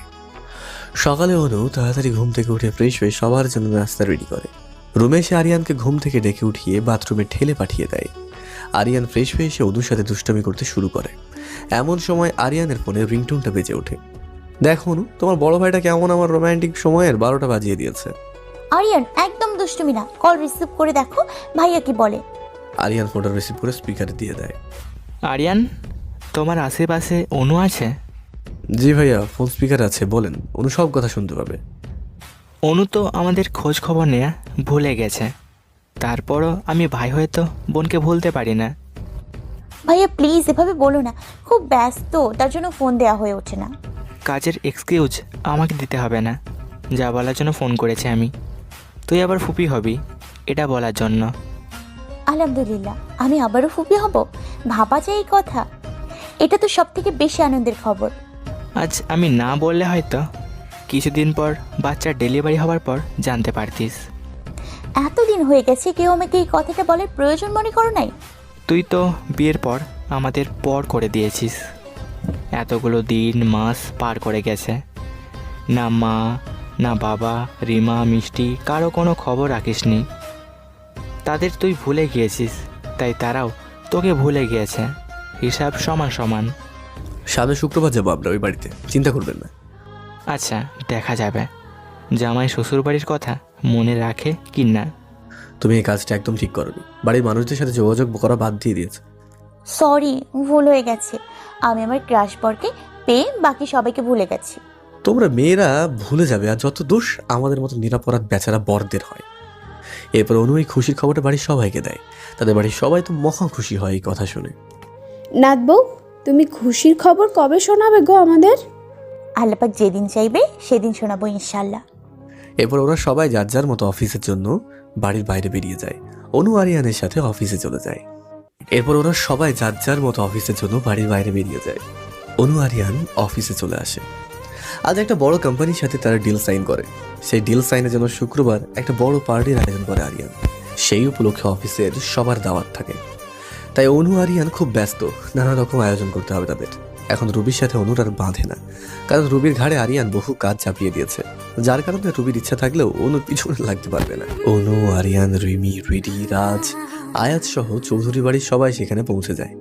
[SPEAKER 1] সকালে অনু তাড়াতাড়ি ঘুম থেকে উঠে ফ্রেশ হয়ে সবার জন্য নাস্তা রেডি করে। রুমে এসে আরিয়ানকে ঘুম থেকে ডেকে উঠিয়ে বাথরুমে ঠেলে পাঠিয়ে দেয়। আরিয়ান ফ্রেশ হয়ে এসে অনুর সাথে দুষ্টামি করতে শুরু করে। এমন সময় আরিয়ানের ফোনে রিংটোনটা বেজে ওঠে। দেখো অনু, তোমার বড় ভাইটা কেমন আমার রোমান্টিক সময়ের 12টা বাজিয়ে দিয়েছে।
[SPEAKER 4] আরিয়ান একদম দুষ্টুমি না, কল রিসিভ করে দেখো ভাইয়া কি বলে।
[SPEAKER 1] আরিয়ান ফোনটা রিসিভ করে স্পিকারে দিয়ে দেয়।
[SPEAKER 3] আরিয়ান, তোমার আশেপাশে অনু আছে?
[SPEAKER 1] জি ভাইয়া, ফোন স্পিকার আছে, বলেন। অনু সব কথা শুনতে পাবে।
[SPEAKER 3] অনু তো আমাদের খোঁজ খবর নেয়া ভুলে গেছে। তারপরও আমি ভাই হয়ে তো বোনকে ভুলতে পারি না।
[SPEAKER 4] ভাইয়া প্লিজ এভাবে বলো না, খুব ব্যস্ত, তার জন্য ফোন দেওয়া হয়ে ওঠে না।
[SPEAKER 3] কাজের এক্সকিউজ আমাকে দিতে হবে না, যা বলার জন্য ফোন করেছি আমি। তুই আবার ফুপি হবি এটা বলার জন্য।
[SPEAKER 4] আলহামদুলিল্লাহ, আমি আবারও ফুপি হব? ভাবা যায় এই কথা? এটা তো সব থেকে বেশি আনন্দের খবর।
[SPEAKER 3] আজ আমি না বললে হয়তো কিছুদিন পর বাচ্চার ডেলিভারি হওয়ার পর জানতে পারতিস।
[SPEAKER 4] এতদিন হয়ে গেছে, কেউ আমাকে এই কথাটা বলার প্রয়োজন মনে করো নাই?
[SPEAKER 3] তুই তো বিয়ের পর আমাদের পর করে দিয়েছিস। এতগুলো দিন মাস পার করে গেছে, না মা না বাবা, রিমা, মিষ্টি কারো কোনো খবর রাখিসনি। তাদের তুই ভুলে গিয়েছিস, তাই তারাও তোকে ভুলে গিয়েছে। হিসাব সমান সমান।
[SPEAKER 1] সামনে শুক্রবার যাবো আমরা ওই বাড়িতে, চিন্তা করবেন না।
[SPEAKER 3] আচ্ছা, দেখা যাবে জামাই শ্বশুর বাড়ির কথা মনে রাখে কি না।
[SPEAKER 1] তুমি এই কাজটা একদম ঠিক করোনি। বাড়ির মানুষদের সাথে যোগাযোগ করা বাদ দিয়ে দিয়েছে।
[SPEAKER 4] সরি, ভুল হয়ে গেছে। আমি আমার ক্রাশ বরকে পেয়ে বাকি সবাইকে ভুলে গেছি।
[SPEAKER 1] তোমরা মেয়েরা ভুলে যাবে, আর যত দোষ আমাদের মতো নিরাপরাধ বেচারা বরদের হয়। এরপর অনু এই খুশির খবরটা বাড়ির সবাইকে দেয়। তাদের বাড়ির সবাই তো মহা খুশি হয় এই কথা শুনে।
[SPEAKER 13] নাথ বউ, তুমি খুশির খবর কবে শোনাবে গো আমাদের?
[SPEAKER 4] আল্লাপাক যেদিন চাইবে সেদিন শোনাবো ইনশাল্লাহ।
[SPEAKER 1] এরপর ওরা সবাই যার যার মতো অফিসের জন্য বাড়ির বাইরে বেরিয়ে যায়। অনু আরিয়ানের সাথে অফিসে চলে যায়। এরপর ওরা সবাই যার যার মতো অফিসের জন্য বাড়ির বাইরে বেরিয়ে যায়। অনু আরিয়ান অফিসে চলে আসে। আজ একটা বড় কোম্পানির সাথে তারা ডিল সাইন করে। সেই ডিল সাইনের জন্য শুক্রবার একটা বড় পার্টির আয়োজন করে আরিয়ান। সেই উপলক্ষে অফিসের সবার দাওয়াত থাকে। তাই অনু আরিয়ান খুব ব্যস্ত, নানা রকম আয়োজন করতে হবে তাদের। এখন রুবির সাথে অনুর আর বাঁধে না, কারণ রুবির ঘাড়ে আরিয়ান বহু কাজ চাপিয়ে দিয়েছে, যার কারণে রুবির ইচ্ছা থাকলেও অনুর পিছনে লাগতে পারবে না। অনু, আরিয়ান, রিমি, রিডি, রাজ, আয়াত সহ চৌধুরী বাড়ির সবাই সেখানে পৌঁছে যায়।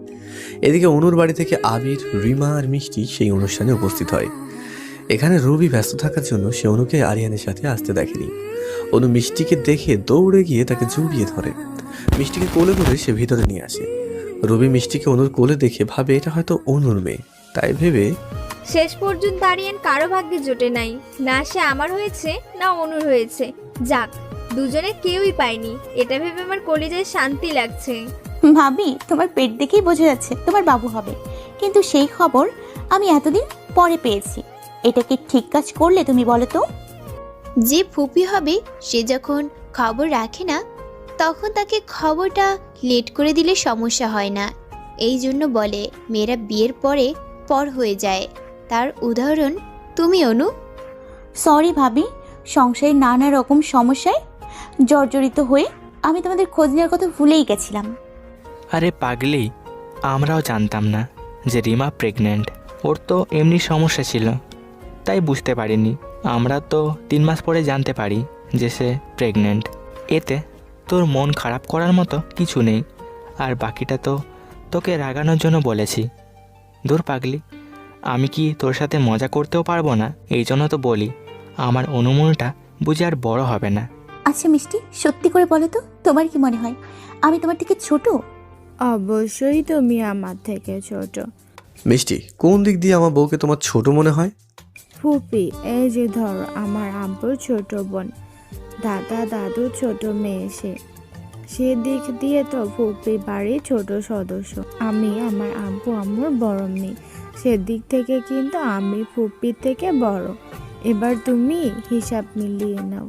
[SPEAKER 1] এদিকে অনুর বাড়ি থেকে আবির, রিমা আর মিষ্টি সেই অনুষ্ঠানে উপস্থিত হয়। এখানে রবি ব্যস্ত থাকার জন্য সে অনুকে আরিয়ানের সাথে আসতে দেখেনি। অনু মিষ্টিকে দেখে দৌড়ে গিয়ে তাকে জড়িয়ে ধরে। মিষ্টিকে কোলে করে সে ভিতরে নিয়ে আসে। রবি মিষ্টিকে অনুর কোলে দেখে ভাবে এটা হয়তো অনুর মেয়ে, তাই ভেবে
[SPEAKER 6] শেষ পর্যন্ত আরিয়ান কারো ভাগ্যে জোটে নাই, না সে আমার হয়েছে না অনুর হয়েছে। যাক, দুজনে কেউই পায়নি, এটা ভেবে আমার কলিজায় শান্তি লাগছে।
[SPEAKER 4] ভাবি, তোমার পেট দেখেই বোঝা যাচ্ছে তোমার বাবু হবে, কিন্তু সেই খবর আমি এতদিন পরে পেয়েছি। এটা কি ঠিক কাজ করলে তুমি বলো তো?
[SPEAKER 10] যে ফুপি হবে সে যখন খবর রাখে না, তখন তাকে খবরটা লেট করে দিলে সমস্যা হয় না। এই জন্য বলে মেয়েরা বিয়ের পরে পর হয়ে যায়। তার উদাহরণ তুমি অনু।
[SPEAKER 4] সরি ভাবি, সংসারে নানা রকম সমস্যায় জর্জরিত হয়ে আমি তোমাদের খোঁজ নেওয়ার কথা ভুলেই গেছিলাম।
[SPEAKER 3] আরে পাগলি, আমরাও জানতাম না যে রিমা প্রেগনেন্ট। ওর তো এমনি সমস্যা ছিল, তাই বুঝতে পারিনি। আমরা তো 3 মাস পরে জানতে পারি যে সে প্রেগনেন্ট। এতে তোর মন খারাপ করার মতো কিছু নেই, আর বাকিটা তো তোকে রাগানোর জন্য বলেছি। দূর পাগলি, আমি কি তোর সাথে মজা করতেও পারবো না? এই জন্য তো বলি আমার অনুমানটা বুঝে আর বড় হবে না।
[SPEAKER 4] আচ্ছা মিষ্টি, সত্যি করে বলো তো, তোমার কি মনে হয় আমি তোমার থেকে ছোট?
[SPEAKER 6] অবশ্যই তুমি আমার থেকে ছোট।
[SPEAKER 1] মিষ্টি, কোন দিক দিয়ে আমার বউকে তোমার ছোট মনে হয়?
[SPEAKER 6] ফুপি, এই যে ধরো আমার আব্বুর ছোট বোন, দাদা দাদু ছোট মেয়ে, সে দিক দিয়ে তো ফুপি বাড়ির ছোট সদস্য। আমি আমার আব্বু আম্মুর বড় মেয়ে, সেদিক থেকে কিন্তু আমি ফুপির থেকে বড়। এবার তুমি হিসাব মিলিয়ে নাও,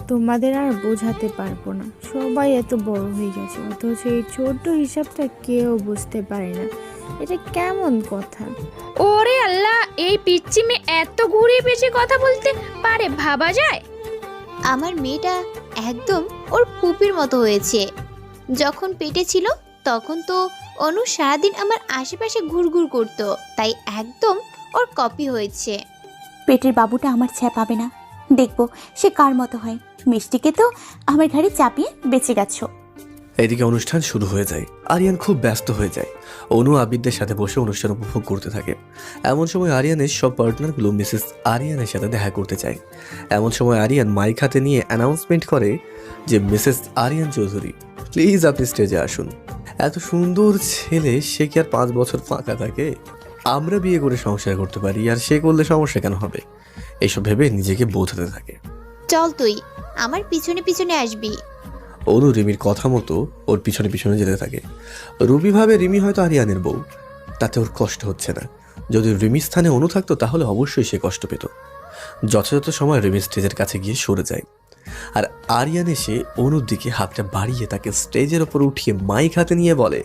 [SPEAKER 6] তোমাদের আর বোঝাতে পারবো না। সবাই এত বড় হয়ে গেছে, অথচ এই ছোট্ট হিসাবটা কেউ বুঝতে পারে না। এটা কেমন কথা?
[SPEAKER 13] ওরে আল্লাহ, এই পিচ্চি মেয়ে এত ঘুরিয়ে পেঁচিয়ে কথা বলতে পারে, ভাবা যায়?
[SPEAKER 10] আমার মেয়েটা একদম ওর ফুপির মতো হয়েছে। যখন পেটে ছিল তখন তো অনু সারাদিন আমার আশেপাশে ঘুরঘুর করতো, তাই একদম ওর কপি হয়েছে।
[SPEAKER 4] পেটের বাবুটা আমার ছায়া পাবে না, দেখবো সে কার মতো হয়। মিষ্টিকে তো আমার ঘাড়ে চাপিয়ে বেঁচে গেছো।
[SPEAKER 1] এদিকে অনুষ্ঠান শুরু হয়ে যায়। আরিয়ান খুব ব্যস্ত হয়ে যায়। অনু আবিরদের সাথে বসে অনুষ্ঠান উপভোগ করতে থাকে। এমন সময় আরিয়ানের সব পার্টনারগুলো মিসেস আরিয়ানের সাথে দেখা করতে চায়। এমন সময় আরিয়ান মাইক হাতে নিয়ে অ্যানাউন্সমেন্ট করে যে মিসেস আরিয়ান চৌধুরী, প্লিজ আপনি স্টেজে আসুন। এত সুন্দর ছেলে, সে কি আর 5 বছর ফাঁকা থাকে? আমরা বিয়ে করে সংসার করতে পারি, আর সে করলে সমস্যা কেন হবে? এইসব ভেবে নিজেকে বোঝাতে থাকে।
[SPEAKER 10] চল তুই আমার পিছনে পিছনে আসবি।
[SPEAKER 1] অনু রিমির কথা মতো ওর পিছনে পিছনে যেতে থাকে। রুবি ভাবে রিমি হয়তো আরিয়ানের বউ, তাতে ওর কষ্ট হচ্ছে না। যদি রিমির স্থানে অনু থাকতো তাহলে অবশ্যই সে কষ্ট পেত। যথাযথ সময় রিমি স্টেজের কাছে গিয়ে সরে যায়, আর আরিয়ান এসে অনুর দিকে হাতটা বাড়িয়ে তাকে স্টেজের ওপর উঠিয়ে মাইক হাতে নিয়ে বলে,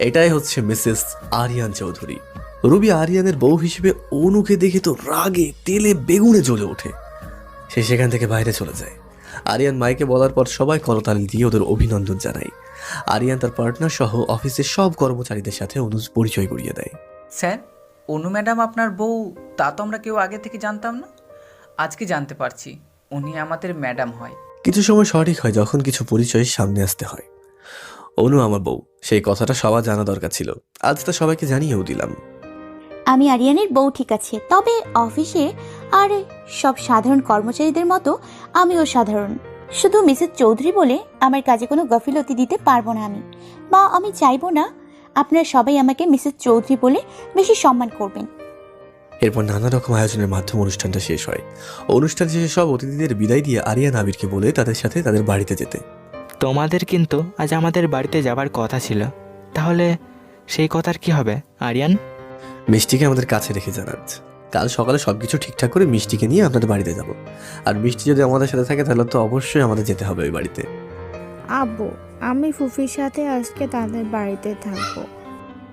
[SPEAKER 1] এটাই হচ্ছে মিসেস আরিয়ান চৌধুরী। রুবি আরিয়ানের বউ হিসেবে অনুকে দেখে তো রাগে তেলে বেগুনে জ্বলে ওঠে। সে সেখান থেকে বাইরে চলে যায়। আরিয়ান মাইকে বলার পর সবাই করতালি দিয়ে ওদের অভিনন্দন জানায়। আরিয়ান তার পার্টনার সহ অফিসের সব কর্মচারীদের সাথে অনুজ পরিচয় করিয়ে দেয়।
[SPEAKER 14] স্যার, অনু ম্যাডাম আপনার বউ, তা তো আমরা কেউ আগে থেকে জানতাম না। আজকে জানতে পারছি উনি আমাদের ম্যাডাম হয়।
[SPEAKER 1] কিছু সময় সঠিক হয় যখন কিছু পরিচয় সামনে আসতে হয়। অনু আমার বউ, সেই কথাটা সবার জানা দরকার ছিল। আজ তা সবাইকে জানিয়েও দিলাম।
[SPEAKER 4] আমি আরিয়ানের বউ ঠিক আছে, তবে অফিসে আর সব সাধারণ কর্মচারীদের মতো আমিও সাধারণ। শুধু মিসেস চৌধুরী বলে আমার কাজে কোনো গাফিলতি দিতে পারবো না আমি, বা আমি চাইবো না। আপনারা সবাই আমাকে মিসেস চৌধুরী বলে বেশি সম্মান করবেন।
[SPEAKER 1] এরপর নানা রকম আয়োজনের মাধ্যমে অনুষ্ঠানটা শেষ হয়। অনুষ্ঠান শেষে সব অতিথিদের বিদায় দিয়ে আরিয়ান আবিরকে বলে তাদের সাথে তাদের বাড়িতে যেতে।
[SPEAKER 3] তোমাদের কিন্তু আজ আমাদের বাড়িতে যাবার কথা ছিল, তাহলে সেই কথার কি হবে আরিয়ান?
[SPEAKER 1] মিষ্টিকে আমাদের কাছে রেখে জানান, কাল সকালে সবকিছু ঠিকঠাক করে মিষ্টিকে নিয়ে আপনাদের বাড়িতে যাব। আর মিষ্টি যদি আমাদের সাথে থাকে তাহলে তো অবশ্যই আমাদের যেতে হবে ওই বাড়িতে।
[SPEAKER 6] আব্বু, আমি ফুফির সাথে আজকে তাদের বাড়িতে থাকবো।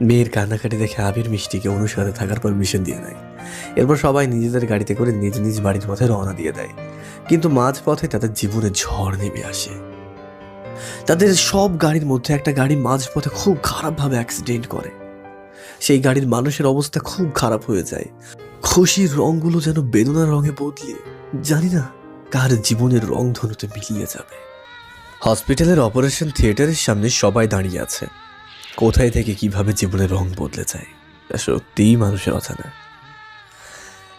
[SPEAKER 1] মেয়ের কান্নাকাটি দেখে আবির মিষ্টিকে অনুর সাথে থাকার পারমিশন দিয়ে দেয়। এরপর সবাই নিজেদের গাড়িতে করে নিজ নিজ বাড়ির পথে রওনা দিয়ে দেয়। কিন্তু মাঝ পথে তাদের জীবনে ঝড় নেমে আসে। তাদের সব গাড়ির মধ্যে একটা গাড়ি মাঝ পথে খুব খারাপভাবে অ্যাক্সিডেন্ট করে। সেই গাড়ির মানুষের অবস্থা খুব খারাপ হয়ে যায়। খুশির রঙগুলো যেন বেদনার রঙে বদলে জানি না কার জীবনের রংধনুতে মিলিয়ে যাবে। হসপিটালের অপারেশন থিয়েটারের সামনে সবাই দাঁড়িয়ে আছে। কোথায় থেকে কিভাবে জীবনের রং বদলে যায় তা সত্যিই মানুষের অজানা।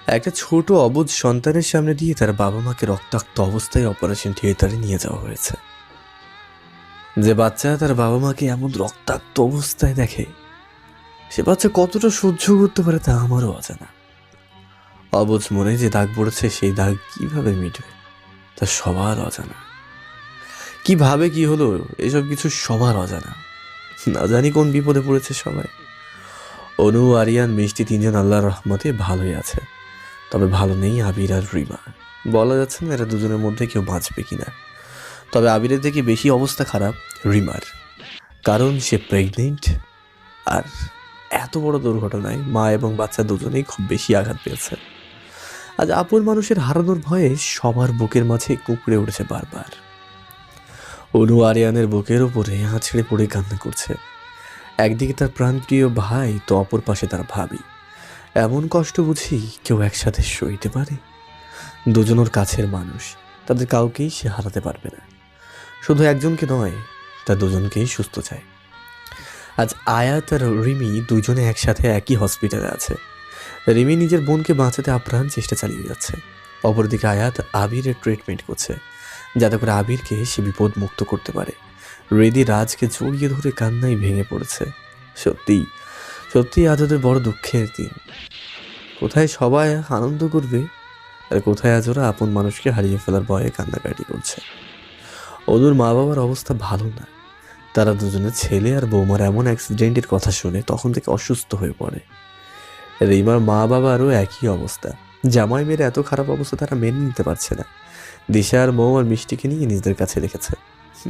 [SPEAKER 1] একটা ছোট অবুঝ সন্তানের সামনে দিয়ে তার বাবা মাকে রক্তাক্ত অবস্থায় অপারেশন থিয়েটারে নিয়ে যাওয়া হয়েছে। যে বাচ্চা তার বাবা মাকে এমন রক্তাক্ত অবস্থায় দেখে, সে বাচ্চা কতটা সহ্য করতে পারে তা আমারও অজানা। অবুঝ মনে যে দাগ পড়েছে সেই দাগ কিভাবে মিটবে তা সবার অজানা। কিভাবে কি হলো এসব কিছু সবার অজানা। না জানি কোন বিপদে পড়েছে সবাই। অনু, আরিয়ান, মিষ্টি তিনজন আল্লাহর রহমতে ভালোই আছে। তবে ভালো নেই আবির আর রিমা। বলা যাচ্ছে না এরা দুজনের মধ্যে কেউ বাঁচবে কিনা। তবে আবিরের থেকে বেশি অবস্থা খারাপ রিমার, কারণ সে প্রেগনেন্ট। আর এত বড় দুর্ঘটনায় মা এবং বাচ্চা দুজনেই খুব বেশি আঘাত পেয়েছে। আজ আপন মানুষের হারানোর ভয়ে সবার বুকের মাঝে কুঁকড়ে উঠেছে বারবার। অনু আরিয়ানের বুকের ওপরে আছড়ে পড়ে কান্না করছে। একদিকে তার প্রাণপ্রিয় ভাই, তো অপর পাশে তার ভাবি। এমন কষ্ট বুঝি কেউ একসাথে সইতে পারে? দুজনের কাছের মানুষ, তাদের কাউকেই সে হারাতে পারবে না। শুধু একজনকে নয়, তার দুজনকেই সুস্থ চায়। আজ আয়াত আর রিমি দুজনে একসাথে একই হসপিটালে আছে। রিমি নিজের বোনকে বাঁচাতে আপ্রাণ চেষ্টা চালিয়ে যাচ্ছে। অপরদিকে আয়াত আবিরের ট্রিটমেন্ট করছে, যাতে করে আবিরকে সে বিপদ মুক্ত করতে পারে। রেদি রাজকে জড়িয়ে ধরে কান্নায় ভেঙে পড়েছে। সত্যি সত্যি আজ ওদের বড় দুঃখের দিন। কোথায় সবাই আনন্দ করবে আর কোথায় আজ ওরা আপন মানুষকে হারিয়ে ফেলার ভয়ে কান্নাকাটি করছে। ওদের মা বাবার অবস্থা ভালো না। তারা দুজনে ছেলে আর বৌমার এমন অ্যাক্সিডেন্টের কথা শুনে তখন থেকে অসুস্থ হয়ে পড়ে। রিমার মা বাবারও একই অবস্থা। জামাই মেয়ের এত খারাপ অবস্থা তারা মেনে নিতে পারছে না। দিশা আর মৌ আর মিষ্টিকে নিয়ে নিজেদের কাছে রেখেছে।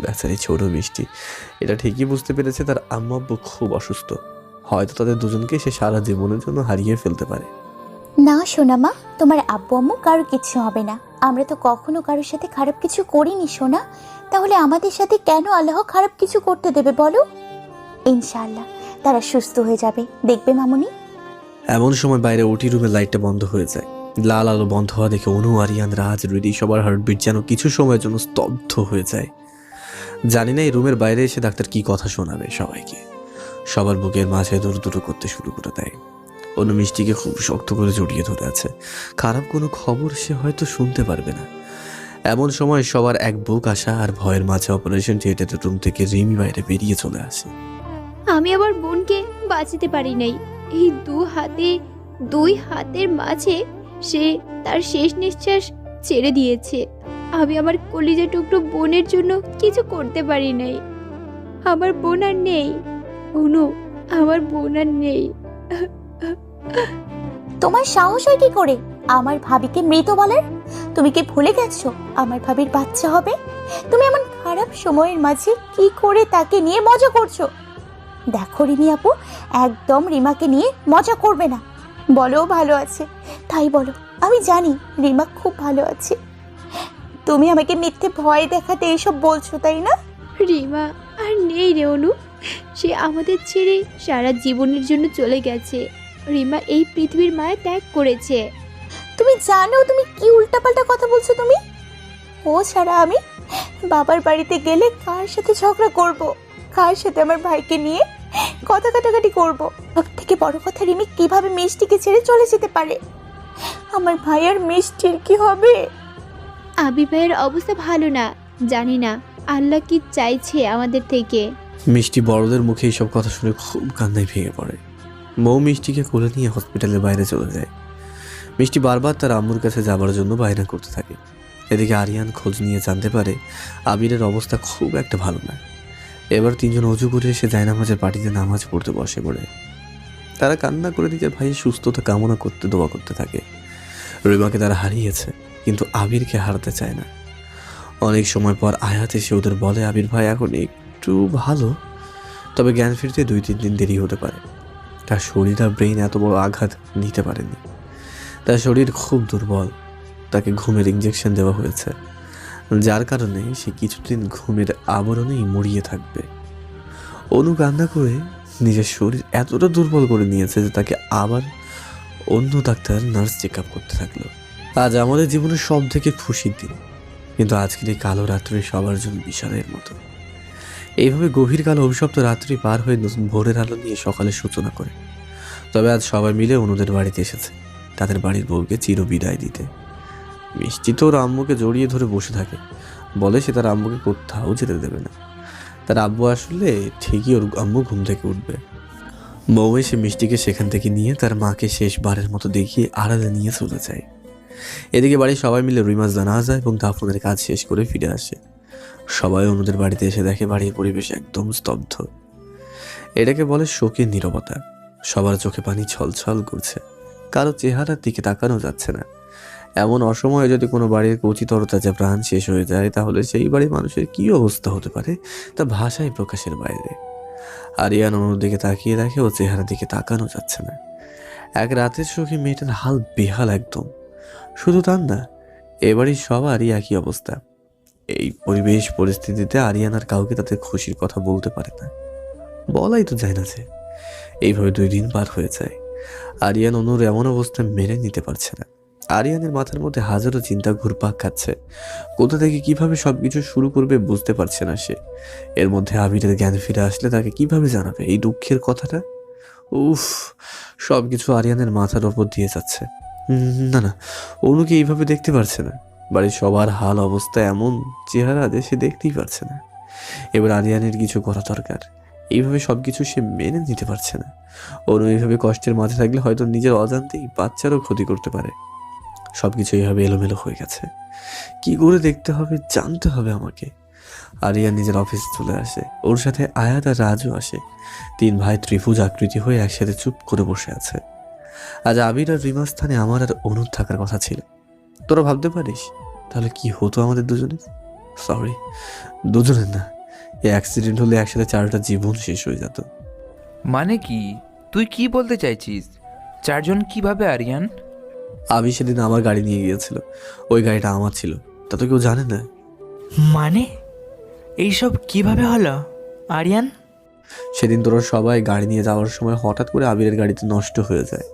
[SPEAKER 1] বেচারি ছোট মিষ্টি এটা ঠিকই বুঝতে পেরেছে তার আম্মু আব্বু খুব অসুস্থ। হয়তো তাদের দুজনকে সে সারা জীবনের জন্য হারিয়ে ফেলতে পারে।
[SPEAKER 4] না সোনা মা, তোমার আব্বু আম্মু কারো কিছু হবে না। আমরা তো কখনো কারোর সাথে খারাপ কিছু করিনি সোনা। তাহলে আমাদের সাথে কেন আল্লাহ খারাপ কিছু করতে দেবে বলো? ইনশাআল্লাহ তারা সুস্থ হয়ে যাবে, দেখবে মামুনি।
[SPEAKER 1] এমন সময় বাইরে ওটি রুমের লাইটটা বন্ধ হয়ে যায়। লাল আলো বন্ধ হওয়া দেখে অনু, আরিয়ান, রাজ, রেডি সবার হার্টবিট যেন কিছু সময়ের জন্য স্তব্ধ হয়ে যায়। জানি না এই রুমের বাইরে এসে ডাক্তার কি কথা শোনাবে সবাইকে। সবার বুকের মাঝে দূর দূর করতে শুরু করে দেয়। অনু মিষ্টিকে খুব শক্ত করে জড়িয়ে ধরে আছে। খারাপ কোনো খবর সে হয়তো শুনতে পারবে না। এমন সময় সবার এক বুক আশা আর ভয়ের মাঝে অপারেশন থিয়েটারের রুম থেকে রিমি বাইরে বেরিয়ে চলে আসে।
[SPEAKER 13] আমি আমার বোনকে বাঁচাতে পারি নাই। এই দুই হাতের মাঝে সে তার শেষ নিঃশ্বাস ছেড়ে দিয়েছে। আমি আমার কলিজা টুকরো বোনের জন্য কিছু করতে পারি নাই। আমার বোন আর নেই অনু, আমার বোন আর নেই।
[SPEAKER 4] তোমার সাহস হয় কি করে আমার ভাবিকে মৃত বলার? তুমি কি ভুলে গেছো আমার ভাবির বাচ্চা হবে? তুমি এমন খারাপ সময়ের মাঝে কি করে তাকে নিয়ে মজা করছো? দেখো রিমি আপু, একদম রিমাকে নিয়ে মজা করবে না। বলো ভালো আছে, তাই বলো। আমি জানি রিমা খুব ভালো আছে। তুমি আমাকে মিথ্যে ভয় দেখাতে এসব বলছো, তাই না?
[SPEAKER 13] রিমা আর নেই রে অনু, সে আমাদের ছেড়ে সারা জীবনের জন্য চলে গেছে। রিমা এই পৃথিবীর মায়া ত্যাগ করেছে।
[SPEAKER 4] তুমি জানো তুমি কি উল্টাপাল্টা কথা বলছো তুমি? ও ছাড়া আমি বাবার বাড়িতে গেলে কার সাথে ঝগড়া করব, কার সাথে আমার ভাইকে নিয়ে কথা কাটাকাটি করব? সব থেকে বড় কথা, রিমি কিভাবে মিষ্টিকে ছেড়ে চলে যেতে পারে? আমার ভাই আর মিষ্টির কি হবে?
[SPEAKER 13] আবি ভাইয়ের অবস্থা ভালো না, জানি না আল্লাহ কি চাইছে আমাদের থেকে।
[SPEAKER 1] মিষ্টি বড়দের মুখে এইসব কথা শুনে খুব কান্নায় ভেঙে পড়ে। মৌ মিষ্টিকে কোলে নিয়ে হসপিটালের বাইরে চলে যায়। মিষ্টি বারবার তার আম্মুর কাছে যাবার জন্য বায়না করতে থাকে। এদিকে আরিয়ান খোঁজ নিয়ে জানতে পারে আবিরের অবস্থা খুব একটা ভালো না। এবার তিনজন অজু করে এসে জায়নামাজের পার্টিতে নামাজ পড়তে বসে পড়ে। তারা কান্না করে নিজের ভাইয়ের সুস্থতা কামনা করতে দোয়া করতে থাকে। রিমাকে তারা হারিয়েছে, কিন্তু আবিরকে হারাতে চায় না। অনেক সময় পর আয়াত এসে ওদের বলে আবির ভাই এখন একটু ভালো, তবে জ্ঞান ফিরতে 2-3 দিন দেরি হতে পারে। তার শরীর আর ব্রেইন এত বড় আঘাত নিতে পারেনি। তার শরীর খুব দুর্বল। তাকে ঘুমের ইঞ্জেকশন দেওয়া হয়েছে, যার কারণে সে কিছুদিন ঘুমের আবরণেই মরিয়ে থাকবে। অনু কান্না করে নিজের শরীর এতটা দুর্বল করে নিয়েছে যে তাকে আবার অন্য ডাক্তার নার্স চেক আপ করতে থাকলো। আজ আমাদের জীবনের সব থেকে খুশির দিন, কিন্তু আজকের এই কালো রাত্রি সবার জন্য বিষাদের মতো। এইভাবে গভীর কালো অভিশপ্ত রাত্রি পার হয়ে নতুন ভোরের আলো নিয়ে সকালের সূচনা করে। তবে আজ সবাই মিলে অনুদের বাড়িতে এসেছে তাদের বাড়ির বউকে চির বিদায় দিতে। মিষ্টি তো ওর আম্মুকে জড়িয়ে ধরে বসে থাকে, বলে সে তার আম্মুকে কোথাও যেতে দেবে না। তার আব্বু আসলে ঠিকই ওর আম্মু ঘুম থেকে উঠবে। বউ এসে মিষ্টিকে সেখান থেকে নিয়ে তার মাকে শেষবারের মতো দেখিয়ে আড়ালে নিয়ে চলে যায়। এদিকে বাড়ির সবাই মিলে রুই মাছ জানাজা এবং দাফনের কাজ শেষ করে ফিরে আসে। সবাই অনুদের বাড়িতে এসে দেখে বাড়ির পরিবেশ একদম স্তব্ধ। এটাকে বলে শোকের নীরবতা। সবার চোখে পানি ছলছল করছে, কারো চেহারার দিকে তাকানো যাচ্ছে না। এমন অসময়ে যদি কোনো বাড়ির কচিতরতা যে প্রাণ শেষ হয়ে যায়, তাহলে সেই বাড়ির মানুষের কী অবস্থা হতে পারে তা ভাষায় প্রকাশের বাইরে। আরিয়ান অনুর দিকে তাকিয়ে দেখে ও চেহারার দিকে তাকানো যাচ্ছে না। এক রাতের শোকে মেয়েটার হাল বেহাল একদম। শুধু তার না, এবারই সবারই একই অবস্থা। এই পরিবেশ পরিস্থিতিতে আরিয়ান আর কাউকে তাদের খুশির কথা বলতে পারে না, বলাই তো যায় না যে। এইভাবে 2 দিন পার হয়ে যায়। আরিয়ান অনুর এমন অবস্থা মেনে নিতে পারছে না। আরিয়ানের মাথার মধ্যে হাজারো চিন্তা ঘুরপাক খাচ্ছে। কোথা থেকে কিভাবে সবকিছু শুরু করবে বুঝতে পারছে না সে। এর মধ্যে আবিরের জ্ঞান ফিরে আসলে তাকে কিভাবে জানাবে এই দুঃখের কথাটা। উফ, সবকিছু আরিয়ানের মাথার ওপর দিয়ে যাচ্ছে। না না, অনুকে এইভাবে দেখতে পারছে না। বাড়ির সবার হাল অবস্থা এমন, চেহারা সে দেখতেই পারছে না। এবার আরিয়ানের কিছু করা দরকার। এইভাবে সবকিছু সে মেনে নিতে পারছে না। অনু এইভাবে কষ্টের মাঝে থাকলে হয়তো নিজের অজান্তেই বাচ্চারও ক্ষতি করতে পারে। সবকিছু এইভাবে এলোমেলো হয়ে গেছে। কি করে দেখতে হবে, জানতে হবে আমাকে। আরিয়ান নিজের অফিসে চলে আসে। ওর সাথে আয়াত আর রাজু আসে। 3 ভাই ত্রিভুজ আকৃতি হয়ে একসাথে চুপ করে বসে আছে। আজ আবির আর রিমার স্থানে আমার আর অনুর থাকার কথা ছিল। তোরা ভাবতে পারিস তাহলে কি হতো আমাদের দুজনের? সরি, দুজনের না। এই অ্যাক্সিডেন্ট হলে একসাথে 4টা জীবন শেষ হয়ে যেত।
[SPEAKER 5] মানে কি, তুই কি বলতে চাইছিস? 4 জন কিভাবে আরিয়ান?
[SPEAKER 1] আমি সেদিন আমার গাড়ি নিয়ে গিয়েছিল, ওই গাড়িটা আমার ছিল, তা তো কেউ জানে না।
[SPEAKER 3] মানে এইসব কিভাবে হলো আরিয়ান?
[SPEAKER 1] সেদিন তোরা সবাই গাড়ি নিয়ে যাওয়ার সময় হঠাৎ করে আবিরের গাড়িতে নষ্ট হয়ে যায়।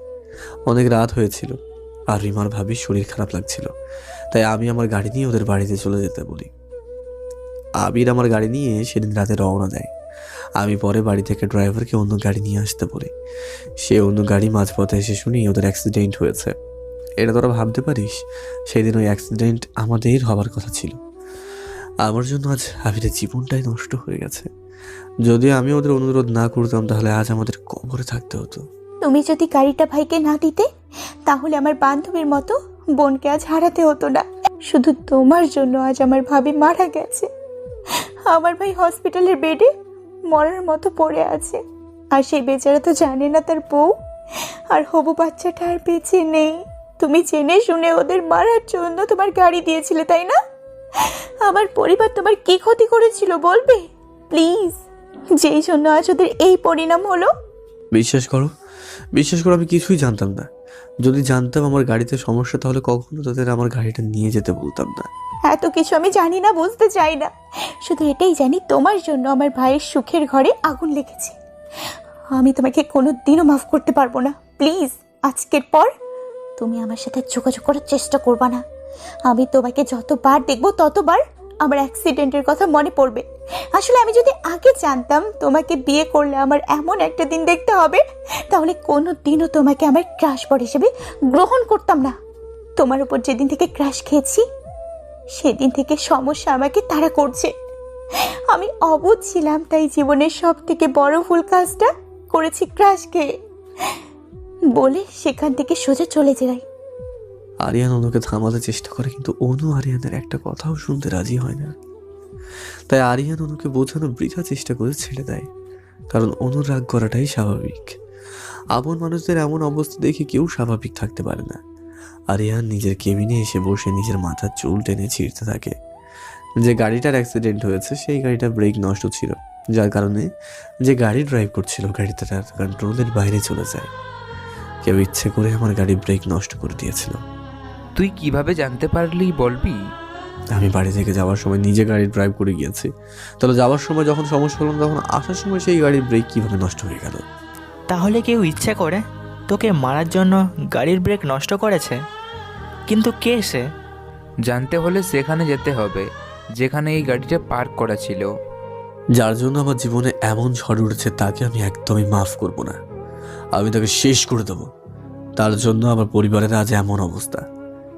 [SPEAKER 1] অনেক রাত হয়েছিল আর রিমার ভাবির শরীর খারাপ লাগছিল, তাই আমি আমার গাড়ি নিয়ে ওদের বাড়িতে চলে যেতে বলি। আবির আমার গাড়ি নিয়ে সেদিন রাতে রওনা দেয়। আমি পরে বাড়ি থেকে ড্রাইভারকে অন্য গাড়ি নিয়ে আসতে বলি। সে অন্য গাড়ি মাঝপথে এসে শুনি ওদের অ্যাক্সিডেন্ট হয়েছে। এটা তোরা ভাবতে পারিস সেদিন ওই অ্যাক্সিডেন্ট আমাদের হবার কথা ছিল। আমার জন্য আজ আবিরের জীবনটাই নষ্ট হয়ে গেছে। যদি আমি ওদের অনুরোধ না করতাম তাহলে আজ আমাদের কবরে থাকতে হতো।
[SPEAKER 6] তুমি যদি গাড়িটা ভাইকে না দিতে, তাহলে আমার বান্ধবীর মতো বোনকে আজ হারাতে হতো না। শুধু তোমার জন্য আজ আমার ভাবি মারা গেছে। আমার ভাই হসপিটালের বেডে মরার মতো পড়ে আছে, আর সেই বেচারা তো জানে না তার বউ আর হবু বাচ্চাটা আর বেঁচে নেই। তুমি জেনে শুনে ওদের মারার জন্য তোমার গাড়ি দিয়েছিলে, তাই না? আমার পরিবার তোমার কি ক্ষতি করেছিল বলবে প্লিজ, যেই জন্য আজ ওদের এই পরিণাম হলো?
[SPEAKER 1] বিশ্বাস করো, আমি কিছুই জানতাম না। যদি জানতাম আমার গাড়িতে সমস্যা, তাহলে কখনো তাদের আমার গাড়িটা নিয়ে যেতে বলতাম না।
[SPEAKER 6] এত কিছু আমি জানি না, বুঝতে চাই না। শুধু এটাই জানি তোমার জন্য আমার ভাইয়ের সুখের ঘরে আগুন লেগেছে। আমি তোমাকে কোনো দিনও মাফ করতে পারবো না। প্লিজ, আজকের পর তুমি আমার সাথে যোগাযোগ করার চেষ্টা করবা না। আমি তোমাকে যতবার দেখবো ততবার আমার অ্যাক্সিডেন্টের কথা মনে পড়বে। আসলে আমি যদি আগে জানতাম তোমাকে বিয়ে করলে আমার এমন একটা দিন দেখতে হবে, তাহলে কোনো দিনও তোমাকে আমার ক্রাশ বর হিসেবে গ্রহণ করতাম না। তোমার উপর যেদিন থেকে ক্রাশ খেয়েছি, সেদিন থেকে সমস্যা আমাকে তাড়া করছে। আমি অবুঝ ছিলাম, তাই জীবনের সব থেকে বড় ভুল কাজটা করেছি ক্রাশ খেয়ে। বলে সেখান থেকে সোজা চলে যাই।
[SPEAKER 1] আরিয়ান অনুকে থামাতে চেষ্টা করে, কিন্তু অনু আরিয়ানের একটা কথাও শুনতে রাজি হয় না। তাই আরিয়ান অনুকে বোঝানো বৃথা চেষ্টা করে ছেড়ে দেয়, কারণ অনুর রাগ করাটাই স্বাভাবিক। আপন মানুষদের এমন অবস্থা দেখে কেউ স্বাভাবিক থাকতে পারে না। আরিয়ান নিজের কেবিনে এসে বসে নিজের মাথার চুল টেনে ছিঁড়তে থাকে। যে গাড়িটার অ্যাক্সিডেন্ট হয়েছে সেই গাড়িটা ব্রেক নষ্ট ছিল, যার কারণে যে গাড়ি ড্রাইভ করছিল গাড়িটা তার কন্ট্রোলের বাইরে চলে যায়। কেউ ইচ্ছে করে আমার গাড়ি ব্রেক নষ্ট করে দিয়েছিল।
[SPEAKER 5] তুই কিভাবে জানতে পারলি বলবি?
[SPEAKER 1] আমি বাড়ি থেকে যাওয়ার সময় নিজে গাড়ি ড্রাইভ করে গিয়েছি, তাহলে যাওয়ার সময় যখন সমস্যা হলো তখন আসার সময় সেই গাড়ির ব্রেক কিভাবে নষ্ট হয়ে গেল?
[SPEAKER 3] তাহলে কেউ ইচ্ছে করে তোকে মারার জন্য গাড়ির ব্রেক নষ্ট করেছে? কিন্তু কে সে?
[SPEAKER 5] জানতে হলে সেখানে যেতে হবে যেখানে এই গাড়িটা পার্ক করা ছিল।
[SPEAKER 1] যার জন্য আমার জীবনে এমন ঝড় উঠেছে তাকে আমি একদমই মাফ করব না। আমি তাকে শেষ করে দেব। তার জন্য আমার পরিবারের আজ এমন অবস্থা,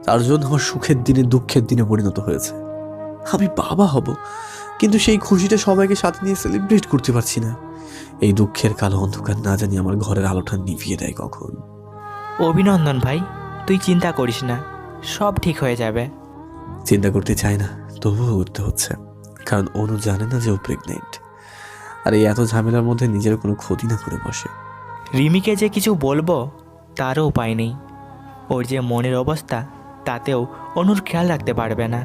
[SPEAKER 1] তার জন্য আমার সুখের দিনে দুঃখের দিনে পরিণত হয়েছে। আমি বাবা হব, কিন্তু সেই খুশিটা সবাইকে সাথে নিয়ে সেলিব্রেট করতে পারছি না। এই দুঃখের কালো অন্ধকার না জানি আমার ঘরের আলোটা নিভিয়ে দেয় কখন।
[SPEAKER 3] অভিনন্দন ভাই, তুই চিন্তা করিস না, সব ঠিক হয়ে যাবে।
[SPEAKER 1] চিন্তা করতে চাই না, তবুও করতে হচ্ছে, কারণ অনু জানে না যে ও প্রেগনেন্ট। আর এই এত ঝামেলার মধ্যে নিজের কোনো ক্ষতি না করে বসে।
[SPEAKER 3] রিমিকে যে কিছু বলবো তারও উপায় নেই। ওর যে মনের অবস্থা তাতেও অনুর খেয়াল রাখতে পারবে না।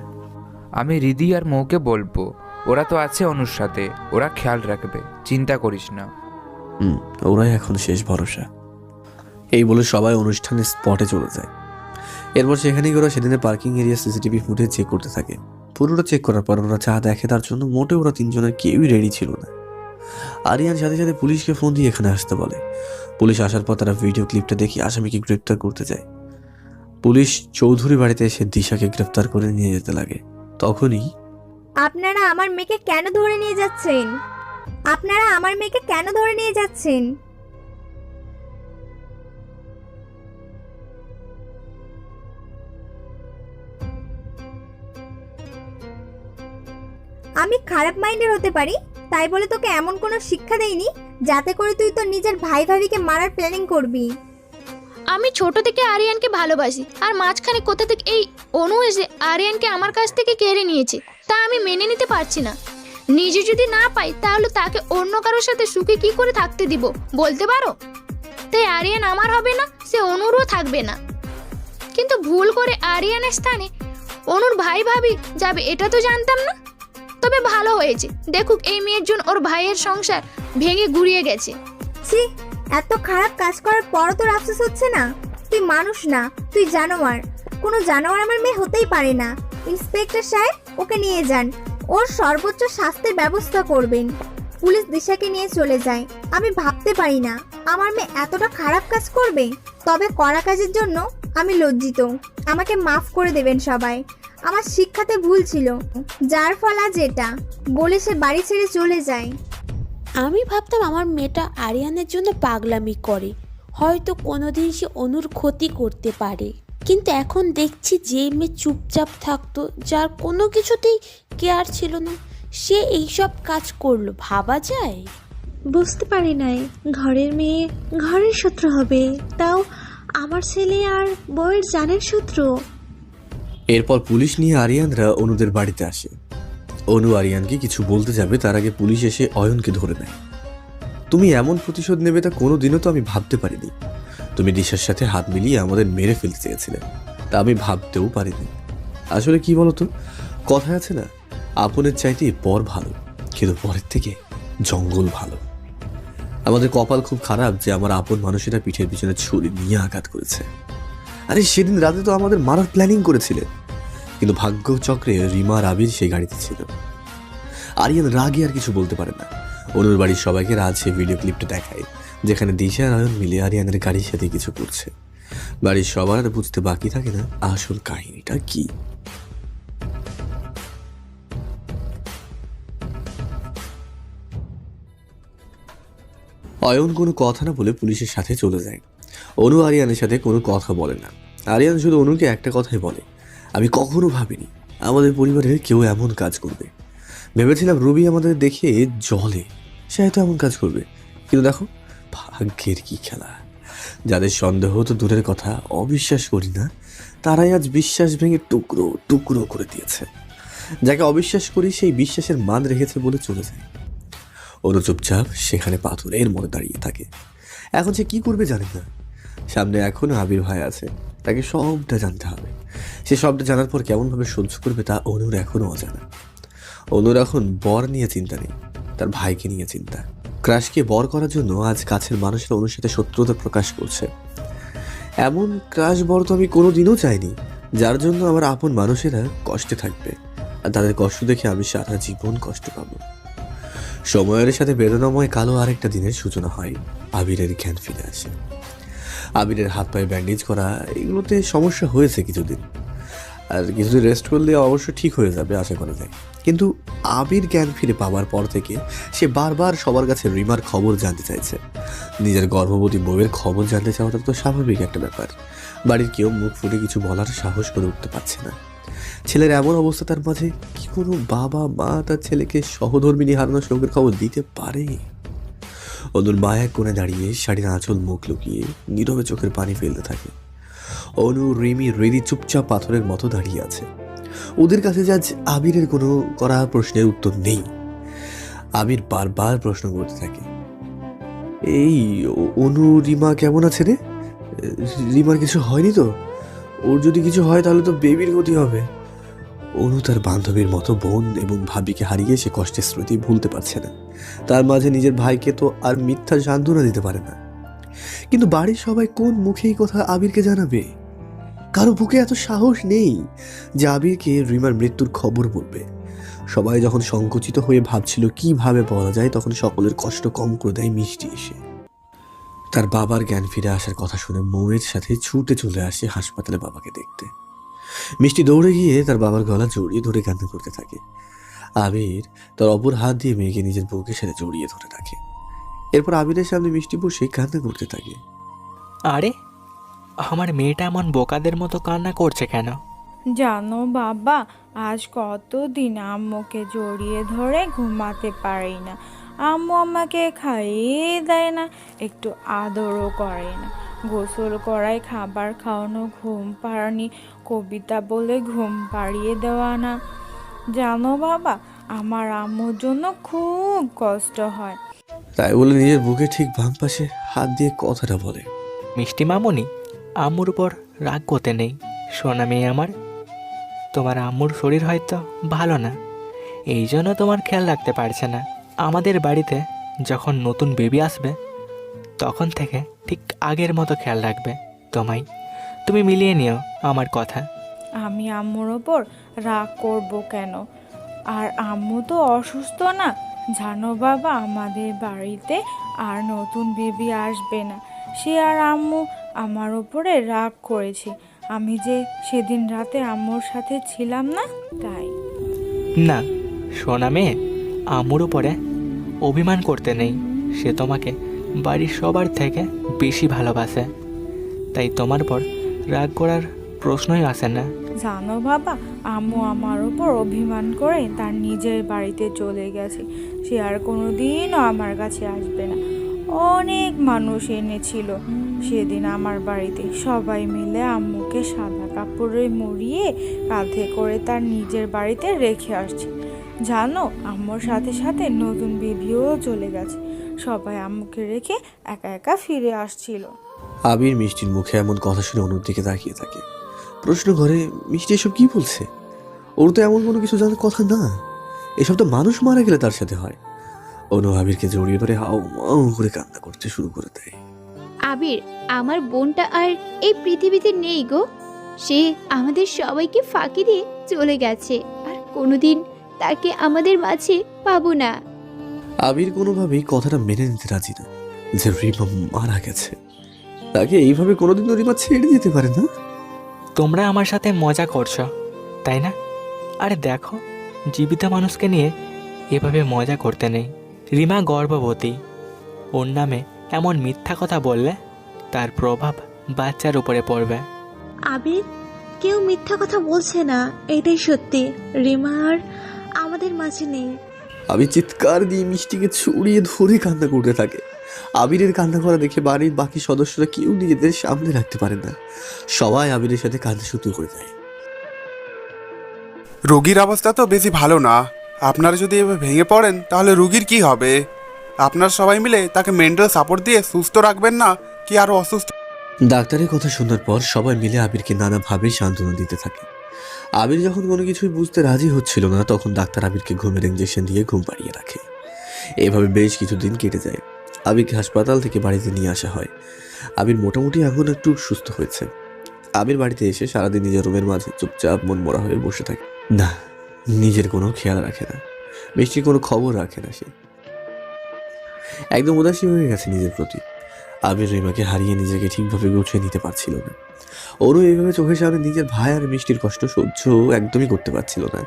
[SPEAKER 5] আমি রিদি আর মৌকে বলবো, ওরা তো আছে অনুর সাথে, ওরা খেয়াল রাখবে, চিন্তা করিস না।
[SPEAKER 1] ওরাই এখন শেষ ভরসা। এই বলে সবাই অনুষ্ঠানের স্পটে চলে যায়। এরপর সেখানেই ওরা সেদিনের parking area CCTV footage check করতে থাকে। পুরোটা চেক করার পর ওরা যা দেখে তার জন্য মোটে ওরা তিনজনের কেউই রেডি ছিল না। আরিয়ান সাথে সাথে পুলিশকে ফোন দিয়ে এখানে আসতে বলে। পুলিশ আসার পর তারা ভিডিও ক্লিপটা দেখে আসামিকে গ্রেপ্তার করতে যায়। পুলিশ চৌধুরী বাড়িতে এসে দিশাকে গ্রেপ্তার করে নিয়ে যেতে লাগে। তখনই
[SPEAKER 6] আপনারা আমার মেয়েকে কেন ধরে নিয়ে যাচ্ছেন? আপনারা আমার মেয়েকে কেন ধরে নিয়ে যাচ্ছেন? আমি খারাপ মাইন্ডের হতে পারি, তাই বলে তোকে এমন কোনো শিক্ষা দেইনি যাতে করে তুই তোর নিজের ভাই ভাবিকে মারার প্ল্যানিং করবি।
[SPEAKER 13] আমি ছোট থেকে আরিয়ানকে ভালোবাসি, আর মাঝখানে কোথা থেকে এই অনু এসে আরিয়ানকে আমার কাছ থেকে কেড়ে নিয়েছে, তা আমি মেনে নিতে পারছি না। নিজে যদি না পাই তাহলে তাকে অন্য কারোর সাথে সুখে কি করে থাকতে দিব বলতে পারো? তাই আরিয়ান আমার হবে না, সে অনুরও থাকবে না। কিন্তু ভুল করে আরিয়ানের স্থানে অনুর ভাই ভাবি যাবে এটা তো জানতাম না। তবে ভালো হয়েছে, দেখুক এই মেয়ের জন্য ওর ভাইয়ের সংসার ভেঙে গুড়িয়ে গেছে।
[SPEAKER 6] ছি, এত খারাপ কাজ করার পরও তোর আফসোস হচ্ছে না? তুই মানুষ না, তুই জানোয়ার। কোনো জানোয়ার আমার মেয়ে হতেই পারে না। ইন্সপেক্টর সাহেব, ওকে নিয়ে যান, ওর সর্বোচ্চ শাস্তির ব্যবস্থা করবেন। পুলিশ দিশাকে নিয়ে চলে যায়। আমি ভাবতে পারি না আমার মেয়ে এতটা খারাপ কাজ করবে। তবে করা কাজের জন্য আমি লজ্জিত। আমাকে মাফ করে দেবেন সবাই। আমার শিক্ষাতে ভুল ছিল, যার ফল আজ এটা বলে সে বাড়ি ছেড়ে চলে যায়।
[SPEAKER 7] আমি ভাবতাম আমার মেয়েটা আরিয়ানের জন্য পাগলামি করে, হয়তো কোনোদিন সে অনুর ক্ষতি করতে পারে। কিন্তু এখন দেখছি যে মেয়ে চুপচাপ থাকতো, যার কোনো কিছুতেই কেয়ার ছিল না, সে এইসব কাজ করলো, ভাবা যায়?
[SPEAKER 2] বুঝতে পারি নাই ঘরের মেয়ে ঘরের শত্রু হবে, তাও আমার ছেলে আর বউয়ের জানের শত্রু।
[SPEAKER 1] এরপর পুলিশ নিয়ে আরিয়ানরা অনুদের বাড়িতে আসে। অনু আরিয়ানকে কিছু বলতে যাবে তার আগে পুলিশ এসে অয়নকে ধরে নেয়। তুমি এমন প্রতিশোধ নেবে তা কোনোদিনও তো আমি ভাবতে পারিনি। তুমি দিশার সাথে হাত মিলিয়ে আমাদের মেরে ফেলতে চেয়েছিলে, তা আমি ভাবতেও পারিনি। আসলে কি বলতো, কথায় আছে না, আপনের চাইতে পর ভালো, কিন্তু পরের থেকে জঙ্গল ভালো। আমাদের কপাল খুব খারাপ যে আমার আপন মানুষেরা পিঠের পিছনে ছুরি নিয়ে আঘাত করেছে। আরে সেদিন রাতে তো আমাদের মারার প্ল্যানিং করেছিলেন, কিন্তু ভাগ্য চক্রে রিমা আর আবির সেই গাড়িতে ছিল। আরিয়ান রাগে আর কিছু বলতে পারে না। অনুর বাড়ির সবাইকে রাত সেই ভিডিও ক্লিপটা দেখায়, যেখানে দিশা আর আয়ন মিলে আরিয়ানের গাড়ির সাথে কিছু করছে। বাড়ির সবার আর বুঝতে বাকি থাকে না আসল কাহিনীটা কি। অয়ন কোনো কথা না বলে পুলিশের সাথে চলে যায়। অনু আরিয়ানের সাথে কোনো কথা বলে না। আরিয়ান শুধু অনুকে একটা কথাই বলে, আমি কখনো ভাবিনি আমাদের পরিবারের কেউ এমন কাজ করবে। ভেবেছিলাম রবি আমাদের দেখে জলে, সে হয়তো এমন কাজ করবে, কিন্তু দেখো ভাগ্যের কি খেলা। যাদের সন্দেহ তো দূরের কথা, অবিশ্বাস করি না, তারাই আজ বিশ্বাস ভেঙে টুকরো টুকরো করে দিয়েছে। যাকে অবিশ্বাস করি সেই বিশ্বাসের মান রেখেছে বলে চলে যায়। অনু চুপচাপ সেখানে পাথরের মনে দাঁড়িয়ে থাকে। এখন সে কি করবে জানে না। সামনে এখনো আবির ভাই আছে, তাকে সবটা জানতে হবে। সে সবটা জানার পর কেমনভাবে সহ্য করবে তা অনুর এখনও অজানা। অনুর এখন বর নিয়ে চিন্তা নেই, তার ভাইকে নিয়ে চিন্তা। ক্রাশকে বর করার জন্য আজ কাছের মানুষেরা অনুর সাথে শত্রুতা প্রকাশ করছে। এমন ক্রাশ বর তো আমি কোনোদিনও চাইনি, যার জন্য আমার আপন মানুষেরা কষ্টে থাকবে, আর তাদের কষ্ট দেখে আমি সারা জীবন কষ্ট পাবো। সময়ের সাথে বেদনাময় কালো আরেকটা দিনের সূচনা হয়। আবিরের জ্ঞান ফিরে আসে। আবিরের হাত পায়ে ব্যান্ডেজ করা, এগুলোতে সমস্যা হয়েছে কিছুদিন। আর কিছুদিন রেস্ট করলে অবশ্য ঠিক হয়ে যাবে আশা করা যায়। কিন্তু আবির জ্ঞান ফিরে পাওয়ার পর থেকে সে বারবার সবার কাছে রিমার খবর জানতে চাইছে। নিজের গর্ভবতী বউয়ের খবর জানতে চাওয়াটা তো স্বাভাবিক একটা ব্যাপার। বাড়ির কেউ মুখ ফুটে কিছু বলার সাহস করে উঠতে পারছে না। ছেলের এমন অবস্থা, তার মাঝে কি কোনো বাবা মা তার ছেলেকে সহধর্মিনী হারানোর শোকের খবর দিতে পারে? অনুর মা এক কোণে দাঁড়িয়ে শাড়ির আঁচল মুখ লুকিয়ে নীরবে চোখের পানি ফেলতে থাকে। অনু, রিমি, হৃদি চুপচাপ পাথরের মতো দাঁড়িয়ে আছে। ওদের কাছে যা আবিরের কোনো করা প্রশ্নের উত্তর নেই। আবির বারবার প্রশ্ন করতে থাকে, এই অনু, রিমা কেমন আছে রে? রিমার কিছু হয়নি তো? ওর যদি কিছু হয় তাহলে তো বেবির ক্ষতি হবে। অনু তার বান্ধবীর মতো বোন এবং ভাবিকে হারিয়ে সে কষ্টের স্মৃতি ভুলতে পারছে না। তার মাঝে নিজের ভাইকে তো আর মিথ্যা সান্ত্বনা দিতে পারে না। কিন্তু বাড়ির সবাই কোন মুখে এই কথা আবিরকে জানাবে? কারো বুকে এত সাহস নেই যে আবিরকে রিমার মৃত্যুর খবর বলবে। সবাই যখন সংকুচিত হয়ে ভাবছিল কিভাবে বলা যায়, তখন সকলের কষ্ট কম করে দেয় মিষ্টি এসে। তার বাবার জ্ঞান ফিরে আসার কথা শুনে মৌয়ের সাথে ছুটে চলে আসে হাসপাতালে বাবাকে দেখতে। মিষ্টি দৌড়ে গিয়ে তার বাবার গলা জড়িয়ে ধরে কান্না করতে থাকে। আবির তার অপর হাত দিয়ে মেয়েকে নিজের বুকের সাথে জড়িয়ে ধরে রাখে। এরপর আবিরের সামনে মিষ্টি বসে কান্না করতে থাকে।
[SPEAKER 3] আরে আমার মেয়েটা এমন বোকাদের মতো কান্না করছে কেন?
[SPEAKER 15] জানো বাবা, আজ কতদিন আম্মুকে জড়িয়ে ধরে ঘুমাতে পারি না। আম্মু আমাকে খাইয়ে দেয় না, একটু আদরও করে না। গোসল করায়, খাবার খাওয়ানো, ঘুম পাড়ানি, কবিতা বলে ঘুম পাড়িয়ে দেওয়া না। জানো বাবা, আমার আম্মুর জন্য খুব কষ্ট হয়।
[SPEAKER 1] তাই বলে নিজের বুকে ঠিক বাম পাশে হাত দিয়ে কথাটা বলে।
[SPEAKER 3] মিষ্টি মামুনি, আম্মুর উপর রাগ করতে নেই। সোনা মেয়ে আমার, তোমার আম্মুর শরীর হয়তো ভালো না, এই জন্য তোমার খেয়াল রাখতে পারছে না। আমাদের বাড়িতে যখন নতুন বেবি আসবে তখন থেকে ঠিক আগের মতো খেয়াল রাখবে তোমায়। তুমি মিলিয়ে নিও আমার কথা।
[SPEAKER 15] আমি আম্মুর ওপর রাগ করব কেন? আর আম্মু তো অসুস্থ না। জানো বাবা, আমাদের বাড়িতে আর নতুন বেবি আসবে না। সে আর আম্মু আমার ওপরে রাগ করেছে, আমি যে সেদিন রাতে আম্মুর সাথে ছিলাম না, তাই।
[SPEAKER 3] না সোনা মেয়ে, আম্মুর উপরে অভিমান করতে নেই। সে তোমাকে বাড়ির সবার থেকে বেশি ভালোবাসে, তাই তোমার পর রাগ করার প্রশ্নই আসে না।
[SPEAKER 15] জানো বাবা, আম্মু আমার ওপর অভিমান করে তার নিজের বাড়িতে চলে গেছে। সে আর কোনোদিনও আমার কাছে আসবে না। অনেক মানুষ এনেছিল সেদিন আমার বাড়িতে। সবাই মিলে আম্মুকে সাদা কাপড়ে মুড়িয়ে কাঁধে করে তার নিজের বাড়িতে রেখে আসছে। জানো, আম্মুর সাথে সাথে নতুন বেবিও চলে গেছে। সবাই আম্মুকে রেখে একা একা ফিরে আসছিল।
[SPEAKER 1] আবির মিষ্টির মুখে এমন কথা শুনে অনুর দিকে তাকিয়ে থাকে। প্রশ্ন করে, মিষ্টি এসব কি বলছে? ওর তো এমন কোনো কিছু জানার কথা না। এসব তো মানুষ মারা গেলে তার সাথে হয়। অনু আবিরকে জড়িয়ে ধরে হাও মাও করে কান্না করতে শুরু করে দেয়।
[SPEAKER 10] আবির, আমার বোনটা আর এই পৃথিবীতে নেই গো। সে আমাদের সবাইকে ফাঁকি দিয়ে চলে গেছে, আর কোনোদিন তাকে আমাদের মাঝে পাবো না।
[SPEAKER 1] আবির কোনোভাবেই কথাটা মেনে নিতে রাজি না যে রিমা মারা গেছে। তাকে এইভাবে কোনোদিন তো রিমা ছেড়ে যেতে পারে না।
[SPEAKER 3] তোমরা আমার সাথে মজা করছো তাই না? আরে দেখো, জীবিত মানুষকে নিয়ে এভাবে মজা করতে নেই। রিমা গর্ভবতী, ওর নামে এমন মিথ্যা কথা বললে তার প্রভাব বাচ্চার উপরে পড়বে।
[SPEAKER 2] আবির, কেউ মিথ্যা কথা বলছে না, এটাই সত্যি। রিমা আর আমাদের মাঝে নেই।
[SPEAKER 1] আবির চিৎকার দিয়ে মিষ্টিকে ছড়িয়ে ধরে কান্না করতে থাকে। আবিরের কান্না করা দেখে বাড়ির বাকি সদস্যরা কেউ নিজেদের সামনে রাখতে পারে না। সবাই আবিরের সাথে কাঁদতে শুরু করে দেয়।
[SPEAKER 16] রোগীর অবস্থা তো বেশি ভালো না। আপনারা যদি এভাবে ভেঙে পড়েন তাহলে রোগীর কি হবে? আপনারা সবাই মিলে তাকে মেন্টাল সাপোর্ট দিয়ে সুস্থ রাখবেন না কি আরো অসুস্থ?
[SPEAKER 1] ডাক্তারের কথা শোনার পর সবাই মিলে আবিরকে নানাভাবে সান্ত্বনা দিতে থাকে। আবির যখন কোনো কিছুই বুঝতে রাজি হচ্ছিল না, তখন ডাক্তার আবিরকে ঘুমের ইঞ্জেকশন দিয়ে ঘুম পাড়িয়ে রাখে। এভাবে বেশ কিছুদিন কেটে যায়। আবিরকে হাসপাতাল থেকে বাড়িতে নিয়ে আসা হয়। আবির মোটামুটি এখন একটু সুস্থ হয়েছে। আবির বাড়িতে এসে সারাদিন নিজের রুমের মাঝে চুপচাপ মনমরা হয়ে বসে থাকে। না, নিজের কোনো খেয়াল রাখে না, মিষ্টির কোনো খবর রাখে না। সে একদম উদাসী হয়ে গেছে নিজের প্রতি। আবির রিমাকে হারিয়ে নিজেকে ঠিকভাবে গুছিয়ে নিতে পারছিল না। ওরও এইভাবে চোখের সামনে নিজের ভাই আর মিষ্টির কষ্ট সহ্য একদমই করতে পারছিল না।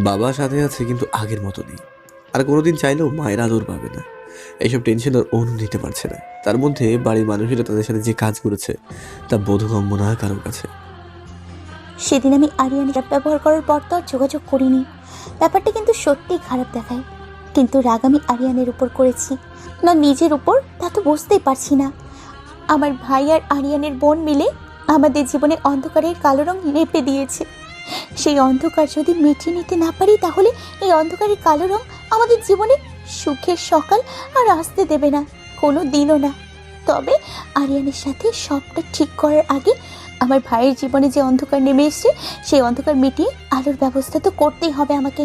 [SPEAKER 1] বাবা সাথে আছে কিন্তু আগের মতো নেই, আর কোনোদিন চাইলেও মায়ের আদর পাবে না। এইসব টেনশন আর অনু নিতে পারছে না। তার মধ্যে বাড়ির মানুষেরা তাদের সাথে যে কাজ করেছে তা বোধগম্য না কারোর কাছে।
[SPEAKER 4] সেদিন আমি আরিয়ান অ্যাপ ব্যবহার করার পর তো আর যোগাযোগ করিনি। ব্যাপারটা কিন্তু সত্যিই খারাপ দেখায়, কিন্তু রাগ আমি আরিয়ানের উপর করেছি না নিজের উপর তা তো বুঝতেই পারছি না। আমার ভাই আর আরিয়ানের বোন মিলে আমাদের জীবনে অন্ধকারের কালো রং লেপে দিয়েছে। সেই অন্ধকার যদি মিটিয়ে নিতে না পারি তাহলে এই অন্ধকারের কালো রং আমাদের জীবনে সুখের সকাল আর আসতে দেবে না, কোনো দিনও না। তবে আরিয়ানের সাথে সবটা ঠিক করার আগে আমার ভাইয়ের জীবনে যে অন্ধকার নেমে এসছে সেই অন্ধকার মিটিয়ে আলোর ব্যবস্থা তো করতেই হবে আমাকে।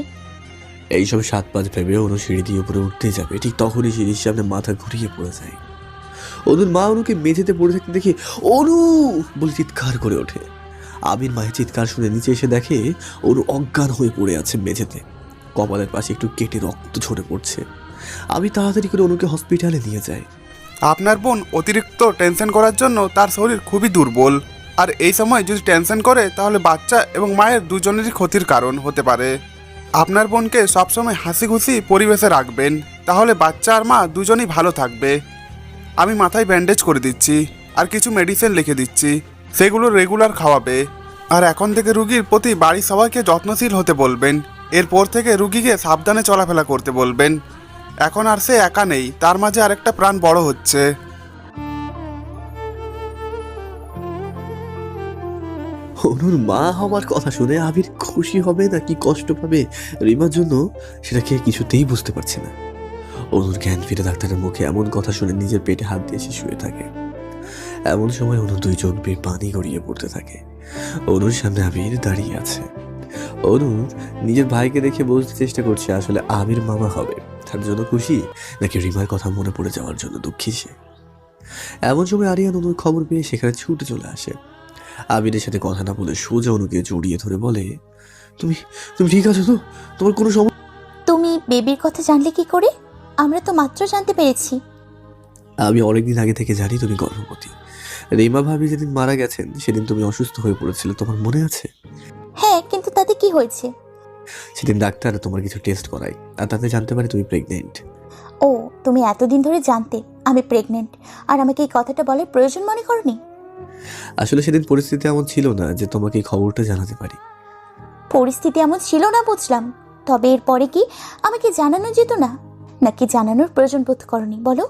[SPEAKER 1] এইসব 7-5 ভেবে অনু সিঁড়ি দিয়ে উপরে উঠতে যাবে, ঠিক তখনই সিঁড়ির সামনে মাথা ঘুরিয়ে পড়ে যায়। অনুর মা অনুকে মেঝেতে পড়ে থাকতে দেখে অনু বলে চিৎকার করে ওঠে। আবির মায়ের চিৎকার শুনে নিচে এসে দেখে অনু অজ্ঞান হয়ে পড়ে আছে মেঝেতে, কপালের পাশে একটু কেটে রক্ত ঝরে পড়ছে। আমি তাড়াতাড়ি করে অনুকে হসপিটালে নিয়ে যাই।
[SPEAKER 16] আপনার বোন অতিরিক্ত টেনশন করার জন্য তার শরীর খুবই দুর্বল, আর এই সময় যদি টেনশন করে তাহলে বাচ্চা এবং মায়ের দুজনেরই ক্ষতির কারণ হতে পারে। আপনার বোনকে সবসময় হাসি খুশি পরিবেশে রাখবেন, তাহলে বাচ্চা আর মা দুজনেই ভালো থাকবে। আমি মাথায় ব্যান্ডেজ করে দিচ্ছি আর কিছু মেডিসিন লিখে দিচ্ছি, সেগুলো রেগুলার খাওয়াবে। আর এখন থেকে রুগীর প্রতি বাড়ির সবাইকে যত্নশীল হতে বলবেন। এরপর থেকে রুগীকে সাবধানে চলাফেরা করতে বলবেন। এখন আর সে একা নেই, তার মাঝে আরেকটা প্রাণ বড় হচ্ছে।
[SPEAKER 1] অনুর মা হওয়ার কথা শুনে আবির খুশি হবে নাকি কষ্ট পাবে রিমার জন্য সেটাকে কিছুতেই বুঝতে পারছে না। অনুর জ্ঞান ফিরে ডাক্তারের মুখে এমন কথা শুনে নিজের পেটে হাত দিয়ে সে শুয়ে থাকে। এমন সময় অনুর 2 চোখ বেয়ে পানি গড়িয়ে পড়তে থাকে। অনুর সামনে আবির দাঁড়িয়ে আছে। অনু নিজের ভাইকে দেখে বুঝতে চেষ্টা করছে আসলে আবির মামা হবে তার জন্য খুশি নাকি রিমার কথা মনে পড়ে যাওয়ার জন্য দুঃখী সে। এমন সময় আরিয়ান অনুর খবর পেয়ে সেখানে ছুটে চলে আসে। আবিরের সাথে কথা না বলে সোজা অনুকে জড়িয়ে ধরে বলে, তুমি তুমি ঠিক আছো তো? তোমার কোনো সমস্যা?
[SPEAKER 4] তুমি বেবির কথা জানলে কি করে? আমরা তো মাত্র জানতে পেরেছি।
[SPEAKER 1] আমি অনেকদিন আগে থেকে জানি তুমি গর্ভবতী। রিমা ভাবি যেদিন মারা গেছেন সেদিন তুমি অসুস্থ হয়ে পড়েছিলে, তোমার মনে আছে?
[SPEAKER 4] হ্যাঁ, কিন্তু তাতে কি হয়েছে?
[SPEAKER 1] সেদিন ডাক্তার তোমার কিছু টেস্ট করায় আর তাতে জানতে পারে তুমি প্রেগনেন্ট।
[SPEAKER 4] ও, তুমি এতদিন ধরে জানতে আমি প্রেগনেন্ট আর আমাকে এই কথাটা বলার প্রয়োজন মনে করনি?
[SPEAKER 1] আসলে সেদিন পরিস্থিতি এমন ছিল না যে তোমাকে এই খবরটা জানাতে পারি।
[SPEAKER 4] পরিস্থিতি এমন ছিল না বুঝলাম, তবে এরপরে কি আমাকে জানানো যেত না, নাকি জানানোর প্রয়োজন বোধ করনি বলো?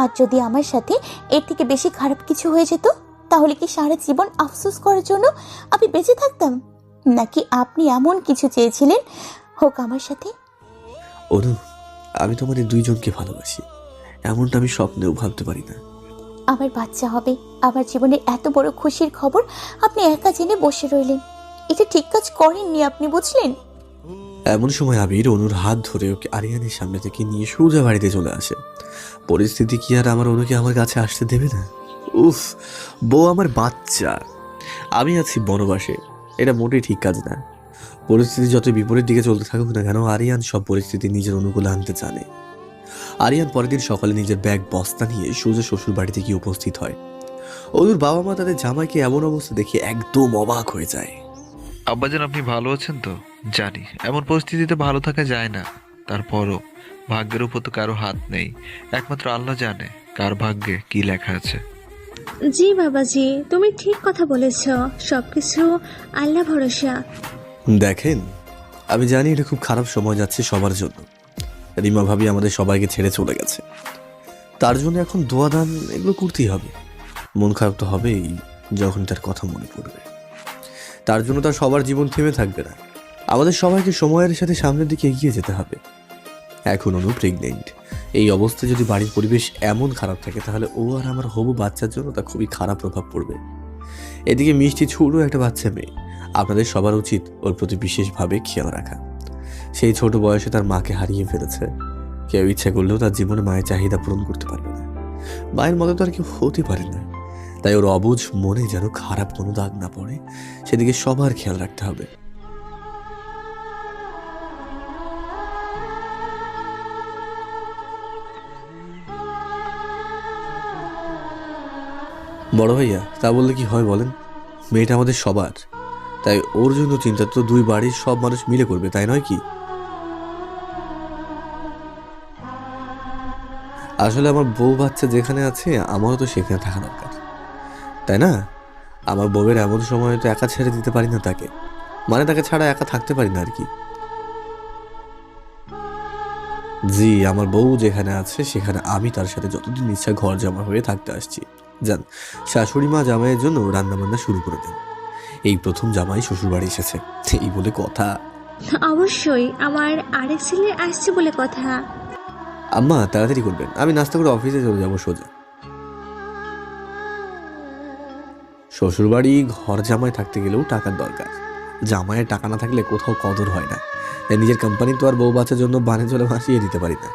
[SPEAKER 4] আর যদি আমার সাথে এর থেকে বেশি খারাপ কিছু হয়ে যেত তাহলে কি সারা জীবন আফসোস করার জন্য আমি বেঁচে থাকতাম, নাকি আপনি এমন কিছু চেয়েছিলেন হোক আমার সাথে?
[SPEAKER 1] অনু, আমি তোমাদের 2 জনকে ভালোবাসি, এমনটা আমি স্বপ্নেও ভাবতে পারি না।
[SPEAKER 4] আমার বাচ্চা হবে, আমার জীবনের এত বড় খুশির খবর আপনি একা জেনে বসে রইলেন। এটা ঠিক কাজ করেননি আপনি, বুঝলেন?
[SPEAKER 1] এমন সময় আবির অনুর হাত ধরে ওকে আরিয়ানের সামনে থেকে নিয়ে সোজা বাড়িতে চলে আসে। পরিস্থিতি কি আর আমার অনুকে আমার কাছে আসতে দেবে না? উফ, বউ আমার বাচ্চা, আমি আছি বনবাসে, এটা মোটেই ঠিক কাজ না। পরিস্থিতি যত বিপরীত দিকে চলতে থাকুক না কেন, আরিয়ান সব পরিস্থিতি নিজের অনুকূলে আনতে জানে। আরিয়ান পরের দিন সকালে নিজের ব্যাগ বস্তা নিয়ে সোজা শ্বশুর বাড়িতে গিয়ে উপস্থিত হয়। অনুর বাবা মা তাদের জামাইকে এমন অবস্থা দেখে একদম অবাক হয়ে যায়।
[SPEAKER 12] আব্বাজান, আপনি ভালো আছেন তো? জানি এমন পরিস্থিতিতে ভালো থাকা যায় না, তারপরও ভাগ্যের উপর তো কারো হাত নেই, একমাত্র আল্লাহ জানে কার ভাগ্যে কি লেখা আছে।
[SPEAKER 2] জি বাবাজি, তুমি ঠিক কথা বলেছ, সবকিছু আল্লাহ ভরসা।
[SPEAKER 1] দেখেন, আমি জানি এটা খুব খারাপ সময় যাচ্ছে সবার জন্য। রিমা ভাবি আমাদের সবাইকে ছেড়ে চলে গেছে, তার জন্য এখন দোয়া দান এগুলো করতেই হবে। মন খারাপ তো হবেই যখন তার কথা মনে পড়বে। তার জন্য তার সবার জীবন থেমে থাকবে না, আমাদের সবাইকে সময়ের সাথে সামনের দিকে এগিয়ে যেতে হবে। এখন অনু প্রেগনেন্ট, এই অবস্থায় যদি বাড়ির পরিবেশ এমন খারাপ থাকে তাহলে ও আর আমার হবু বাচ্চার জন্য তা খুবই খারাপ প্রভাব পড়বে। এদিকে মিষ্টি ছোট একটা বাচ্চা মেয়ে, আপনাদের সবার উচিত ওর প্রতি বিশেষভাবে খেয়াল রাখা। সেই ছোট বয়সে তার মাকে হারিয়ে ফেলেছে, কেউ ইচ্ছা করলেও তার জীবনে মায়ের চাহিদা পূরণ করতে পারবে না। মায়ের মতো তো আর কেউ হতে পারে না, তাই ওর অবুঝ মনে যেন খারাপ কোনো দাগ না পড়ে সেদিকে সবার খেয়াল রাখতে হবে। বড় ভাইয়া, তা বললে কি হয় বলেন? মেয়েটা আমাদের সবার, তাই ওর জন্য চিন্তা তো দুই বাড়ির সব মানুষ মিলে করবে, তাই নয় কি? আসলে আমার বউ বাচ্চা যেখানে আছে আমারও তো সেখানে থাকা দরকার, তাই না? আমার বউয়ের এমন সময় তো একা ছেড়ে দিতে পারি না তাকে, মানে তাকে ছাড়া একা থাকতে পারি না আর কি। জি, আমার বউ যেখানে আছে সেখানে আমি তার সাথে যতদিন ইচ্ছা ঘর জামা হয়ে থাকতে আসছি। জান, শাশুড়ি মা জামাইয়ের জন্য রান্না বান্না শুরু করে দেন। এই প্রথম জামাই শ্বশুর বাড়ি এসেছে, এই বলে কথা।
[SPEAKER 2] অবশ্যই আমার আরেক ছেলে আসছে বলে কথা।
[SPEAKER 1] আম্মা তাড়াতাড়ি করবেন, আমি নাস্তা করে অফিসে চলে যাবো সোজা। শ্বশুর বাড়ি ঘর জামাই থাকতে গেলেও টাকার দরকার। জামাইয়ের টাকা না থাকলে কোথাও কদর হয় না। তাই নিজের কোম্পানি তো আর বউ বাচ্চার জন্য বানে চলে ভাসিয়ে দিতে পারি না।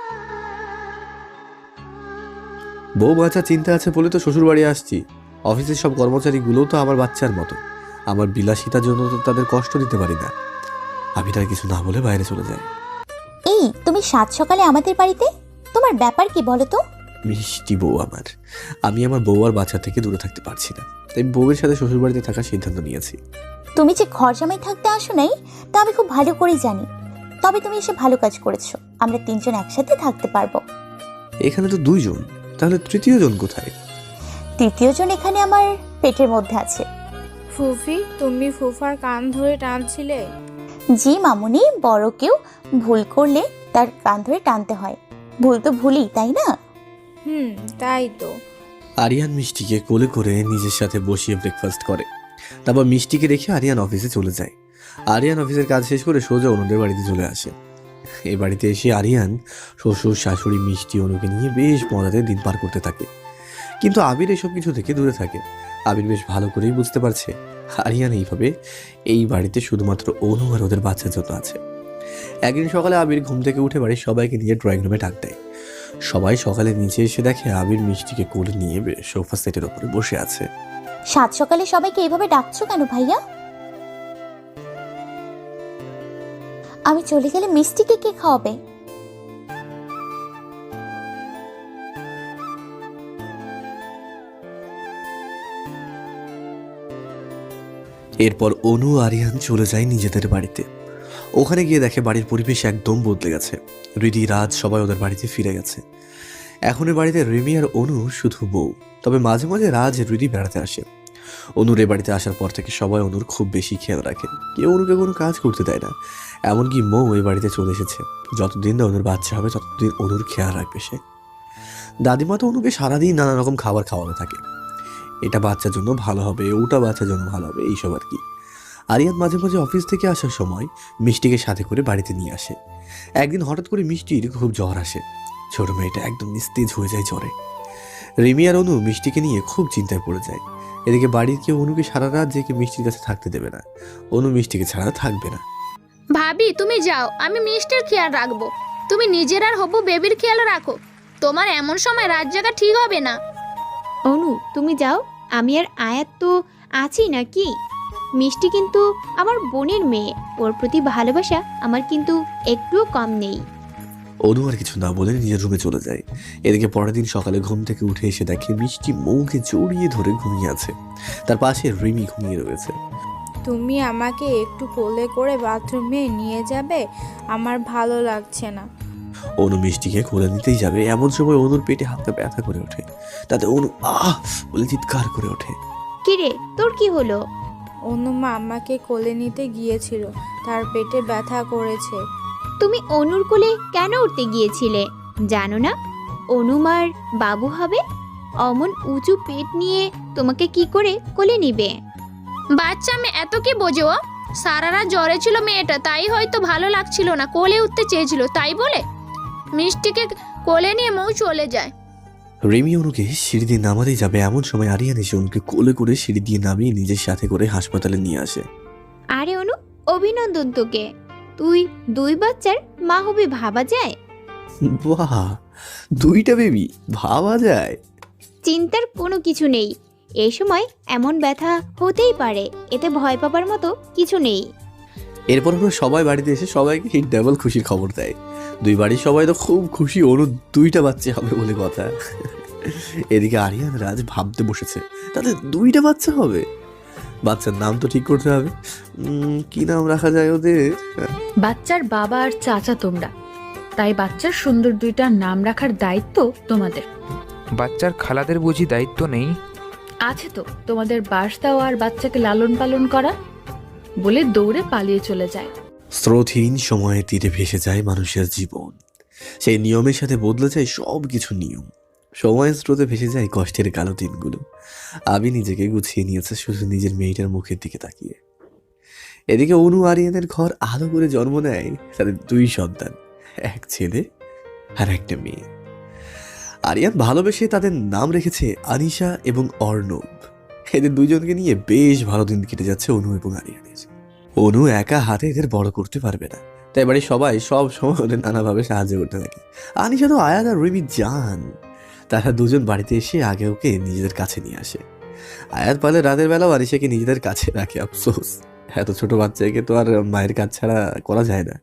[SPEAKER 1] বউ বাচ্চা চিন্তা আছে বলে তো শ্বশুর বাড়ি আসছি। অফিসের সব কর্মচারীগুলোও তো আমার বাচ্চার মতো, আমার বিলাসিতার জন্য তো তাদের কষ্ট দিতে পারি না। আমি তার কিছু না বলে বাইরে চলে যাই।
[SPEAKER 4] এই তুমি সাত সকালে আমাদের বাড়িতে, তোমার ব্যাপার কি বলো তো?
[SPEAKER 1] মিষ্টি বউ আমার, আমি আমার বউ আর বাচ্চা থেকে দূরে থাকতে পারছি না, তাই বউয়ের সাথে শ্বশুর বাড়িতে থাকার সিদ্ধান্ত নিয়েছি।
[SPEAKER 4] তুমি যে ঘর জামাই থাকতে আসো নাই তা আমি খুব ভালো করেই জানি, তবে তুমি এসে ভালো কাজ করেছো। আমরা তিনজন একসাথে থাকতে পারবো।
[SPEAKER 1] এখানে তো দুইজন, তাহলে তৃতীয় জন কোথায়?
[SPEAKER 4] তৃতীয় জন এখানে আমার পেটের মধ্যে আছে।
[SPEAKER 15] ফুফি, তুমি ফুফার কান ধরে টানছিলে?
[SPEAKER 4] জি মামুনি, বড় কেউ ভুল করলে তার কান ধরে টানতে হয়। ভুল তো ভুলই, তাই না?
[SPEAKER 15] তাই তো।
[SPEAKER 1] আরিয়ান মিষ্টিকে কোলে করে নিজের সাথে বসিয়ে ব্রেকফাস্ট করে, তারপর মিষ্টিকে রেখে আরিয়ান অফিসে চলে যায়। আরিয়ান অফিসের কাজ শেষ করে সোজা অনুদের বাড়িতে চলে আসে। এই বাড়িতে এসে আরিয়ান শ্বশুর শাশুড়ি মিষ্টি অনুকে নিয়ে বেশ মজাতে দিন পার করতে থাকে, কিন্তু আবির এসব কিছু থেকে দূরে থাকে। আবির বেশ ভালো করেই বুঝতে পারছে আরিয়ান এইভাবে এই বাড়িতে শুধুমাত্র অনু আর ওদের বাচ্চার জন্য আছে। একদিন সকালে আবির ঘুম থেকে উঠে বাড়ির সবাইকে নিয়ে ড্রয়িং রুমে ডাক দেয়। সবাই সকালে নিচে এসে দেখে আবির মিষ্টিকে কোলে নিয়ে সোফা সেটের উপরে বসে আছে।
[SPEAKER 4] সাত সকালে সবাইকে এইভাবে ডাকছো কেন ভাইয়া? আমি চলে গেলে মিষ্টিকে কে খাওয়াবে?
[SPEAKER 1] এরপর অনু আরিয়ান চলে যায় নিজেদের বাড়িতে। ওখানে গিয়ে দেখে বাড়ির পরিবেশ একদম বদলে গেছে। রিদি, রাজ সবাই ওদের বাড়িতে ফিরে গেছে। এখন এ বাড়িতে রিমি আর অনু শুধু বউ, তবে মাঝে মাঝে রাজ রিদি বেড়াতে আসে। অনুর এ বাড়িতে আসার পর থেকে সবাই অনুর খুব বেশি খেয়াল রাখে, কেউ অনুকে কোনো কাজ করতে দেয় না। এমনকি মৌ এই বাড়িতে চলে এসেছে, যতদিন না অনুর বাচ্চা হবে ততদিন অনুর খেয়াল রাখবে সে। দাদিমা তো অনুকে সারাদিন নানা রকম খাবার খাওয়াতে থাকে, এটা বাচ্চার জন্য ভালো হবে, ওটা বাচ্চার জন্য ভালো হবে, এইসব আর কি। আরিয়ান মাঝে মাঝে অফিস থেকে আসার সময় মিষ্টিকে সাথে করে বাড়িতে নিয়ে আসে। একদিন হঠাৎ করে মিষ্টির খুব জ্বর আসে, ছোট মেয়েটা একদম নিস্তেজ হয়ে যায় জ্বরে। রিমি আর অনু মিষ্টিকে নিয়ে খুব চিন্তায় পড়ে যায়। এদিকে বাড়ির কেউ অনুকে সারা রাত জেগে মিষ্টির কাছে থাকতে দেবে না, অনু মিষ্টিকে ছাড়া থাকবে না।
[SPEAKER 13] ভাবি তুমি যাও, আমি মিষ্টির খেয়াল রাখবো। তুমি নিজের আর হবু বেবির খেয়াল রাখো। তোমার এমন সময় রাত জাগা ঠিক হবে না।
[SPEAKER 10] অনু তুমি যাও, আমি আর আয়াত তো আছি নাকি। মিষ্টি কিন্তু আমার বোনের মেয়ে, ওর প্রতি ভালোবাসা আমার কিন্তু একটুও কম নেই।
[SPEAKER 1] অনু আর কিছু না বলে নিজের রুমে চলে যায়। এদিকে পরের দিন সকালে ঘুম থেকে উঠে এসে দেখে মিষ্টি মৌকে জড়িয়ে ধরে ঘুমিয়ে আছে, তার পাশে রিমি ঘুমিয়ে রয়েছে।
[SPEAKER 15] তুমি আমাকে একটু কোলে করে বাথরুমে নিয়ে যাবে, আমার ভালো লাগছে না।
[SPEAKER 1] অনু মিষ্টিকে কোলে নিতেই যাবে, এমন সময় অনুর পেটে হালকা ব্যথা করে ওঠে। তাতে অনু আহ বলে চিৎকার করে ওঠে।
[SPEAKER 10] কিরে তোর কি হলো?
[SPEAKER 15] অনু মা আমাকে কোলে নিতে গিয়েছিল, তার পেটে ব্যথা করেছে।
[SPEAKER 10] তুমি অনুর কোলে কেন উঠতে গিয়েছিলে? জানো না অনুমার বাবু হবে? অমন উঁচু পেট নিয়ে তোমাকে কি করে কোলে নিবে?
[SPEAKER 13] বাচ্চা মেয়ে এত কি বোঝো? সারা রাত জ্বরে ছিল মেয়েটা, তাই হয়তো ভালো লাগছিল না, কোলে উঠতে চেয়েছিল, তাই বলে মিষ্টিকে কোলে নিয়ে মৌ চলে যায়।
[SPEAKER 1] রিমি অনুকে সিঁড়ি দিয়ে নামাতেই যাবে, এমন সময় আরিয়ান এসে অনুকে কোলে করে সিঁড়ি দিয়ে নামিয়ে নিজের সাথে করে হাসপাতালে নিয়ে আসে।
[SPEAKER 10] আরে অনু, অভিনন্দন তোকে, তুই 2 বাচ্চার মা হবি, ভাবা যায়?
[SPEAKER 1] বাহ, 2টা বেবি, ভাবা যায়?
[SPEAKER 10] চিন্তার কোনো কিছু নেই, এই সময় এমন ব্যথা হতেই পারে, এতে ভয় পাবার মতো কিছু নেই।
[SPEAKER 1] এরপর ওরা সবাই বাড়িতে এসে সবাইকে ডাবল খুশির খবর দেয়। 2 বাড়ির সবাই তো খুব খুশি, অনু 2টা বাচ্চা হবে বলে কথা। এদিকে আরিয়ান রাজ ভাবতে বসেছে তাদের 2টা বাচ্চা হবে। বাচ্চার নাম তো ঠিক করতে হবে। কি নাম রাখা যায় ওদের?
[SPEAKER 8] বাচ্চার বাবা আর চাচা তোমরা, তাই বাচ্চার সুন্দর 2টা নাম রাখার দায়িত্ব তোমাদের।
[SPEAKER 5] বাচ্চার খালাদের বুঝি দায়িত্ব নেই?
[SPEAKER 8] আছে তো, তোমাদের বাস দেওয়া আর বাচ্চাকে লালন পালন করা। বলে দৌড়ে পালিয়ে চলে যায়।
[SPEAKER 1] স্রোতহীন সময়ে তীরে ভেসে যায় মানুষের জীবন। সেই নিয়মের সাথে বদলে যায় সব কিছু নিয়ম। সময়ের স্রোতে ভেসে যায় কষ্টের কালো দিনগুলো। আমি নিজেকে গুছিয়ে নিয়েছে শুধু নিজের মেয়েটার মুখের দিকে তাকিয়ে। এদিকে অনু আরিয়ানের ঘর আলো করে জন্ম নেয় তাদের 2 সন্তান, এক ছেলে আর একটা মেয়ে। আরিয়ান ভালোবেসে তাদের নাম রেখেছে আনিশা এবং অর্ণব। এদের 2জনকে নিয়ে বেশ ভালো দিন কেটে যাচ্ছে অনু এবং আরিয়ানের। অনু একা হাতে এদের বড় করতে পারবে না, তাই বাড়ির সবাই সব সময় ওদের নানাভাবে সাহায্য করতে থাকে। আনিশা তো আয়াত আর রিমি জান, তারা 2জন বাড়িতে এসে আগে ওকে নিজেদের কাছে নিয়ে আসে। আয়াত পালে রাতের বেলাও আনিশাকে নিজেদের কাছে রাখে। আফসোস, এত ছোট বাচ্চাকে তো আর মায়ের কাজ ছাড়া করা যায় না,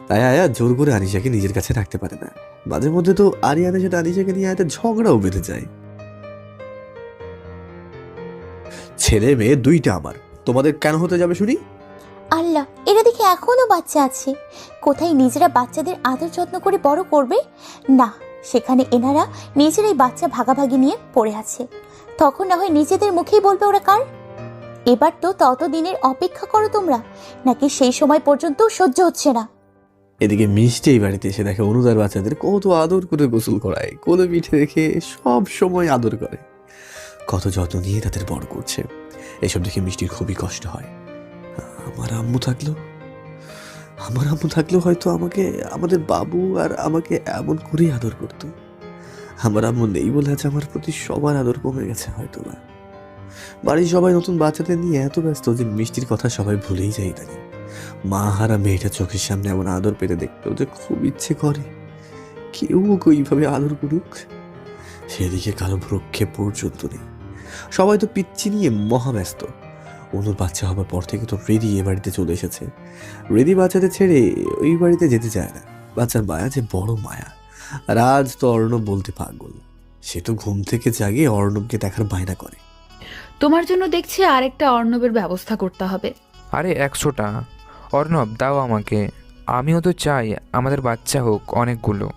[SPEAKER 1] তাই আয়াত জোর করে আনিশাকে নিজের কাছে রাখতে পারে না। মাঝে মধ্যে তো আরিয়ানের সাথে আনিশাকে নিয়ে আয়াতের ঝগড়াও বেঁধে যায়। ছেলে মেয়ে 2টা আমার, তোমাদের কেন হতে যাবে শুনি?
[SPEAKER 10] আল্লাহ, এরা দেখে এখনো বাচ্চা আছে। কোথায় নিজেরা বাচ্চাদের আদর যত্ন করে বড় করবে? না, সেখানে এনারা নিজেরাই বাচ্চা ভাগাভাগি নিয়ে পড়ে আছে। তখন না হয় নিজেদের মুখেই বলবে ওরা কার। এবার তো ততদিনের অপেক্ষা করো তোমরা, নাকি সেই সময় পর্যন্ত সহ্য হচ্ছে না?
[SPEAKER 1] এদিকে মিষ্টি এই বাড়িতে এসে দেখে অনুদার বাচ্চাদের কত আদর করে গোসল করায়, কোলে পিঠে রেখে সব সময় আদর করে, কত যত্ন নিয়ে তাদের বড় করছে। এসব দেখে মিষ্টির খুবই কষ্ট হয়। আমার আম্মু থাকলেও হয়তো আমাকে, আমাদের বাবু আর আমাকে এমন করেই আদর করতো। আমার আম্মু নেই বলে আজ আমার প্রতি সবার আদর কমে গেছে হয়তো বা। বাড়ির সবাই নতুন বাচ্চাদের নিয়ে এত ব্যস্ত যে মিষ্টির কথা সবাই ভুলেই যায় ইদানিং। মা হারা মেয়েটা চোখের সামনে এমন আদর পেতে দেখতেও যে খুব ইচ্ছে করে কেউ ওকে ওইভাবে আদর করুক। সেদিকে কারো ভ্রক্ষেপ পর্যন্ত নেই। সবাই তো পিচ্ছি নিয়ে মহাব্যস্ত। অনুর বাচ্চা হবার পর থেকে তো রেডি এ বাড়িতে চলে এসেছে। রেডি বাচ্চাদের ছেড়ে ওই বাড়িতে যেতে চায় না। বাচ্চার মায়া যে বড় মায়া। রাজ তো অর্ণব বলতে পাগল, সে তো ঘুম থেকে জাগে অর্ণবকে দেখার বায়না করে।
[SPEAKER 8] তোমার জন্য দেখছি আরেকটা অর্ণবের ব্যবস্থা করতে হবে।
[SPEAKER 5] আরে 100টা অর্ণব দাও আমাকে, আমিও তো চাই আমাদের বাচ্চা হোক অনেকগুলো।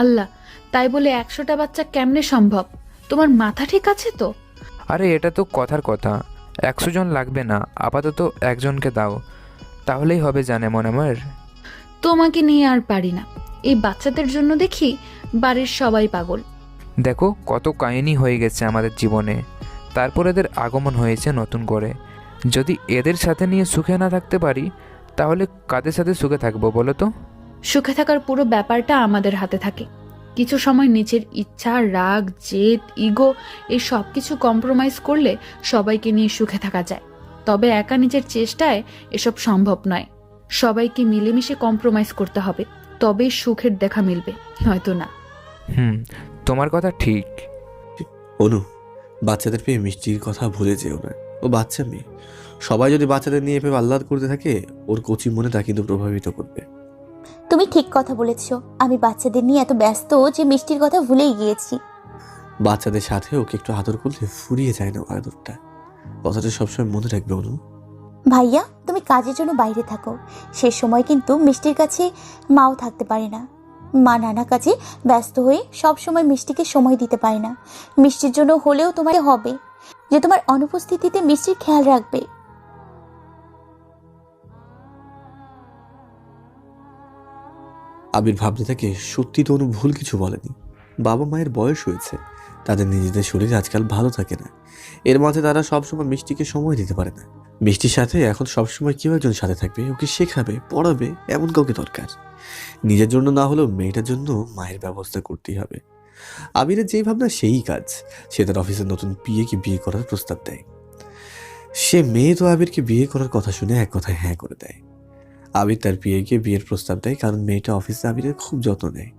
[SPEAKER 8] আল্লাহ, তাই বলে 100টা বাচ্চা কেমনে সম্ভব? তোমার মাথা ঠিক আছে তো?
[SPEAKER 5] আরে এটা তো কথার কথা, 100 জন লাগবে না, আপাতত 1 জনকে দাও, তাহলেই হবে জানে মনে আমার।
[SPEAKER 8] তোমাকে নিয়ে আর পারি না। এই বাচ্চাদের জন্য দেখি বাড়ির সবাই পাগল।
[SPEAKER 5] দেখো কত কাহিনী হয়ে গেছে আমাদের জীবনে, তারপর এদের আগমন হয়েছে নতুন করে। যদি এদের সাথে নিয়ে সুখে না থাকতে পারি তাহলে কাদের সাথে সুখে থাকবো বলো তো?
[SPEAKER 8] সুখে থাকার পুরো ব্যাপারটা আমাদের হাতে থাকে। কিছু সময় নিজের ইচ্ছা, রাগ, জেদ, ইগো এই সব কিছু কম্প্রোমাইজ করলে সবাইকে নিয়ে সুখে থাকা যায়। তবে একা নিজের চেষ্টায় এসব সম্ভব নয়। সবাইকে মিলেমিশে কম্প্রোমাইজ করতে হবে, তবেই সুখের দেখা মিলবে, নয়তো না।
[SPEAKER 5] তোমার কথা ঠিক।
[SPEAKER 1] অনু, বাচ্চাদের পেয়ে মিষ্টির কথা ভুলে যেও না। ও বাচ্চা মেয়ে। সবাই যদি বাচ্চাদের নিয়ে এভাবে আহ্লাদ করতে থাকে, ওর কচি মনে তা কিন্তু প্রভাবিত করবে।
[SPEAKER 10] তুমি ঠিক কথা বলেছ। আমি বাচ্চাদের নিয়ে এত ব্যস্ত যে মিষ্টির কথা ভুলেই গিয়েছি।
[SPEAKER 1] বাচ্চাদের সাথে ওকে একটু আদর করলে ফুরিয়ে যায় না আদরটা। কথাটা সবসময় মনে রাখবে অনু।
[SPEAKER 10] ভাইয়া, তুমি কাজের জন্য বাইরে থাকো, সে সময় কিন্তু মিষ্টির কাছে মাও থাকতে পারে না। মা নানা কাজে ব্যস্ত হয়ে সব সময় মিষ্টিকে সময় দিতে পারে না। মিষ্টির জন্য হলেও তোমার হবে যে তোমার অনুপস্থিতিতে মিষ্টির খেয়াল রাখবে।
[SPEAKER 1] আবির ভাবতে থাকে সত্যি তো অনু ভুল কিছু বলেনি। বাবা মায়ের বয়স হয়েছে, তাদের নিজেদের শরীর আজকাল ভালো থাকে না। এর মাঝে তারা সবসময় মিষ্টিকে সময় দিতে পারে না। মিষ্টির সাথে এখন সবসময় কেউ একজন সাথে থাকবে, ওকে শেখাবে, পড়াবে, এমন কাউকে দরকার। নিজের জন্য না হলেও মেয়েটার জন্য মায়ের ব্যবস্থা করতেই হবে। আবিরের যেই ভাবনা সেই কাজ। সে তার অফিসের নতুন পিএকে বিয়ে করার প্রস্তাব দেয়। সে মেয়ে তো আবিরকে বিয়ে করার কথা শুনে এক কথায় হ্যাঁ করে দেয়। আবির তার পিএকে বিয়ের প্রস্তাব দেয়, কারণ মেয়েটা অফিসে আবিরের খুব যত্ন নেয়।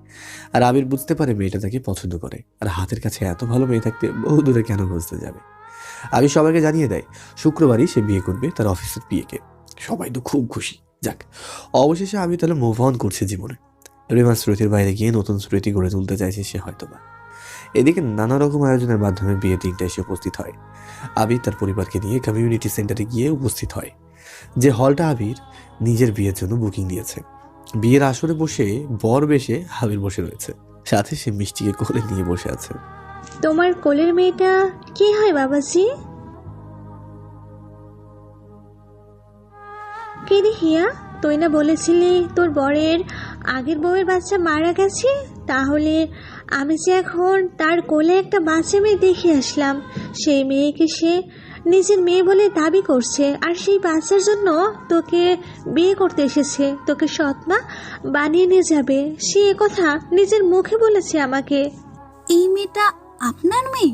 [SPEAKER 1] আর আবির বুঝতে পারে মেয়েটা তাকে পছন্দ করে, আর হাতের কাছে এত ভালো মেয়ে থাকতে বহু দূরে কেন বুঝতে যাবে। আবির সবাইকে জানিয়ে দেয় শুক্রবারই সে বিয়ে করবে তার অফিসের পিএকে। সবাই তো খুব খুশি। যাক, অবশেষে আবির তাহলে মুভ অন করছে জীবনে। রেমা স্মৃতির বাইরে গিয়ে নতুন স্মৃতি গড়ে তুলতে চাইছে সে হয়তোবা। এদিকে নানা রকম আয়োজনের মাধ্যমে বিয়ের দিনটা এসে উপস্থিত হয়। আবির তার পরিবারকে নিয়ে কমিউনিটি সেন্টারে গিয়ে উপস্থিত হয়, যে হলটা আবির নিজের বিয়ের জন্য বুকিং দিয়েছে। বিয়ের আসরে বসে বর বেশে আবির বসে রয়েছে, সাথে সে মিষ্টিকে কোলে নিয়ে বসে আছে।
[SPEAKER 2] তোমার কোলের মেয়েটা কে হয় বাবাজি? কে রে হিয়া, তুই না বলেছিলি তোর বরের আগের বউয়ের বাচ্চা মারা গেছে? তাহলে আমি যে এখন তার কোলে একটা বাচ্চা মেয়ে দেখে আসলাম, সেই মেয়েকে সে নিজের মেয়ে বলে দাবি করছে, আর সেই বাচ্চার জন্য তোকে বিয়ে করতে এসেছে, তোকে সৎমা বানিয়ে নিয়ে যাবে। সে কথা নিজের মুখে বলেছে আমাকে।
[SPEAKER 17] এই মেয়েটা আপনার মেয়ে?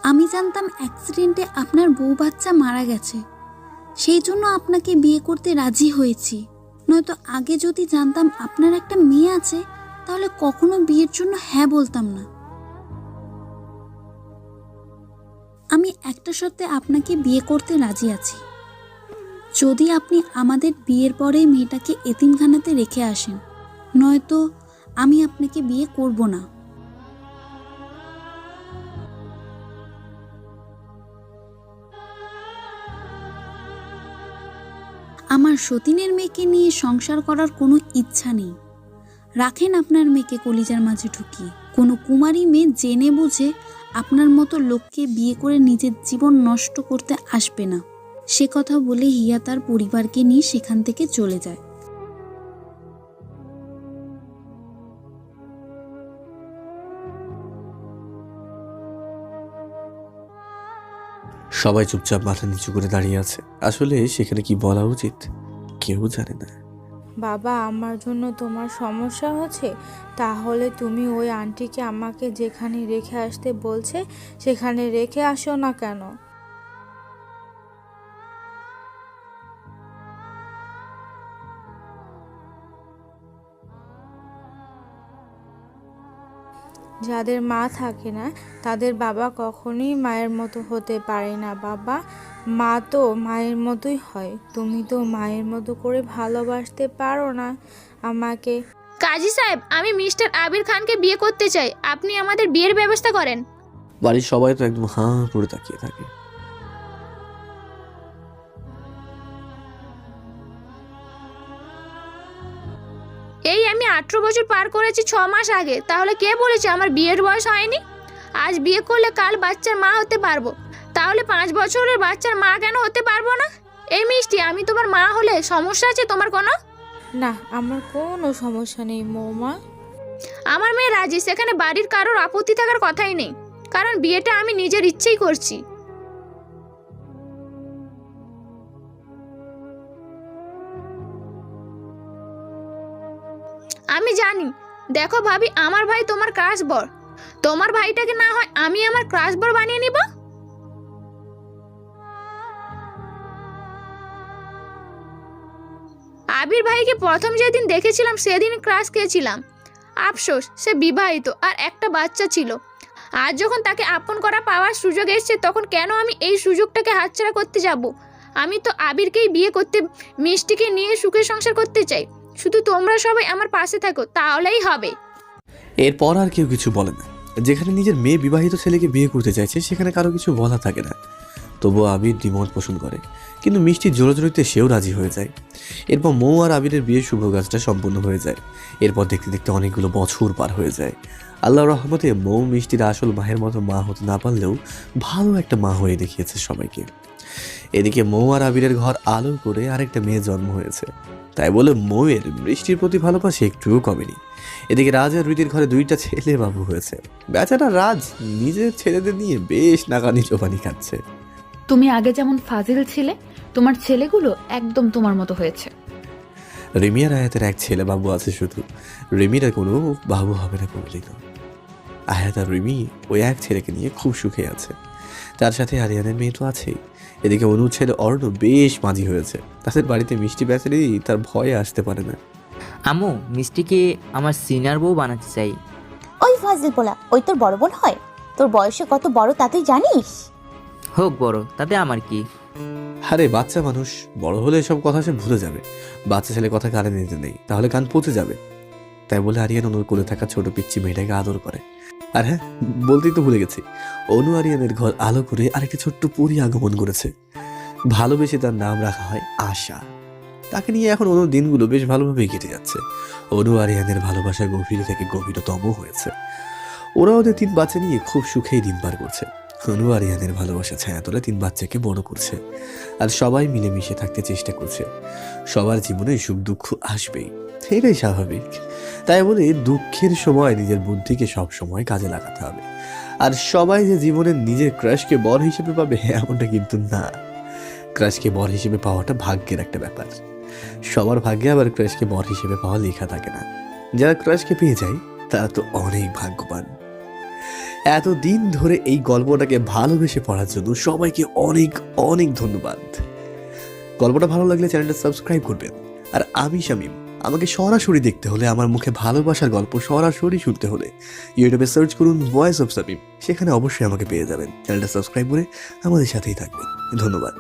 [SPEAKER 17] আমি জানতাম অ্যাক্সিডেন্টে আপনার বউ বাচ্চা মারা গেছে, সেই জন্য আপনাকে বিয়ে করতে রাজি হয়েছি। নয়তো আগে যদি জানতাম আপনার একটা মেয়ে আছে, তাহলে কখনো বিয়ের জন্য হ্যাঁ বলতাম না। আমি একটা শর্তে আপনাকে বিয়ে করতে রাজি আছি, যদি আপনি আমাদের বিয়ের পরে মেয়েটাকে এতিমখানাতে রেখে আসেন, নয়তো আমি আপনাকে বিয়ে করব না। আমার সতীনের মেয়েকে নিয়ে সংসার করার কোনো ইচ্ছা নেই। রাখেন আপনার মেয়েকে কলিজার মাঝে ঢুকিয়ে। কোনো কুমারী মেয়ে জেনে বুঝে আপনার মতো লোককে বিয়ে করে নিজের জীবন নষ্ট করতে আসবে না। সে কথা বলে হিয়া তার পরিবারকে নিয়ে সেখান থেকে চলে যায়।
[SPEAKER 1] সবাই চুপচাপ মাথা নিচু করে দাঁড়িয়ে আছে। আসলে সেখানে কি বলা উচিত কেউ জানে না।
[SPEAKER 15] বাবা, আমার জন্য তোমার সমস্যা হচ্ছে? তাহলে তুমি ওই আন্টিকে আমাকে যেখানে রেখে আসতে বলছে সেখানে রেখে আসো না কেন? যাদের মা থাকে না তাদের বাবা কখনোই মায়ের মতো হতে পারে না বাবা। মা তো মায়ের মতোই হয়, তুমি তো মায়ের মতো করে ভালোবাসতে পারো না আমাকে।
[SPEAKER 13] কাজী সাহেব, আমি মিস্টার আবির খানকে বিয়ে করতে চাই, আপনি আমাদের বিয়ের ব্যবস্থা করেন।
[SPEAKER 1] বাড়ির সবাই তো একদম হাঁ করে তাকিয়ে থাকে।
[SPEAKER 13] এই আমি 18 বছর পার করেছি 6 মাস আগে, তাহলে কে বলেছে আমার বিয়ের বয়স হয়নি? আজ বিয়ে করলে কাল বাচ্চার মা হতে পারবো, তাহলে 5 বছরের বাচ্চার মা কেন হতে পারবো না? এই মিষ্টি, আমি তোমার মা হলে সমস্যা আছে তোমার কোনো?
[SPEAKER 15] না, আমার কোনো সমস্যা নেই মৌমা।
[SPEAKER 13] আমার মেয়ে রাজি, সেখানে বাড়ির কারোর আপত্তি থাকার কথাই নেই, কারণ বিয়েটা আমি নিজের ইচ্ছেই করছি। আমি জানি, দেখো ভাবি, আমার ভাই তোমার ক্রাশ বর, তোমার ভাইটাকে না হয় আমি আমার ক্রাশ বর বানিয়ে নিব। আবির ভাইকে প্রথম যেদিন দেখেছিলাম সেদিন ক্রাশ খেয়েছিলাম। আফসোস, সে বিবাহিত আর একটা বাচ্চা ছিল। আজ যখন তাকে আপন করা পাওয়ার সুযোগ এসেছে, তখন কেন আমি এই সুযোগটাকে হাতছাড়া করতে যাব? আমি তো আবিরকেই বিয়ে করতে, মিষ্টিকে নিয়ে সুখে সংসার করতে চাই। শুধু তোমরা সবাই আমার পাশে থাকো, তাহলেই হবে।
[SPEAKER 1] এরপর আর কেউ কিছু বলে না। যেখানে নিজের মেয়ে বিবাহিত ছেলেকে বিয়ে করতে চাইছে, সেখানে কারো কিছু বলা থাকে না। তবুও আবির দ্বিমত পোষণ করে, কিন্তু মিষ্টির জোরাজোরিতে সেও রাজি হয়ে যায়। এরপর মৌ আর আবিরের বিয়ের শুভ কাজটা সম্পূর্ণ হয়ে যায়। এরপর দেখতে দেখতে অনেকগুলো বছর পার হয়ে যায়। আল্লাহর রহমতে মৌ মিষ্টির আসল মায়ের মতো মা হতে না পারলেও ভালো একটা মা হয়ে দেখিয়েছে সবাইকে। এদিকে মৌ আর আবিরের ঘর আলো করে আরেকটা মেয়ে জন্ম হয়েছে, তাই বলে মৌয়ের মিষ্টির প্রতি ভালোবাসা একটুও কমেনি। এদিকে রাজ আর রুদির ঘরে 2টা ছেলে বাবু হয়েছে। বেচারা রাজ নিজের ছেলেদের নিয়ে বেশ নাকানি চোবানি খাচ্ছে।
[SPEAKER 8] তুমি আগে যেমন ফাজিল ছিলে, তোমার ছেলেগুলো একদম তোমার মতো হয়েছে।
[SPEAKER 1] রিমি আর আয়াতের এক ছেলে বাবু আছে শুধু, রিমিরা কোনো বাবু হবে না কোনোদিনও। আয়াত আর রিমি ওই এক ছেলেকে নিয়ে খুব সুখে আছে, তার সাথে আরিয়ানের মেয়ে তো আছেই। এদিকে অনুর ছেলে অর্ণ বেশ মাঝি হয়েছে, তাদের বাড়িতে মিষ্টি বেচারি তার ভয়ে আসতে পারে না।
[SPEAKER 18] আম্মু, মিষ্টিকে আমার সিনিয়র বউ বানাতে চাই।
[SPEAKER 4] ওই ফাজিল বলা, ওই তোর বড় বোন হয়? তোর বয়সে কত বড় তা তুই জানিস?
[SPEAKER 18] হোক বড়, তাতে আমার কি?
[SPEAKER 1] আরে বাচ্চা মানুষ, বড় হলে এসব কথা সে ভুলে যাবে। বাচ্চা ছেলে কথা কানে নিতে নেই, তাহলে কান পচে যাবে। তাই বলে আরিয়ান অনুর কোলে থাকা ছোট পিচ্চি মেয়েটাকে আদর করে। আর হ্যাঁ, বলতেই তো ভুলে গেছি, অনু আরিয়ানের ঘর আলো করে আরেকটি ছোট্ট পরী আগমন করেছে। ভালোবেসে তার নাম রাখা হয় আশা। তাকে নিয়ে এখন অনুর দিনগুলো বেশ ভালোভাবেই কেটে যাচ্ছে। অনু আরিয়ানের ভালোবাসা গভীর থেকে গভীরতম হয়েছে। ওরা ওদের 3 বাচ্চা নিয়ে খুব সুখেই দিন পার করছে। অনু আরিয়ানের ভালোবাসা ছায়া তোলে 3 বাচ্চাকে বড় করছে, আর সবাই মিলেমিশে থাকতে চেষ্টা করছে। সবার জীবনে সুখ দুঃখ আসবেই, এটাই স্বাভাবিক। তাই বলে দুঃখের সময় নিজের বুদ্ধিকে সব সময় কাজে লাগাতে হবে। আর সবাই যে জীবনে নিজের ক্রাশকে বর হিসেবে পাবে এমনটা কিন্তু না। ক্রাশকে বর হিসেবে পাওয়াটা ভাগ্যের একটা ব্যাপার। সবার ভাগ্যে আবার ক্রাশকে বর হিসেবে পাওয়া লেখা থাকে না। যারা ক্রাশকে পেয়ে যায় তারা তো অনেক ভাগ্যবান। এতদিন ধরে এই গল্পটাকে ভালোবেসে পড়ার জন্য সবাইকে অনেক অনেক ধন্যবাদ। গল্পটা ভালো লাগলে চ্যানেলটা সাবস্ক্রাইব করবেন। আর আমি শামীম, আমাকে সরাসরি দেখতে হলে, আমার মুখে ভালোবাসার গল্প সরাসরি শুনতে হলে ইউটিউবে সার্চ করুন ভয়েস অফ শামীম, সেখানে অবশ্যই আমাকে পেয়ে যাবেন। চ্যানেলটা সাবস্ক্রাইব করে আমাদের সাথেই থাকবেন। ধন্যবাদ।